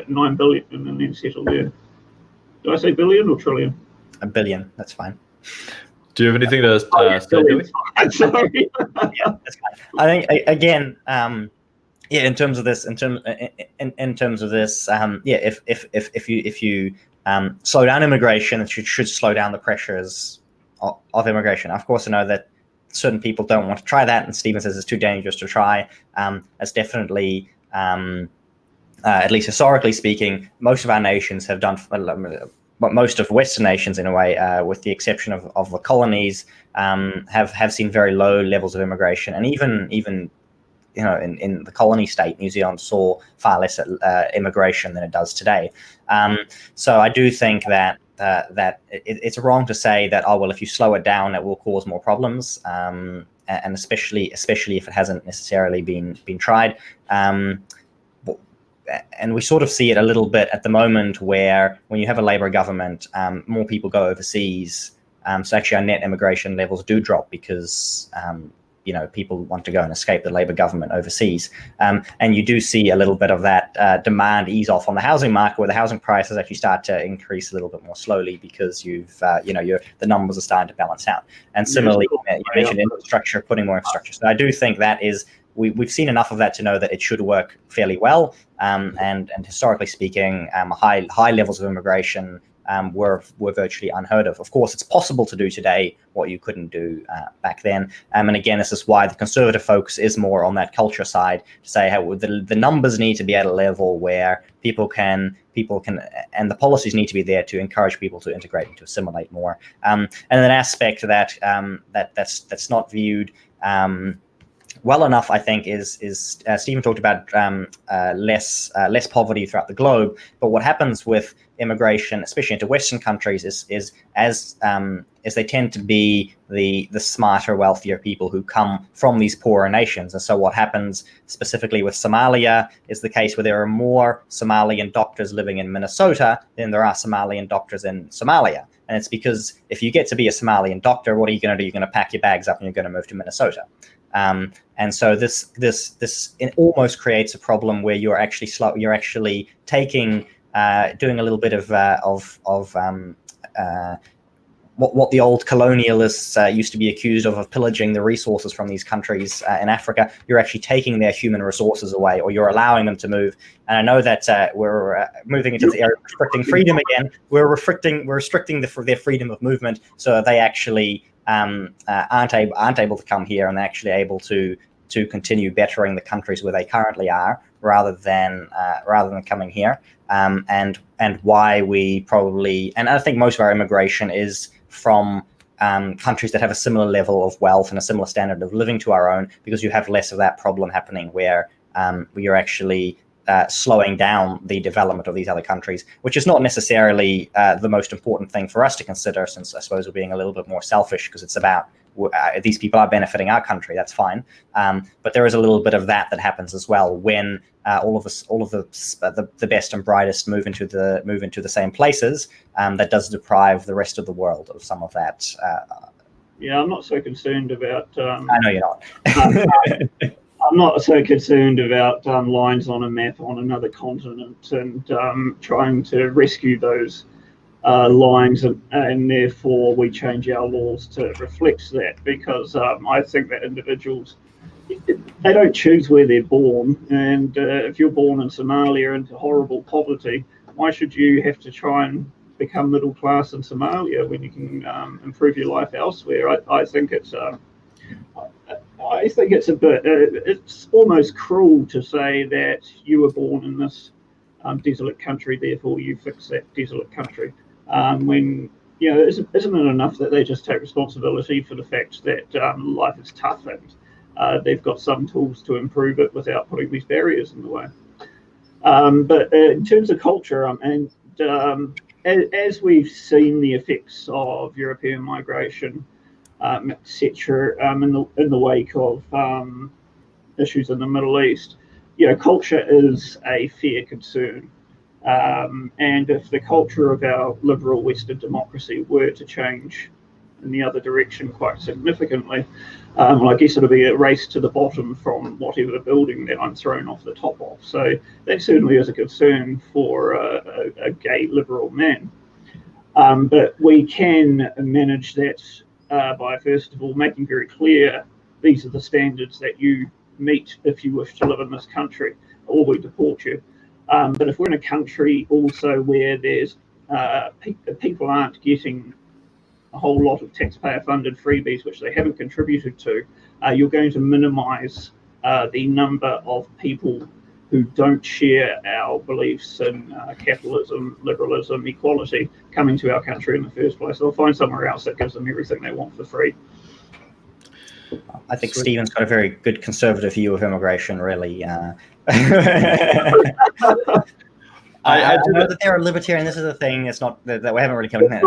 9 billion and then settle there. Did I say billion or trillion? A billion, that's fine. Do you have anything to say, Dieuwe? Sorry. Yeah, that's fine. I think again, in terms of this, if you slow down immigration, it should slow down the pressures of immigration. Of course, I know that certain people don't want to try that, and Stephen says it's too dangerous to try. It's definitely. At least historically speaking, most of our nations have done, but most of Western nations in a way, with the exception of the colonies, have seen very low levels of immigration. And even you know, in the colony state, New Zealand saw far less immigration than it does today. So I do think that it's wrong to say that, oh, well, if you slow it down, it will cause more problems, and especially if it hasn't necessarily been tried. And we sort of see it a little bit at the moment, where when you have a Labour government, more people go overseas. So actually our net immigration levels do drop because, you know, people want to go and escape the Labour government overseas. And you do see a little bit of that demand ease off on the housing market, where the housing prices actually start to increase a little bit more slowly because you've, the numbers are starting to balance out. And similarly, you mentioned infrastructure, putting more infrastructure. So I do think that is, we've seen enough of that to know that it should work fairly well. And historically speaking, high levels of immigration were virtually unheard of. Of course, it's possible to do today what you couldn't do back then. And again, this is why the conservative focus is more on that culture side, to say how the numbers need to be at a level where people can, and the policies need to be there to encourage people to integrate and to assimilate more. And an aspect that's not viewed well enough, I think, is Stephen talked about less poverty throughout the globe. But what happens with immigration, especially into Western countries, is as is they tend to be the smarter, wealthier people who come from these poorer nations. And so what happens specifically with Somalia is the case where there are more Somalian doctors living in Minnesota than there are Somalian doctors in Somalia. And it's because if you get to be a Somalian doctor, what are you going to do? You're going to pack your bags up and you're going to move to Minnesota. And so this it almost creates a problem where you're actually taking doing a little bit of what the old colonialists used to be accused of pillaging the resources from these countries in Africa. You're actually taking their human resources away, or you're allowing them to move. And I know that we're moving into the area of restricting freedom again. We're restricting their freedom of movement, so they actually aren't able to come here, and they're actually able to continue bettering the countries where they currently are, rather than coming here. And why we probably, and I think most of our immigration is from countries that have a similar level of wealth and a similar standard of living to our own, because you have less of that problem happening where you're actually slowing down the development of these other countries, which is not necessarily the most important thing for us to consider, since I suppose we're being a little bit more selfish, because it's about these people are benefiting our country. That's fine, but there is a little bit of that happens as well when all of the best and brightest move into the same places. That does deprive the rest of the world of some of that. Yeah, I'm not so concerned about. I know you're not. I'm not so concerned about lines on a map on another continent and trying to rescue those lines, and therefore we change our laws to reflect that, because I think that individuals, they don't choose where they're born, and if you're born in Somalia into horrible poverty, why should you have to try and become middle class in Somalia when you can improve your life elsewhere? I think it's a bit, it's almost cruel to say that you were born in this desolate country, therefore you fix that desolate country. When, isn't it enough that they just take responsibility for the fact that life is tough, and they've got some tools to improve it without putting these barriers in the way? But in terms of culture, as we've seen the effects of European migration, etc., in the wake of issues in the Middle East, culture is a fair concern. And if the culture of our liberal Western democracy were to change in the other direction quite significantly, well, I guess it'll be a race to the bottom from whatever building that I'm thrown off the top of. So that certainly is a concern for a gay liberal man. But we can manage that by, first of all, making very clear these are the standards that you meet if you wish to live in this country, or we deport you. But if we're in a country also where there's people aren't getting a whole lot of taxpayer-funded freebies which they haven't contributed to, you're going to minimise the number of people who don't share our beliefs in capitalism, liberalism, equality coming to our country in the first place. They'll find somewhere else that gives them everything they want for free. I think Stephen's got a very good conservative view of immigration, really. I know that there are libertarians. This is the thing. It's not that we haven't really come in. There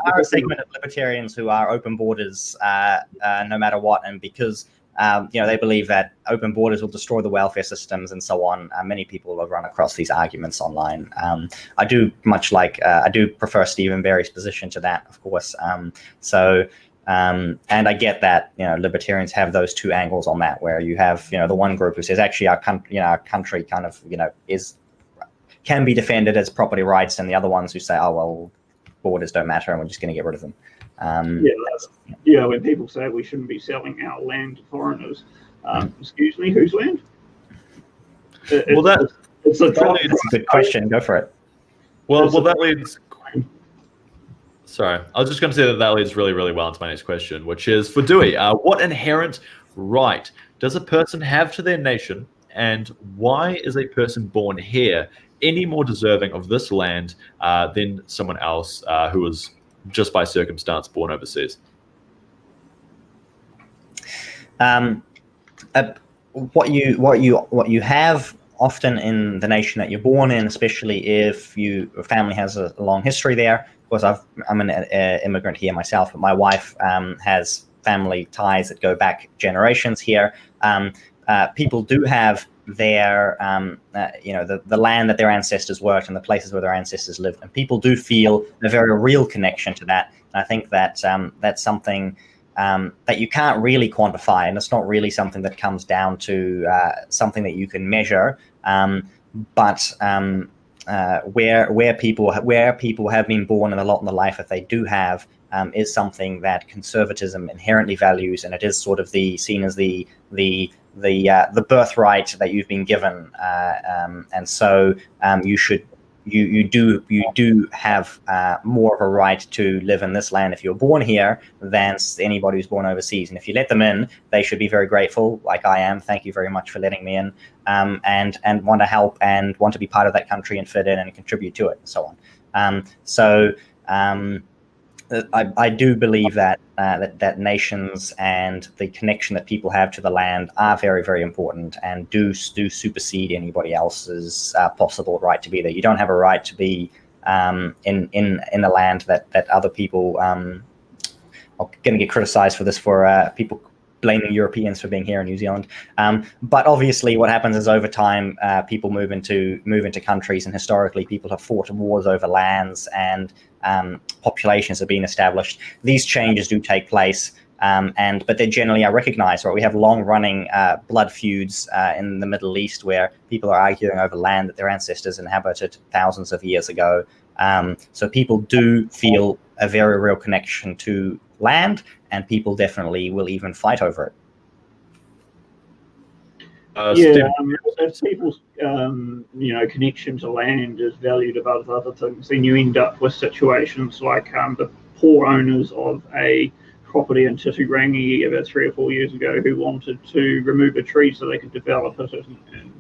are a segment of libertarians who are open borders, no matter what, and because they believe that open borders will destroy the welfare systems and so on. Many people have run across these arguments online. I do prefer Stephen Barry's position to that, of course. And I get that, libertarians have those two angles on that, where you have, the one group who says actually our country kind of, can be defended as property rights, and the other ones who say, oh, well, borders don't matter and we're just going to get rid of them. When people say we shouldn't be selling our land to foreigners, excuse me, whose land? It's a good question. Go for it. Well, that leads. Sorry, I was just going to say that leads really, really well into my next question, which is for Dieuwe. What inherent right does a person have to their nation, and why is a person born here any more deserving of this land than someone else who was just by circumstance born overseas? What you have often in the nation that you're born in, especially if your family has a long history there, course, I'm an immigrant here myself, but my wife has family ties that go back generations here. People do have their, the land that their ancestors worked and the places where their ancestors lived, and people do feel a very real connection to that. And I think that that's something that you can't really quantify, and it's not really something that comes down to something that you can measure. But where people have been born and a lot in the life that they do have is something that conservatism inherently values, and it is sort of seen as the birthright that you've been given, and so you do have more of a right to live in this land if you're born here than anybody who's born overseas. And if you let them in, they should be very grateful, like I am. Thank you very much for letting me in, and want to help and want to be part of that country and fit in and contribute to it and so on. I do believe that that nations and the connection that people have to the land are very, very important, and do supersede anybody else's possible right to be there. You don't have a right to be in the land that other people are going to get criticized for this, for people blaming Europeans for being here in New Zealand. But obviously what happens is over time people move into countries, and historically people have fought wars over lands, and populations have been established. These changes do take place, but they generally are recognized. Right? We have long-running blood feuds in the Middle East where people are arguing over land that their ancestors inhabited thousands of years ago. So people do feel a very real connection to land, and people definitely will even fight over it. If people's connection to land is valued above other things, then you end up with situations like the poor owners of a property in Titirangi about 3 or 4 years ago who wanted to remove a tree so they could develop it and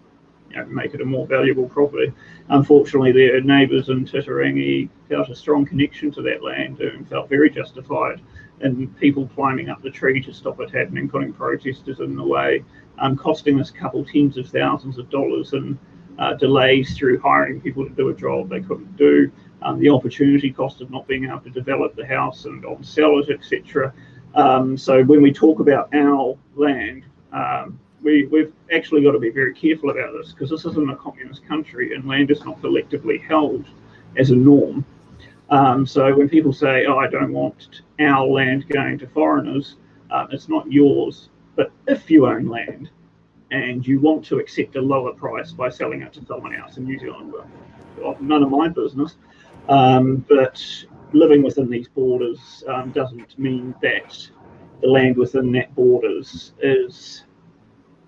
make it a more valuable property. Unfortunately, their neighbours in Titirangi felt a strong connection to that land and felt very justified in people climbing up the tree to stop it happening, putting protesters in the way, costing us a couple tens of thousands of dollars in delays through hiring people to do a job they couldn't do, the opportunity cost of not being able to develop the house and on sell it, etc. So when we talk about our land, we've actually got to be very careful about this, because this isn't a communist country and land is not collectively held as a norm. So when people say, oh, I don't want our land going to foreigners, it's not yours. But if you own land and you want to accept a lower price by selling it to someone else in New Zealand, well, none of my business. But living within these borders doesn't mean that the land within that borders is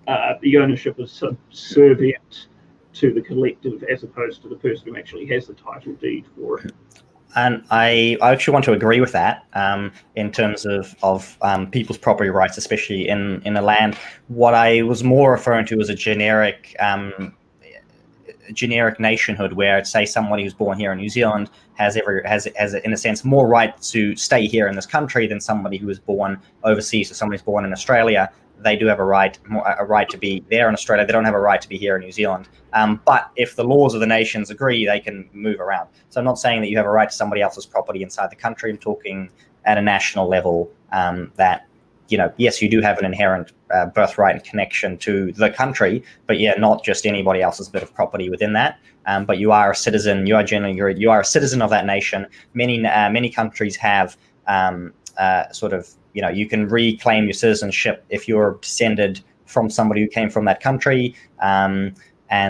the ownership is subservient to the collective as opposed to the person who actually has the title deed for it. And I actually want to agree with that in terms of people's property rights, especially in the land. What I was more referring to was a generic nationhood, where, say, somebody who's born here in New Zealand has in a sense more right to stay here in this country than somebody who was born overseas. So somebody's born in Australia, they do have a right to be there in Australia. They don't have a right to be here in New Zealand. But if the laws of the nations agree, they can move around. So I'm not saying that you have a right to somebody else's property inside the country. I'm talking at a national level that, yes, you do have an inherent birthright and connection to the country, but not just anybody else's bit of property within that. But you are a citizen. You are a citizen of that nation. Many countries have you can reclaim your citizenship if you're descended from somebody who came from that country, and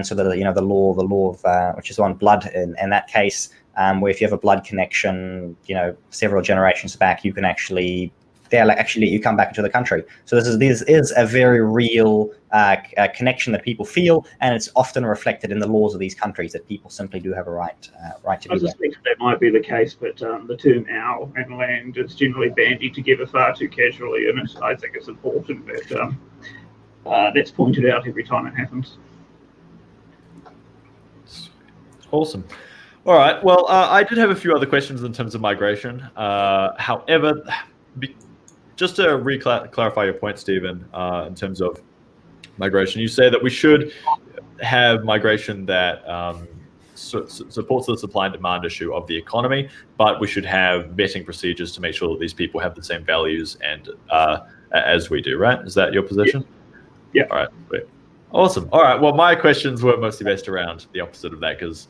so that the law of which is on blood in that case, where if you have a blood connection, several generations back, you can actually let you come back into the country. So this is a very real connection that people feel, and it's often reflected in the laws of these countries that people simply do have a right to be there. I suspect that might be the case, but the term "our" and "land" is generally bandied together far too casually, and I think it's important that that's pointed out every time it happens. Awesome. All right. Well, I did have a few other questions in terms of migration. However, just to clarify your point, Stephen, in terms of migration, you say that we should have migration that supports the supply and demand issue of the economy, but we should have vetting procedures to make sure that these people have the same values and as we do, right? Is that your position? Yeah. All right, great. Awesome. All right, well, my questions were mostly based around the opposite of that, because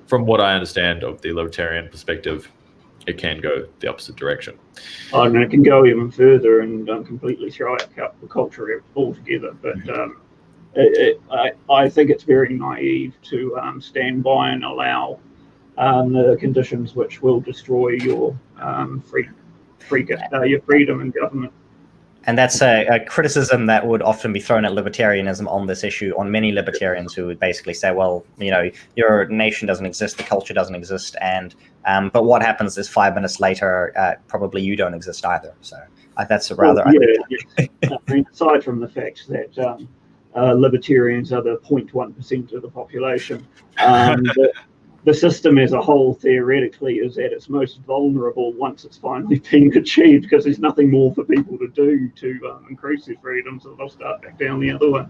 from what I understand of the libertarian perspective, it can go the opposite direction. And it can go even further and completely throw out the culture altogether. But I think it's very naive to stand by and allow the conditions which will destroy your your freedom and government. And that's a criticism that would often be thrown at libertarianism on this issue, on many libertarians who would basically say, well, your nation doesn't exist, the culture doesn't exist, and but what happens is 5 minutes later, probably you don't exist either. So that's a rather... I mean, aside from the fact that libertarians are the 0.1% of the population, the system as a whole theoretically is at its most vulnerable once it's finally been achieved, because there's nothing more for people to do to increase their freedom, so they'll start back down the other way.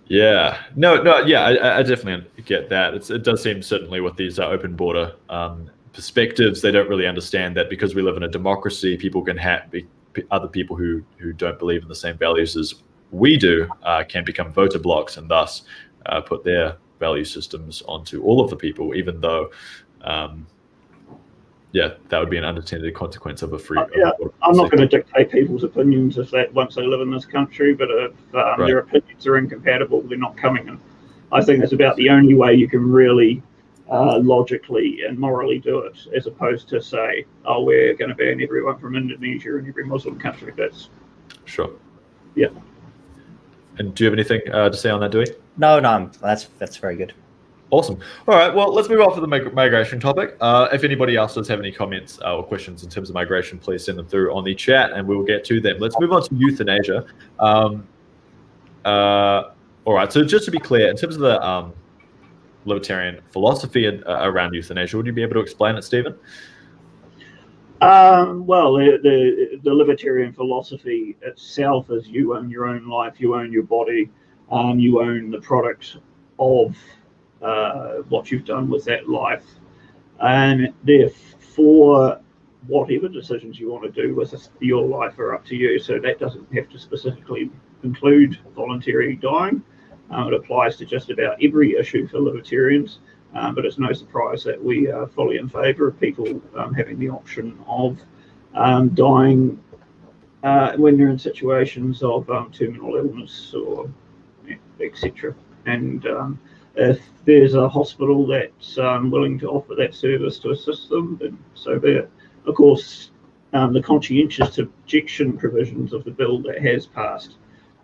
Yeah, I definitely get that. It does seem, certainly with these open border perspectives, they don't really understand that because we live in a democracy, people can other people who don't believe in the same values as we do can become voter blocks, and thus put their value systems onto all of the people, even though that would be an unintended consequence of a free I'm not going to dictate people's opinions once they live in this country, but if their opinions are incompatible, they're not coming in. I think that's about the only way you can really logically and morally do it, as opposed to say, oh, we're going to ban everyone from Indonesia and every Muslim country. That's sure. Yeah. And do you have anything to say on that, Dieuwe? No, that's very good. Awesome. All right, well, let's move on to the migration topic. If anybody else does have any comments or questions in terms of migration, please send them through on the chat and we will get to them. Let's move on to euthanasia. All right, so just to be clear, in terms of the libertarian philosophy around euthanasia, would you be able to explain it, Stephen? Well, the libertarian philosophy itself is you own your own life, you own your body, you own the product of what you've done with that life, and therefore whatever decisions you want to do with your life are up to you. So that doesn't have to specifically include voluntary dying. It applies to just about every issue for libertarians, but it's no surprise that we are fully in favour of people having the option of dying when they're in situations of terminal illness or etc. And if there's a hospital that's willing to offer that service to assist them, then so be it. Of course, the conscientious objection provisions of the bill that has passed,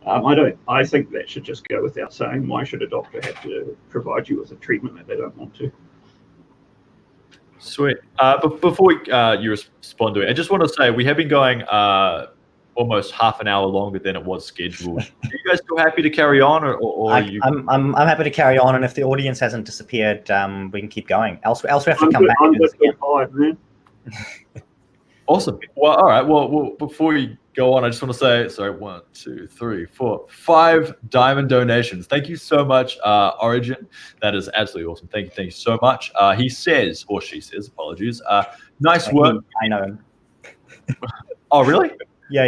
I think that should just go without saying. Why should a doctor have to provide you with a treatment that they don't want to? Sweet. But before you respond to it, I just want to say we have been going almost half an hour longer than it was scheduled. Are you guys still happy to carry on, or are you? I'm happy to carry on, and if the audience hasn't disappeared, we can keep going. Else we have to come back. I'm good till 5, man. Awesome. Well, all right. Well, before you go on, I just want to say, sorry, 1, 2, 3, 4, 5 diamond donations. Thank you so much, Origin. That is absolutely awesome. Thank you so much. He says, or she says, apologies. Nice work. I know him. Oh, really? Yeah.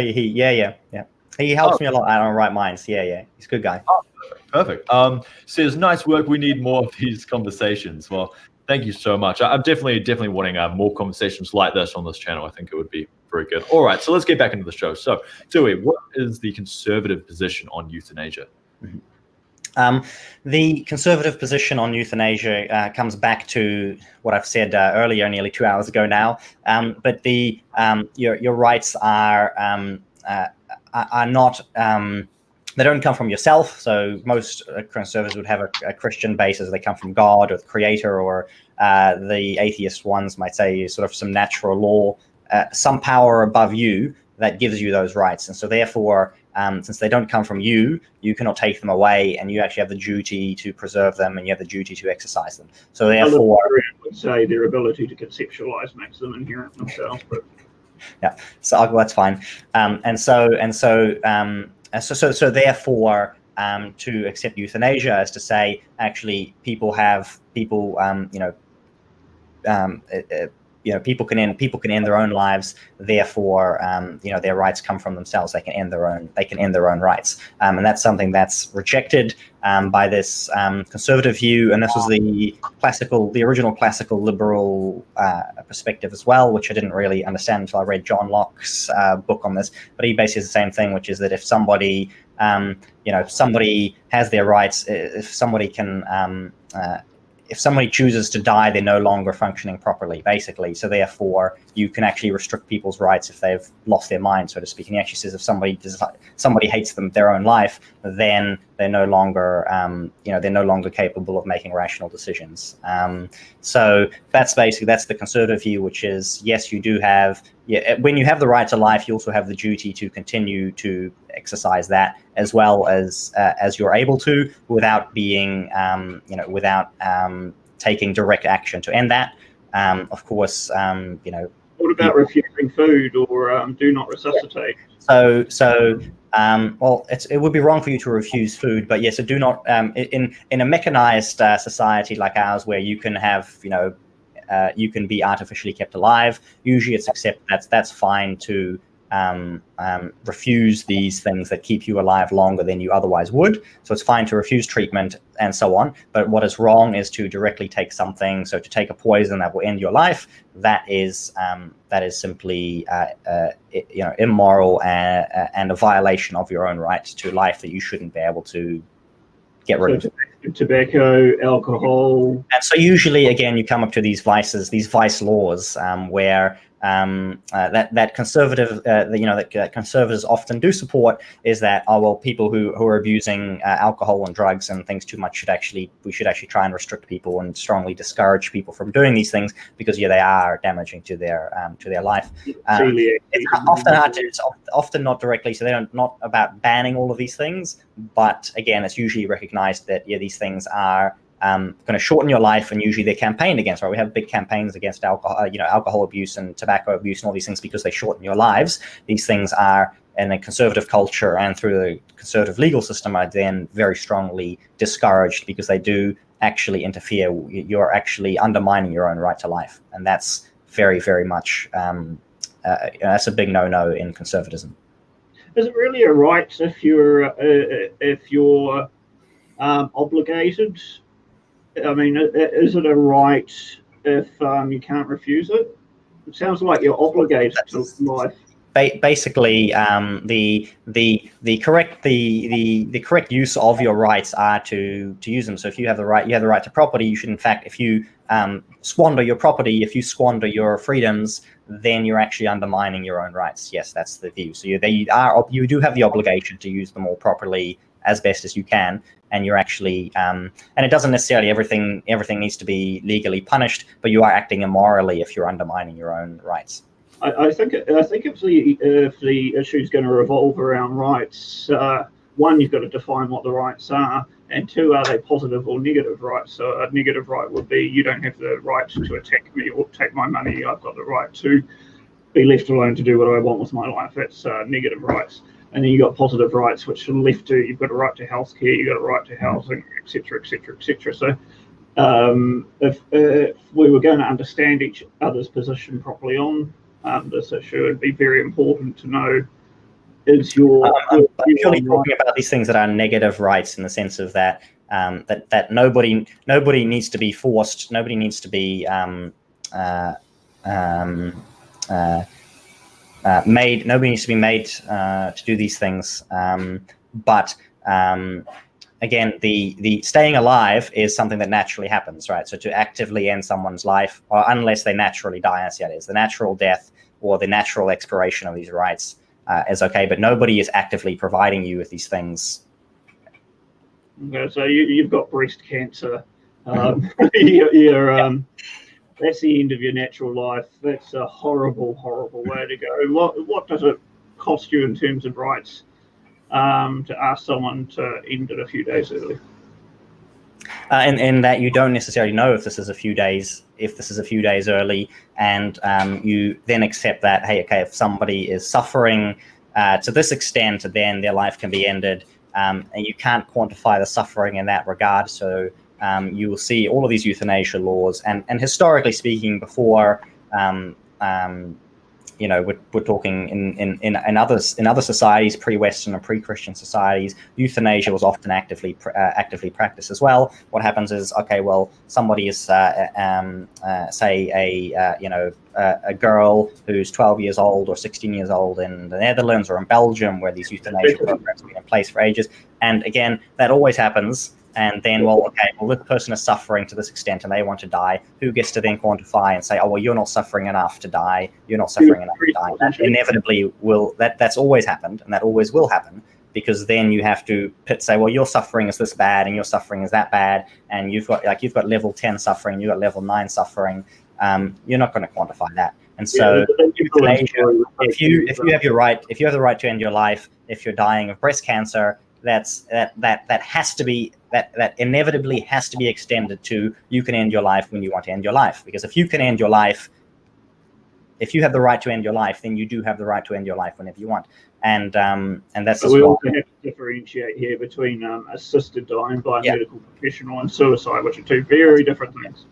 He helps me a lot out on Right Minds. Yeah. He's a good guy. Oh, perfect. Says, nice work. We need more of these conversations. Well, thank you so much. I'm definitely wanting more conversations like this on this channel. I think it would be very good. All right, so let's get back into the show. So, Dieuwe, what is the conservative position on euthanasia? Mm-hmm. The conservative position on euthanasia comes back to what I've said earlier, nearly 2 hours ago now. But your rights are not. They don't come from yourself. So most conservatives would have a Christian basis. They come from God or the Creator, or the atheist ones might say sort of some natural law, some power above you that gives you those rights. And so therefore, since they don't come from you, you cannot take them away, and you actually have the duty to preserve them, and you have the duty to exercise them. So therefore, I would say their ability to conceptualize makes them inherent themselves. But yeah, so that's fine. So therefore, to accept euthanasia as to say, actually, people people can end their own lives. Therefore, their rights come from themselves. They can end their own rights, and that's something that's rejected by this conservative view. And this was the original classical liberal perspective as well, which I didn't really understand until I read John Locke's book on this. But he basically says the same thing, which is that if somebody somebody has their rights, if somebody chooses to die, they're no longer functioning properly, basically. So therefore, you can actually restrict people's rights if they've lost their mind, so to speak. And he actually says if somebody hates their own life, then they're no longer capable of making rational decisions. So that's the conservative view, which is, yes, you do have, when you have the right to life, you also have the duty to continue to exercise that as well as you're able to, without being taking direct action to end that. Of course, What about refusing food or do not resuscitate? Well, it would be wrong for you to refuse food, but yes, do not. In a mechanized society like ours, where you can have, you can be artificially kept alive. Usually, it's accepted that's fine to refuse these things that keep you alive longer than you otherwise would. So it's fine to refuse treatment and so on. But what is wrong is to directly take something. So to take a poison that will end your life, that is simply immoral and a violation of your own right to life that you shouldn't be able to get rid of. Tobacco, alcohol. And so usually, again, you come up to these vice laws where that conservatives often do support is that, people who are abusing alcohol and drugs and things too much we should actually try and restrict people and strongly discourage people from doing these things, because they are damaging to their life. It's often not directly, so they're not about banning all of these things, but again, it's usually recognized that these things are going to shorten your life, and usually they're campaigned against. Right, we have big campaigns against alcohol abuse and tobacco abuse and all these things because they shorten your lives. These things are, in a conservative culture and through the conservative legal system, are then very strongly discouraged because they do actually interfere. You're actually undermining your own right to life, and that's very, very much that's a big no-no in conservatism. Is it really a right if you're obligated? I mean, is it a right if you can't refuse it? It sounds like you're obligated to life. Basically, the correct use of your rights are to use them. So if you have the right to property, you should, in fact, if you squander your property, if you squander your freedoms, then you're actually undermining your own rights. Yes, that's the view. So you do have the obligation to use them all properly as best as you can, and you're actually and it doesn't necessarily everything needs to be legally punished, but you are acting immorally if you're undermining your own rights. I think if the issue is going to revolve around rights, one, you've got to define what the rights are, and two, are they positive or negative rights? So a negative right would be, you don't have the right to attack me or take my money. I've got the right to be left alone to do what I want with my life. That's negative rights. And then you've got positive rights, which are left to, you've got a right to healthcare, you've got a right to housing, etc., etc., etc. So if we were going to understand each other's position properly on this issue, it'd be very important to know, is your... I'm purely talking about these things that are negative rights in the sense of that that nobody needs to be forced, nobody needs to be made to do these things, but again, the staying alive is something that naturally happens, right? So to actively end someone's life, or unless they naturally die, as that is, the natural death or the natural expiration of these rights is okay, but nobody is actively providing you with these things. Okay, so you've got breast cancer. That's the end of your natural life. That's a horrible, horrible way to go. What does it cost you in terms of rights to ask someone to end it a few days early? In that you don't necessarily know if this is a few days early, and you then accept that, hey, okay, if somebody is suffering to this extent, then their life can be ended. and you can't quantify the suffering in that regard. So you will see all of these euthanasia laws, and historically speaking, before we're talking in other societies, pre-Western and pre-Christian societies, euthanasia was often actively practiced as well. What happens is, okay, well, somebody is say a girl who's 12 years old or 16 years old in the Netherlands or in Belgium, where these euthanasia programs have been in place for ages, and again, that always happens. And then, this person is suffering to this extent and they want to die. Who gets to then quantify and say, oh, well, you're not suffering enough to die. You're not suffering enough to die. That inevitably will, that's always happened, and that always will happen, because then you have to say, well, your suffering is this bad and your suffering is that bad. And you've got level 10 suffering, you've got level 9 suffering. You're not going to quantify that. And so euthanasia, if you have the right to end your life, if you're dying of breast cancer, that has to be, that inevitably has to be extended to, you can end your life when you want to end your life. Because if you can end your life, if you have the right to end your life, then you do have the right to end your life whenever you want. And that's so we also have to differentiate here between assisted dying by a medical professional and suicide, which are two very different things.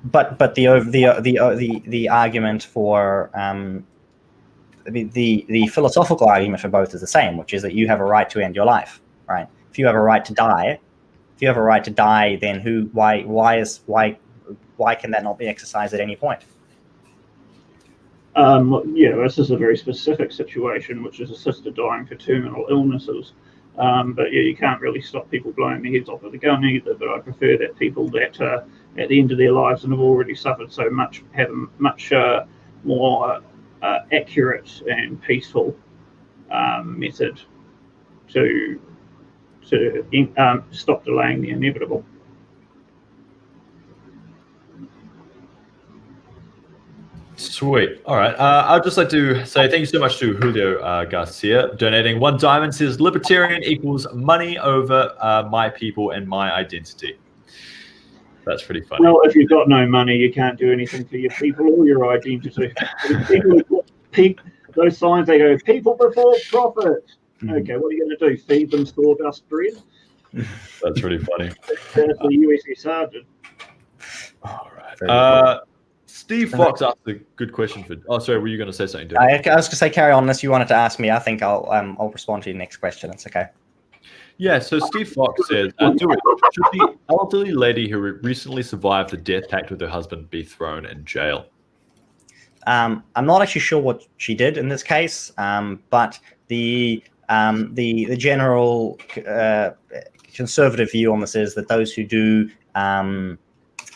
But the argument for the philosophical argument for both is the same, which is that you have a right to end your life, right? If you have a right to die, then why can that not be exercised at any point? This is a very specific situation, which is assisted dying for terminal illnesses. But you can't really stop people blowing their heads off with a gun either. But I prefer that people that at the end of their lives and have already suffered so much have a much more accurate and peaceful method to stop delaying the inevitable. Sweet. All right. I'd just like to say thank you so much to Julio Garcia, donating 1 diamond. Says libertarian equals money over my people and my identity. That's pretty funny. Well, if you've got no money, you can't do anything for your people or your identity. Those signs, they go, people before profit. Okay, what are you going to do? Feed them sawdust bread? That's pretty funny. That's the USSR did. All right. Steve Fox asked a good question for. Oh, sorry, were you going to say something? I was going to say, carry on unless you wanted to ask me. I think I'll respond to your next question. It's okay. Yeah. So Steve Fox says, should the elderly lady who recently survived the death pact with her husband be thrown in jail? I'm not actually sure what she did in this case, but the general conservative view on this is that those who do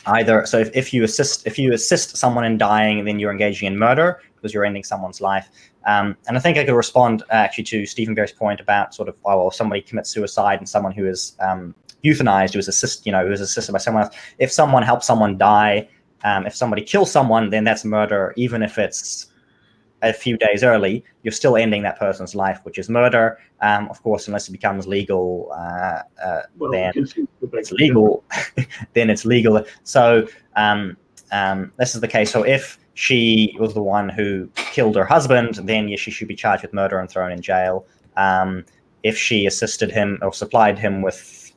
either, so if you assist someone in dying, then you're engaging in murder because you're ending someone's life. And I think I could respond actually to Stephen Berry's point about sort of, well, somebody commits suicide and someone who is euthanized, who is assisted by someone else. If someone helps someone die, if somebody kills someone, then that's murder, even if it's a few days early. You're still ending that person's life, which is murder. Of course, unless it becomes legal, then it's legal. Then it's legal. So this is the case. So if she was the one who killed her husband, then yes, she should be charged with murder and thrown in jail. If she assisted him or supplied him with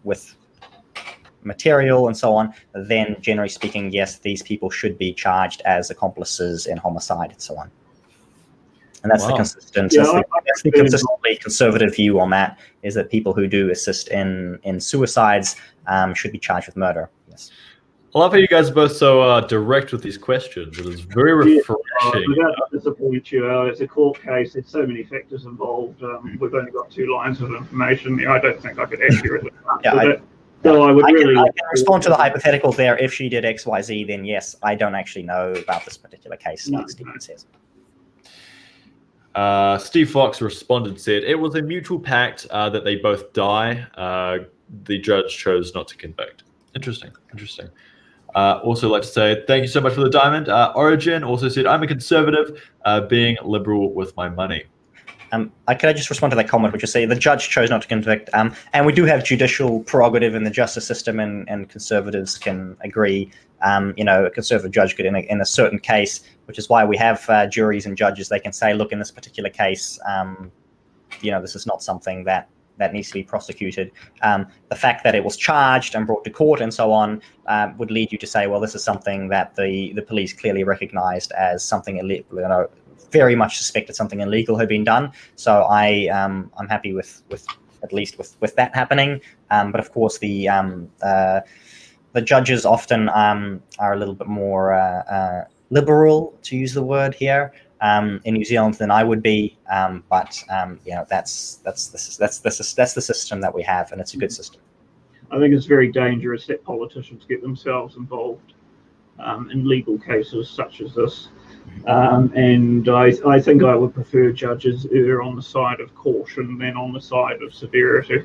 material and so on, then generally speaking, yes, these people should be charged as accomplices in homicide and so on. And that's the consistent, that's the consistently conservative view on that, is that people who do assist in suicides should be charged with murder. Yes. I love how you guys are both so direct with these questions. It is very refreshing. Without disappoint you, it's a court case. There's so many factors involved. We've only got 2 lines of information there. I don't think I could accurately answer that. So I can respond to the hypotheticals there. If she did X, Y, Z, then yes, I don't actually know about this particular case, like Stephen says. Steve Fox responded and said, it was a mutual pact that they both die. The judge chose not to convict. Interesting. Also like to say thank you so much for the diamond. Origin also said, I'm a conservative, being liberal with my money. Can I just respond to that comment, which is say the judge chose not to convict, and we do have judicial prerogative in the justice system, and conservatives can agree. A conservative judge could, in a certain case, which is why we have juries and judges, they can say, look, in this particular case, this is not something that that needs to be prosecuted. The fact that it was charged and brought to court and so on would lead you to say, well, this is something that the police clearly recognized as something illegal, very much suspected something illegal had been done. So I'm happy with at least with that happening. But of course, the judges often are a little bit more liberal, to use the word here, in New Zealand than I would be. But that's the system that we have, and it's a good system. I think it's very dangerous that politicians get themselves involved in legal cases such as this. And I think I would prefer judges err on the side of caution than on the side of severity.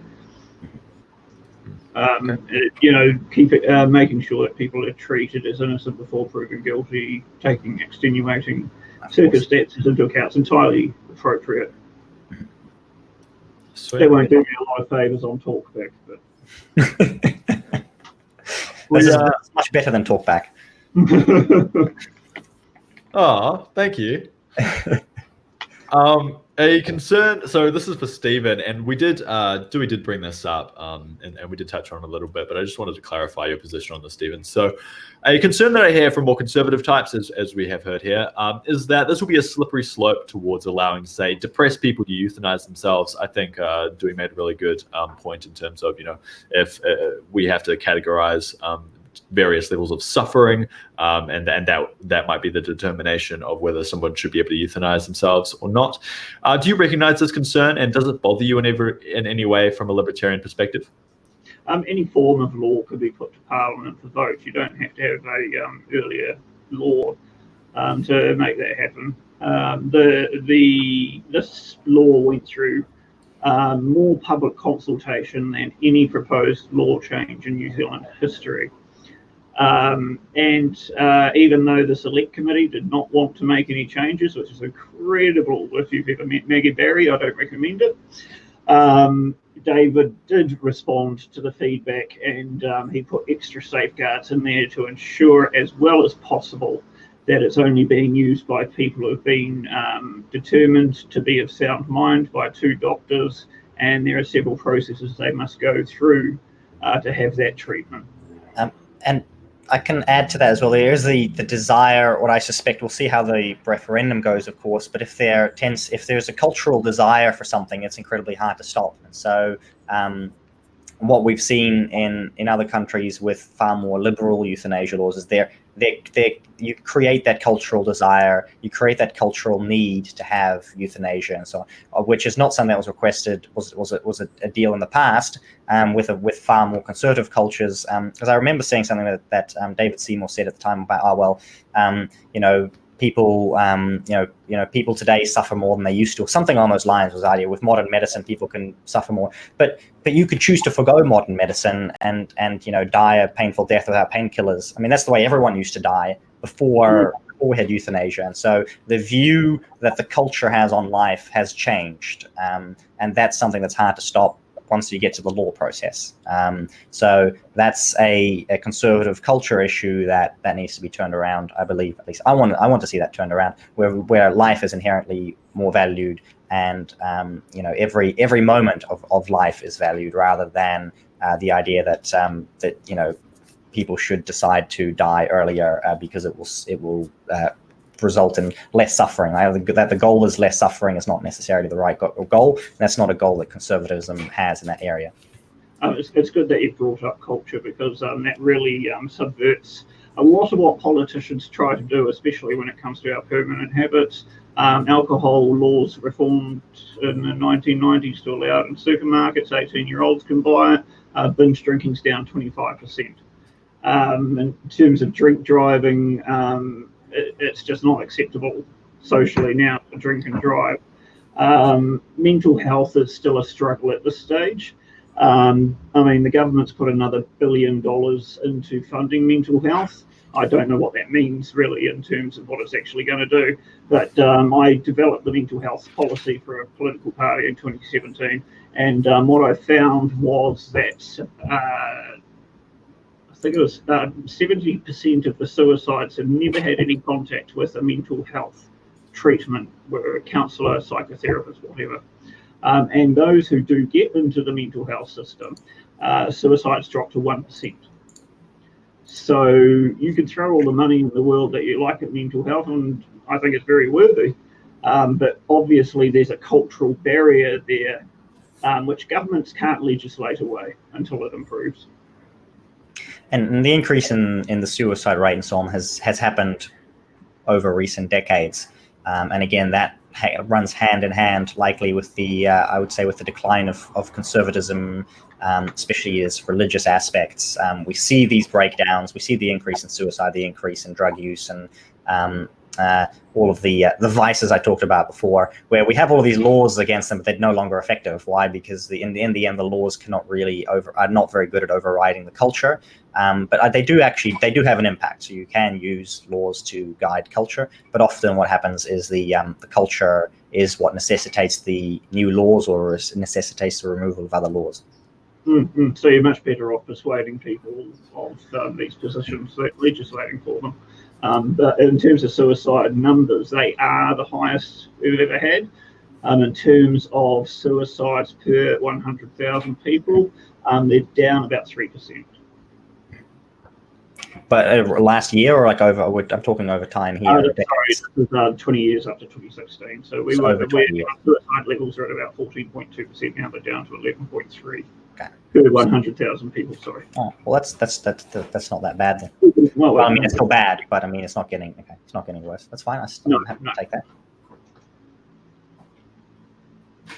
Keep it, making sure that people are treated as innocent before proven guilty, taking extenuating circumstances into account is entirely appropriate. Sweet. They won't do me a lot of favours on Talkback, but this is much better than Talkback. Oh, thank you. A concern. So this is for Stephen, and we did bring this up, and we did touch on it a little bit, but I just wanted to clarify your position on this, Stephen. So, a concern that I hear from more conservative types, as we have heard here, is that this will be a slippery slope towards allowing, say, depressed people to euthanize themselves. I think Dieuwe made a really good point in terms of, if we have to categorize various levels of suffering, and that might be the determination of whether someone should be able to euthanize themselves or not. Do you recognize this concern, and does it bother you in any way from a libertarian perspective? Any form of law could be put to Parliament for vote. You don't have to have a earlier law to make that happen. This law went through more public consultation than any proposed law change in New Zealand history. And even though the select committee did not want to make any changes, which is incredible, if you've ever met Maggie Barry, I don't recommend it. David did respond to the feedback, and he put extra safeguards in there to ensure as well as possible that it's only being used by people who have been determined to be of sound mind by 2 doctors, and there are several processes they must go through to have that treatment. And I can add to that as well. There is the desire, what I suspect, we'll see how the referendum goes, of course, but if there's a cultural desire for something, it's incredibly hard to stop. And so what we've seen in other countries with far more liberal euthanasia laws is you create that cultural desire, you create that cultural need to have euthanasia, and so on, which is not something that was requested, was a deal in the past with far more conservative cultures. Because I remember saying something that David Seymour said at the time about, people, people today suffer more than they used to, or something along those lines was the idea. With modern medicine, people can suffer more, but you could choose to forgo modern medicine and die a painful death without painkillers. I mean, that's the way everyone used to die before we had euthanasia. And so the view that the culture has on life has changed, and that's something that's hard to stop once you get to the law process. So that's a conservative culture issue that needs to be turned around, I believe. At least I want to see that turned around, where life is inherently more valued, and every moment of life is valued, rather than the idea that people should decide to die earlier because it will result in less suffering. That the goal is less suffering is not necessarily the right goal. That's not a goal that conservatism has in that area. It's good that you brought up culture, because that really subverts a lot of what politicians try to do, especially when it comes to our permanent habits. Alcohol laws reformed in the 1990s to allow it in supermarkets. 18-year-olds can buy it. Binge drinking's down 25%. In terms of drink driving, it's just not acceptable socially now to drink and drive. Mental health is still a struggle at this stage. The government's put another $1 billion into funding mental health. I don't know what that means really in terms of what it's actually going to do, but I developed the mental health policy for a political party in 2017, and what I found was that I think it was 70% of the suicides have never had any contact with a mental health treatment, where a counsellor, psychotherapist, whatever. And those who do get into the mental health system, suicides drop to 1%. So you can throw all the money in the world that you like at mental health, and I think it's very worthy. But obviously there's a cultural barrier there, which governments can't legislate away until it improves. And the increase in the suicide rate and so on has happened over recent decades. And again, that runs hand in hand, likely with the, I would say, with the decline of conservatism, especially as religious aspects. We see these breakdowns, we see the increase in suicide, the increase in drug use, and all of the vices I talked about before, where we have all of these laws against them, but they're no longer effective. Why? Because in the end, the laws cannot really are not very good at overriding the culture. But they do have an impact. So you can use laws to guide culture, but often what happens is the culture is what necessitates the new laws, or necessitates the removal of other laws. Mm-hmm. So you're much better off persuading people of these positions, legislating for them. But in terms of suicide numbers, they are the highest we've ever had. In terms of suicides per 100,000 people, they're down about 3%. But last year, or like over, I'm talking over time here. Sorry, this was 20 years up to 2016. So suicide levels are at about 14.2%. Now they're down to 11.3. Okay. Per 100,000 people. Sorry. Oh, well, that's not that bad then. Well, I mean, it's still bad, but I mean, it's not getting worse. That's fine. I'm happy to take that.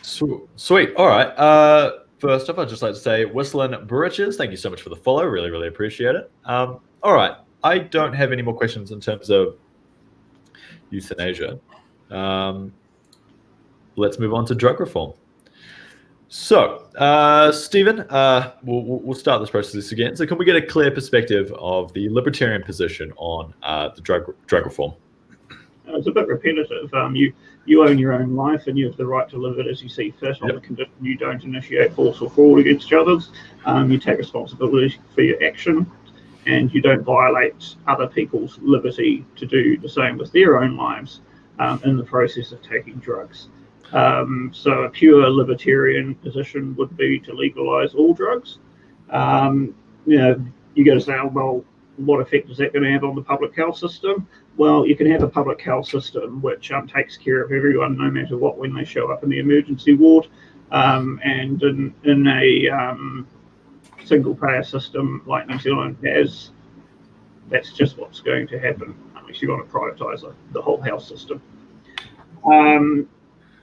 Sweet. All right. First off, I'd just like to say, Whistling Britches, thank you so much for the follow. Really, really appreciate it. All right. I don't have any more questions in terms of euthanasia. Let's move on to drug reform. So, Stephen, we'll start this process again. So can we get a clear perspective of the libertarian position on the drug reform? It's a bit repetitive. You own your own life, and you have the right to live it as you see fit, on the condition you don't initiate force or fraud against others. You take responsibility for your action, and you don't violate other people's liberty to do the same with their own lives in the process of taking drugs. So a pure libertarian position would be to legalize all drugs. You got to say, oh, well, what effect is that going to have on the public health system? Well, you can have a public health system which takes care of everyone, no matter what, when they show up in the emergency ward. And in a single-payer system like New Zealand has, that's just what's going to happen unless you want to privatise the whole health system.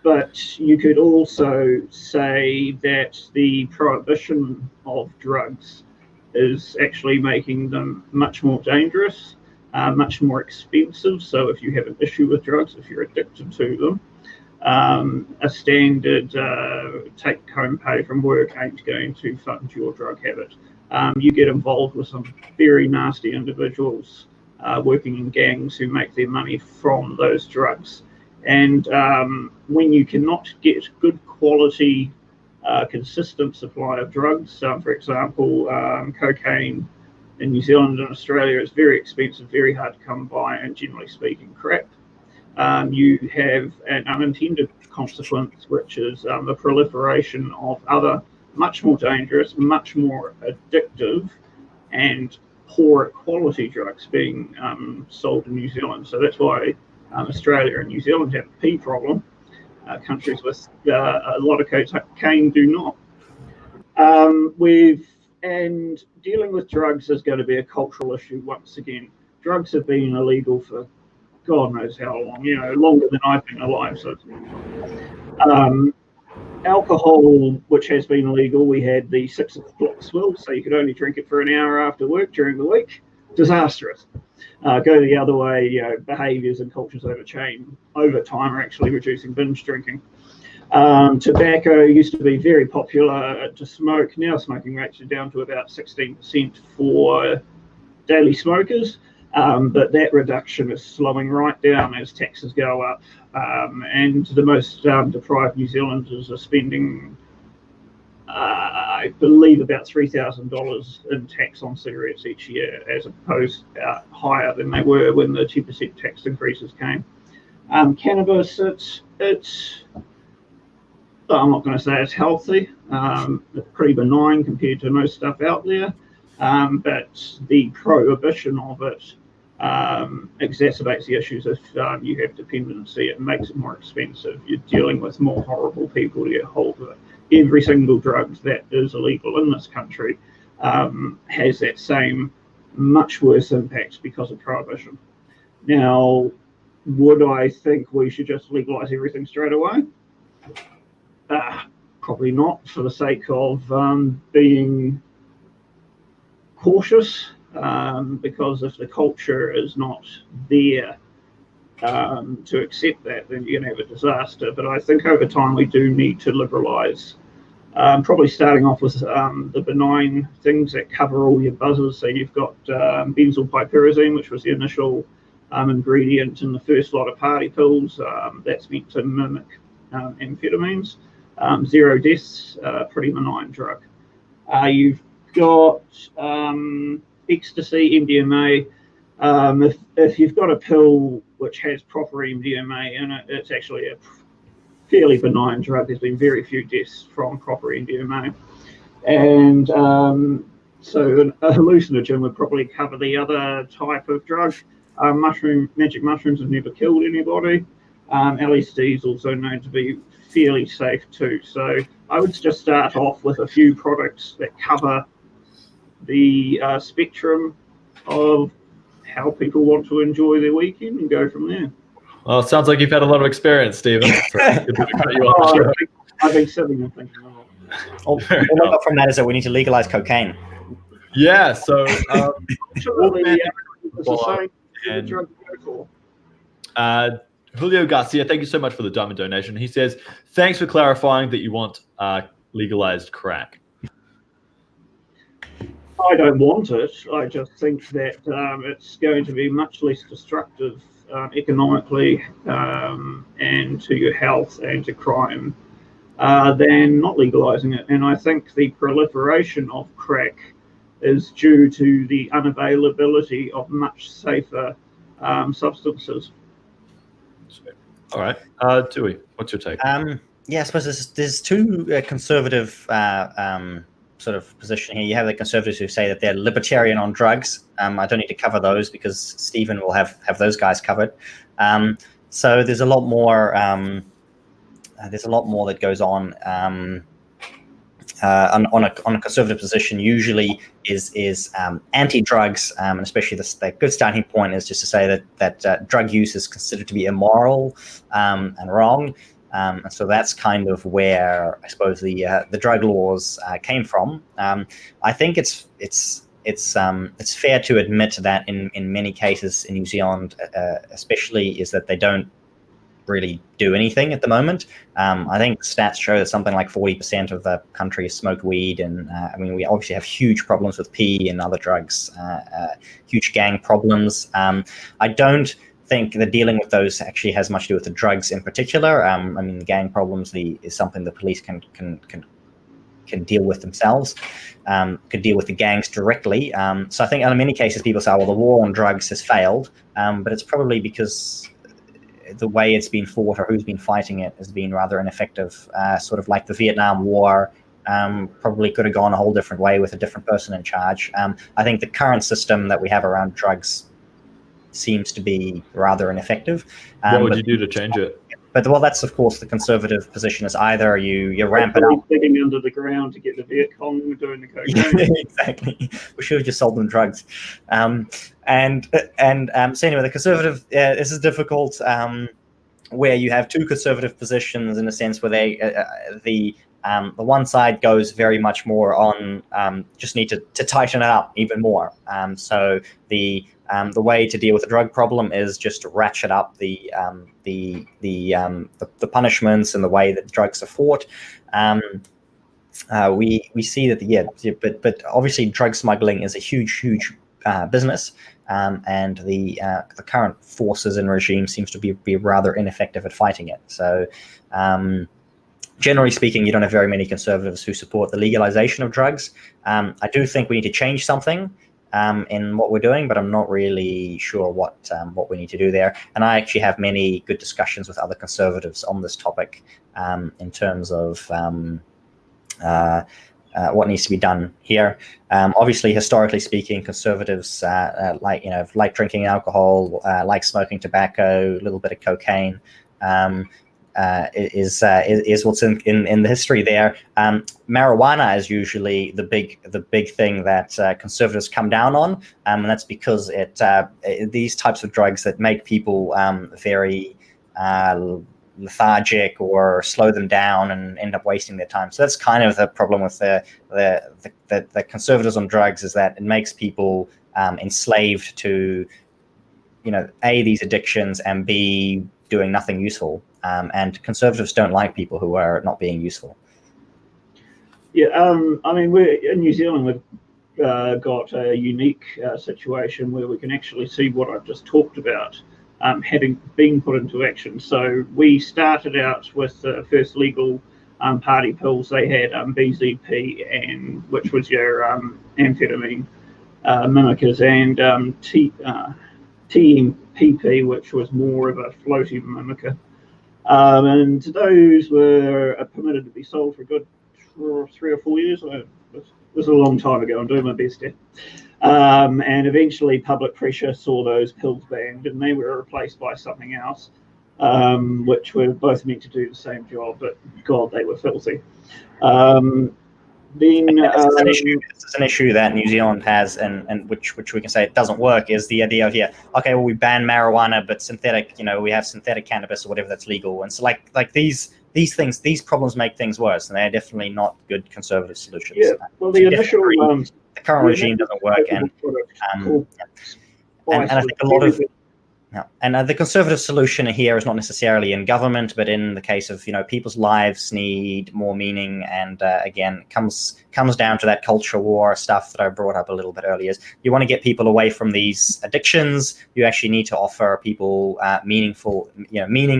But you could also say that the prohibition of drugs is actually making them much more dangerous, much more expensive. So if you have an issue with drugs, if you're addicted to them, a standard take-home pay from work ain't going to fund your drug habit. You get involved with some very nasty individuals working in gangs who make their money from those drugs. And when you cannot get good quality, consistent supply of drugs, for example, cocaine in New Zealand and Australia is very expensive, very hard to come by, and generally speaking, crap. You have an unintended consequence, which is the proliferation of other much more dangerous, much more addictive, and poorer quality drugs being sold in New Zealand. So that's why Australia and New Zealand have a P problem. Countries with a lot of cocaine do not. And dealing with drugs is going to be a cultural issue once again. Drugs have been illegal for God knows how long, longer than I've been alive. So, alcohol, which has been illegal, we had the 6 o'clock swill, so you could only drink it for an hour after work during the week. Disastrous. Go the other way, behaviours and cultures over time are actually reducing binge drinking. Tobacco used to be very popular to smoke. Now smoking rates are down to about 16% for daily smokers, but that reduction is slowing right down as taxes go up. And the most deprived New Zealanders are spending, I believe, about $3,000 in tax on cigarettes each year, as opposed higher than they were when the 2% tax increases came. Cannabis, it's I'm not going to say it's healthy. It's pretty benign compared to most stuff out there. But the prohibition of it exacerbates the issues if you have dependency. It makes it more expensive. You're dealing with more horrible people to get hold of it. Every single drug that is illegal in this country has that same much worse impact because of prohibition. Now, would I think we should just legalise everything straight away? Probably not, for the sake of being cautious, because if the culture is not there to accept that, then you're going to have a disaster. But I think over time we do need to liberalise, probably starting off with the benign things that cover all your buzzers. So you've got benzylpyrazine, which was the initial ingredient in the first lot of party pills. That's meant to mimic amphetamines. 0 deaths, pretty benign drug. You've got ecstasy, MDMA. If you've got a pill which has proper MDMA in it, it's actually a fairly benign drug. There's been very few deaths from proper MDMA. And so a hallucinogen would probably cover the other type of drug. Magic mushrooms have never killed anybody. LSD is also known to be fairly safe too. So I would just start off with a few products that cover the spectrum of how people want to enjoy their weekend and go from there. Well, it sounds like you've had a lot of experience, Stephen. So good to cut you off. I've been sitting and thinking, all I got from that is that we need to legalize cocaine. Yeah, so Julio Garcia, thank you so much for the diamond donation. He says, thanks for clarifying that you want legalized crack. I don't want it. I just think that it's going to be much less destructive economically and to your health and to crime than not legalizing it. And I think the proliferation of crack is due to the unavailability of much safer substances. All right, Dieuwe, what's your take? Yeah, I suppose there's two conservative sort of position here. You have the conservatives who say that they're libertarian on drugs. I don't need to cover those because Stephen will have those guys covered. So there's a lot more. There's a lot more that goes on a conservative position. Usually is anti-drugs, and especially the good starting point is just to say that drug use is considered to be immoral and wrong. And so that's kind of where I suppose the drug laws came from. I think it's fair to admit that in many cases in New Zealand, especially, is that they don't really do anything at the moment. I think stats show that something like 40% of the country smoke weed, and I mean, we obviously have huge problems with P and other drugs, huge gang problems. I don't think that dealing with those actually has much to do with the drugs in particular. I mean, the gang problems is something the police can deal with themselves, could deal with the gangs directly. So I think in many cases people say, well, the war on drugs has failed, but it's probably because the way it's been fought or who's been fighting it has been rather ineffective, sort of like the Vietnam War. Probably could have gone a whole different way with a different person in charge. I think the current system that we have around drugs seems to be rather ineffective. What would you do to change it? But well, that's of course the conservative position is either you ramp it up, digging under the ground to get the Viet Cong doing the cocaine. Exactly. We should have just sold them drugs. So anyway, the conservative this is difficult. Where you have two conservative positions in a sense where they the one side goes very much more on just need to tighten it up even more. So the way to deal with the drug problem is just to ratchet up the punishments and the way that drugs are fought. We see that but obviously drug smuggling is a huge business, and the current forces and regime seems to be rather ineffective at fighting it. So generally speaking, you don't have very many conservatives who support the legalization of drugs. I do think we need to change something. in what we're doing, but I'm not really sure what we need to do there. And I actually have many good discussions with other conservatives on this topic in terms of what needs to be done here. Obviously, historically speaking, conservatives like drinking alcohol, like smoking tobacco, a little bit of cocaine. Is what's in the history there. Marijuana is usually the big thing that conservatives come down on, and that's because these types of drugs that make people very lethargic or slow them down and end up wasting their time. So that's kind of the problem with the conservatives on drugs, is that it makes people enslaved to, A, these addictions, and B, doing nothing useful. And conservatives don't like people who are not being useful. Yeah, I mean, we're in New Zealand. We've got a unique situation where we can actually see what I've just talked about having been put into action. So we started out with the first legal party pills. They had BZP, which was your amphetamine mimickers, and TMPP, which was more of a floaty mimicker. And those were permitted to be sold for a good 3 or 4 years. This was a long time ago. I'm doing my best here. And eventually public pressure saw those pills banned, and they were replaced by something else, which were both meant to do the same job, but God, they were filthy. This is an issue that New Zealand has, and which we can say it doesn't work, is the idea of, okay, well, we ban marijuana, but synthetic, we have synthetic cannabis or whatever that's legal. And so like these problems make things worse, and they're definitely not good conservative solutions. Yeah, well, the initial the current regime doesn't work, and I think a lot of the conservative solution here is not necessarily in government, but in the case of people's lives need more meaning, and again comes down to that culture war stuff that I brought up a little bit earlier. Is you want to get people away from these addictions, you actually need to offer people meaning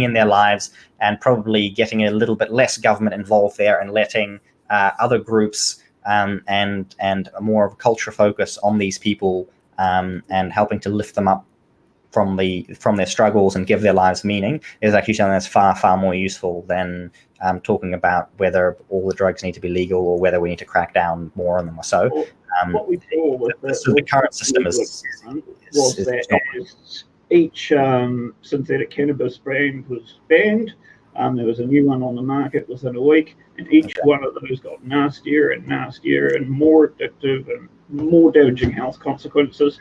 in their lives, and probably getting a little bit less government involved there, and letting other groups and more of a culture focus on these people, and helping to lift them up from their struggles and give their lives meaning, is actually something that's far more useful than talking about whether all the drugs need to be legal or whether we need to crack down more on them or so. What we saw with the current system was that each synthetic cannabis brand was banned. There was a new one on the market within a week, and each one of those got nastier and nastier and more addictive and more damaging health consequences.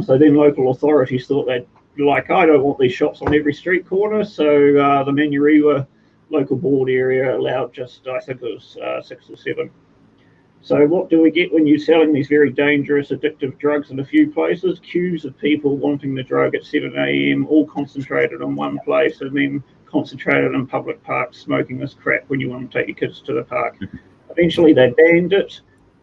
So then local authorities thought I don't want these shops on every street corner. So the Manurewa local board area allowed just, I think it was 6 or 7. So what do we get when you're selling these very dangerous, addictive drugs in a few places? Queues of people wanting the drug at 7 a.m, all concentrated in one place, and then concentrated in public parks smoking this crap when you want to take your kids to the park. Eventually they banned it.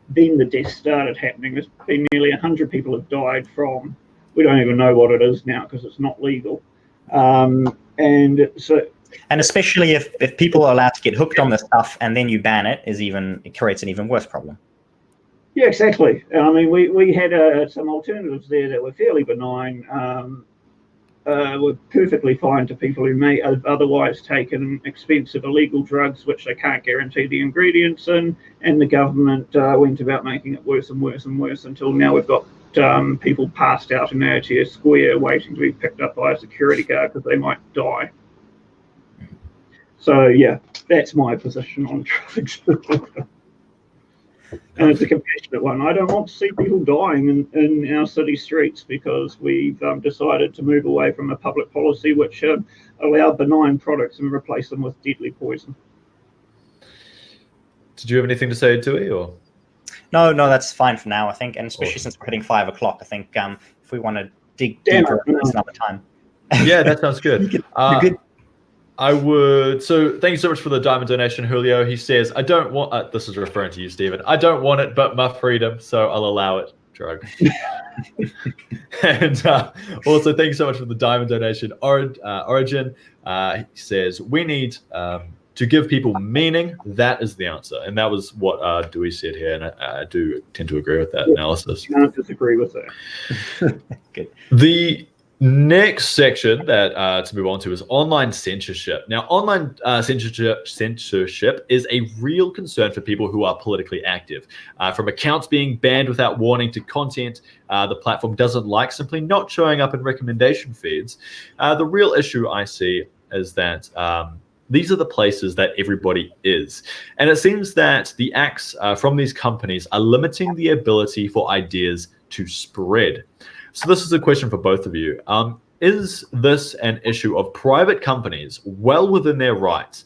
Then the deaths started happening. There's been nearly 100 people have died from, we don't even know what it is now because it's not legal. And especially if people are allowed to get hooked on this stuff and then you ban it, it creates an even worse problem. Yeah, exactly. I mean, we had some alternatives there that were fairly benign. Were perfectly fine to people who may have otherwise taken expensive illegal drugs which they can't guarantee the ingredients in, and the government went about making it worse and worse and worse until now we've got people passed out in ATS Square waiting to be picked up by a security guard because they might die. So yeah, that's my position on drugs. And it's a compassionate one. I don't want to see people dying in our city streets because we've decided to move away from a public policy which allowed benign products and replace them with deadly poison. Did you have anything to say, Dieuwe, or? No, that's fine for now, I think, and especially since we're hitting 5 o'clock, I think if we want to dig deeper another time. Yeah, that sounds good. You're good. I would. So thank you so much for the diamond donation, Julio. He says, I don't want, this is referring to you, Stephen. I don't want it, but my freedom, so I'll allow it. Drug. And also, thank you so much for the diamond donation, Origin. He says, we need to give people meaning, that is the answer. And that was what Dieuwe said here, and I do tend to agree with that analysis. I can't disagree with that. Good. The next section that to move on to is online censorship. Now, online censorship is a real concern for people who are politically active. From accounts being banned without warning to content the platform doesn't like simply not showing up in recommendation feeds. The real issue I see is that these are the places that everybody is. And it seems that the acts from these companies are limiting the ability for ideas to spread. So this is a question for both of you. Is this an issue of private companies well within their rights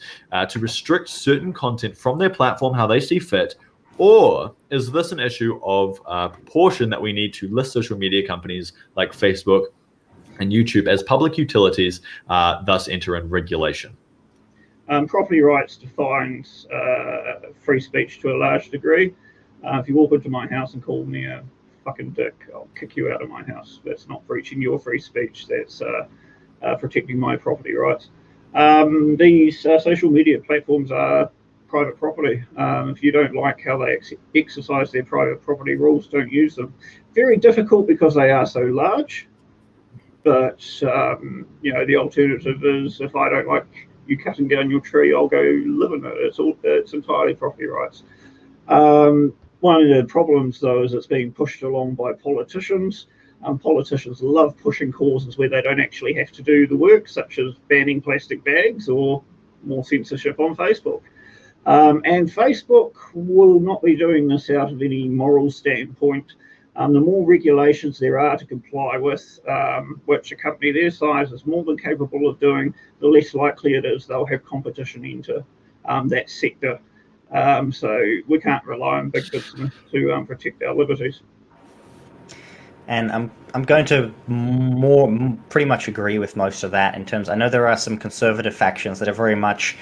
to restrict certain content from their platform how they see fit? Or is this an issue of proportion that we need to list social media companies like Facebook and YouTube as public utilities, thus enter in regulation? Property rights defines free speech to a large degree. If you walk into my house and call me a fucking dick, I'll kick you out of my house. That's not breaching your free speech. That's protecting my property rights. These social media platforms are private property. If you don't like how they exercise their private property rules, don't use them. Very difficult because they are so large. But the alternative is, if I don't like you cutting down your tree, I'll go live in it. It's entirely property rights. One of the problems, though, is it's being pushed along by politicians. Politicians love pushing causes where they don't actually have to do the work, such as banning plastic bags or more censorship on Facebook. And Facebook will not be doing this out of any moral standpoint. The more regulations there are to comply with, which a company their size is more than capable of doing, the less likely it is they'll have competition into that sector. So we can't rely on big business to protect our liberties. And I'm going to pretty much agree with most of that in terms. I know there are some conservative factions that are very much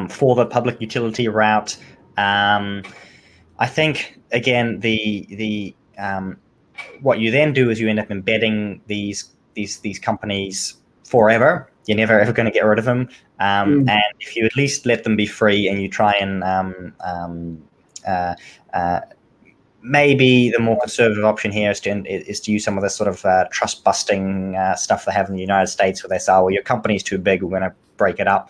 for the public utility route. I think again the what you then do is you end up embedding these companies forever. You're never ever going to get rid of them. And if you at least let them be free and you try and maybe the more conservative option here is to use some of this sort of trust busting stuff they have in the United States, where they say, "Oh, well, your company's too big, we're going to break it up."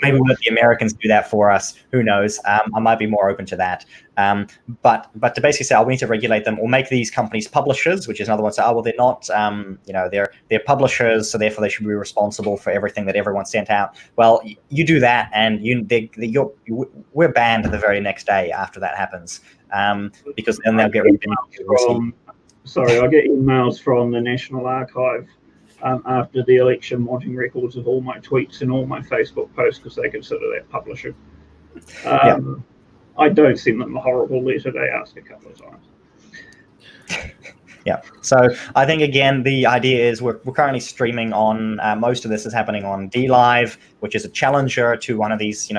Maybe we'll let the Americans do that for us. Who knows? I might be more open to that. But to basically say, "Oh, we need to regulate them," or make these companies publishers, which is another one. So, "Oh, well, they're not. They're publishers, so therefore they should be responsible for everything that everyone sent out." Well, you do that, and we're banned the very next day after that happens, because then they'll get rid of Sorry, I get emails from the National Archive after the election wanting records of all my tweets and all my Facebook posts because they consider that publishing. I don't send them a horrible letter. They ask a couple of times. Yeah. So I think, again, the idea is we're currently streaming on, most of this is happening on DLive, which is a challenger to one of these,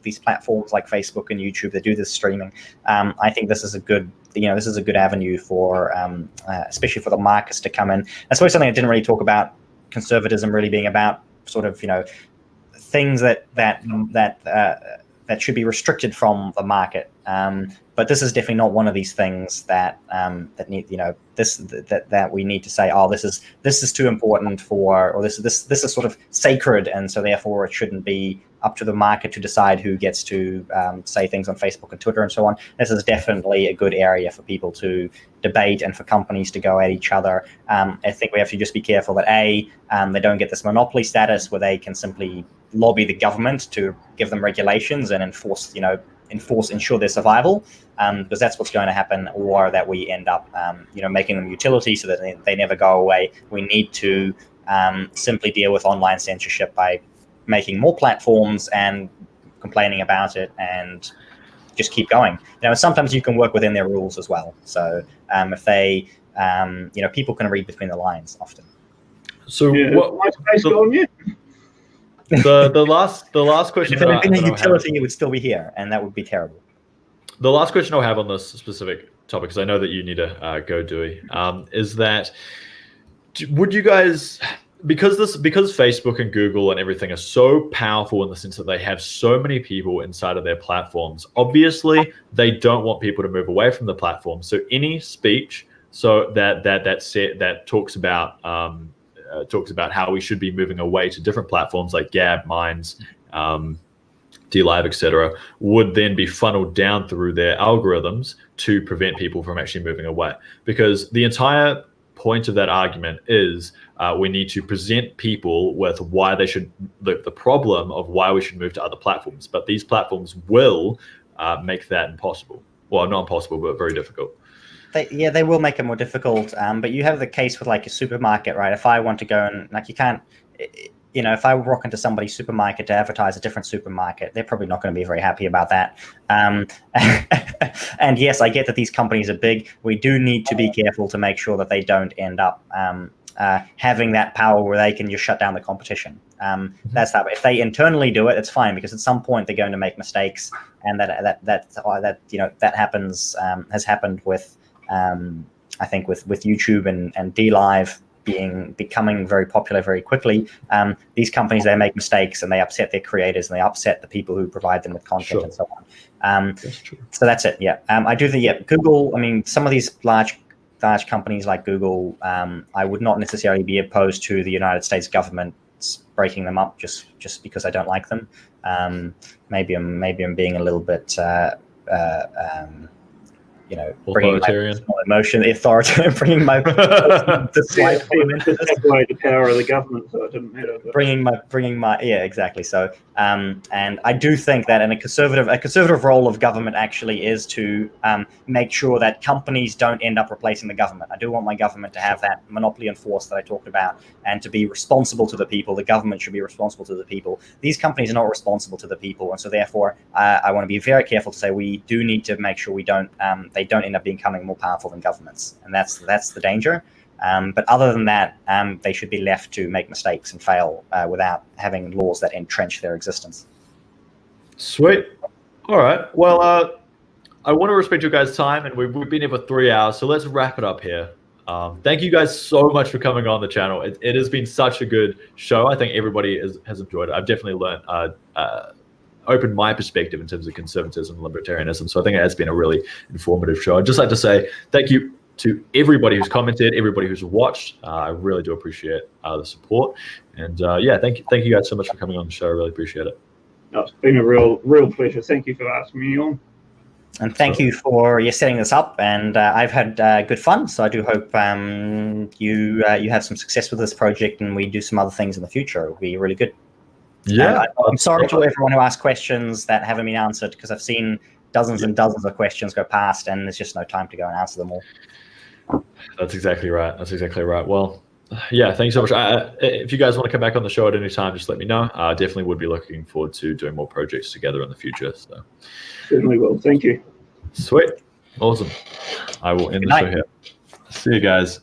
these platforms like Facebook and YouTube that do this streaming. I think this is a good, this is a good avenue for, especially for the markets to come in. I suppose something I didn't really talk about conservatism really being about sort of, things that should be restricted from the market. But this is definitely not one of these things that need, that we need to say, "Oh, this is too important for," or this is sort of sacred, and so therefore it shouldn't be up to the market to decide who gets to say things on Facebook and Twitter and so on. This is definitely a good area for people to debate and for companies to go at each other. I think we have to just be careful that they don't get this monopoly status where they can simply lobby the government to give them regulations and ensure their survival, because that's what's going to happen, or that we end up, making them utility so that they never go away. We need to simply deal with online censorship by making more platforms and complaining about it and just keep going. Sometimes you can work within their rules as well. So if they, people can read between the lines often. So what's on you? The last question. If it had been a utility, it would still be here, and that would be terrible. The last question I'll have on this specific topic, because I know that you need to go, Dieuwe, is that would you guys, because Facebook and Google and everything are so powerful in the sense that they have so many people inside of their platforms, obviously they don't want people to move away from the platform. So any speech that talks about how we should be moving away to different platforms like Gab, Minds, DLive, etc., would then be funneled down through their algorithms to prevent people from actually moving away. Because the entire point of that argument is we need to present people with why they should, the problem of why we should move to other platforms. But these platforms will make that impossible. Well, not impossible, but very difficult. They will make it more difficult. But you have the case with like a supermarket, right? If I want to go and like, you can't, you know, if I walk into somebody's supermarket to advertise a different supermarket, they're probably not going to be very happy about that. And yes, I get that these companies are big. We do need to be careful to make sure that they don't end up having that power where they can just shut down the competition. That's that. If they internally do it, it's fine, because at some point they're going to make mistakes, and that you know, that happens, has happened with I think with YouTube and DLive becoming very popular very quickly. These companies, they make mistakes and they upset their creators and they upset the people who provide them with content and so on. That's true. So that's it. Yeah. I do think, Google, I mean, some of these large companies like Google, I would not necessarily be opposed to the United States government breaking them up just because I don't like them. Maybe I'm being a little bit you know, bringing my emotion, authoritarian, bringing my the power of the government, so it didn't matter. Bringing my yeah, exactly. So and I do think that in a conservative role of government actually is to make sure that companies don't end up replacing the government. I do want my government to have that monopoly and force that I talked about, and to be responsible to the people. The government should be responsible to the people. These companies are not responsible to the people, and so therefore I want to be very careful to say we do need to make sure we don't they don't end up becoming more powerful than governments, and that's the danger. But other than that, they should be left to make mistakes and fail without having laws that entrench their existence. Sweet. All right. Well, I want to respect your guys' time, and we've been here for 3 hours, so let's wrap it up here. Thank you guys so much for coming on the channel. It has been such a good show. I think everybody has enjoyed it. I've definitely learned, opened my perspective in terms of conservatism and libertarianism. So I think it has been a really informative show. I'd just like to say thank you to everybody who's commented, everybody who's watched. I really do appreciate the support. And yeah, thank you guys so much for coming on the show. I really appreciate it. No, it's been a real pleasure. Thank you for asking me on. And thank you for setting this up. And I've had good fun. So I do hope you have some success with this project, and we do some other things in the future. It will be really good. Yeah. I'm sorry to everyone who asked questions that haven't been answered, because I've seen dozens and dozens of questions go past, and there's just no time to go and answer them all. That's exactly right. That's exactly right. Well, yeah, thanks so much. If you guys want to come back on the show at any time, just let me know. I definitely would be looking forward to doing more projects together in the future. So certainly will. Thank you. Sweet. Awesome. I will end the show here. See you guys.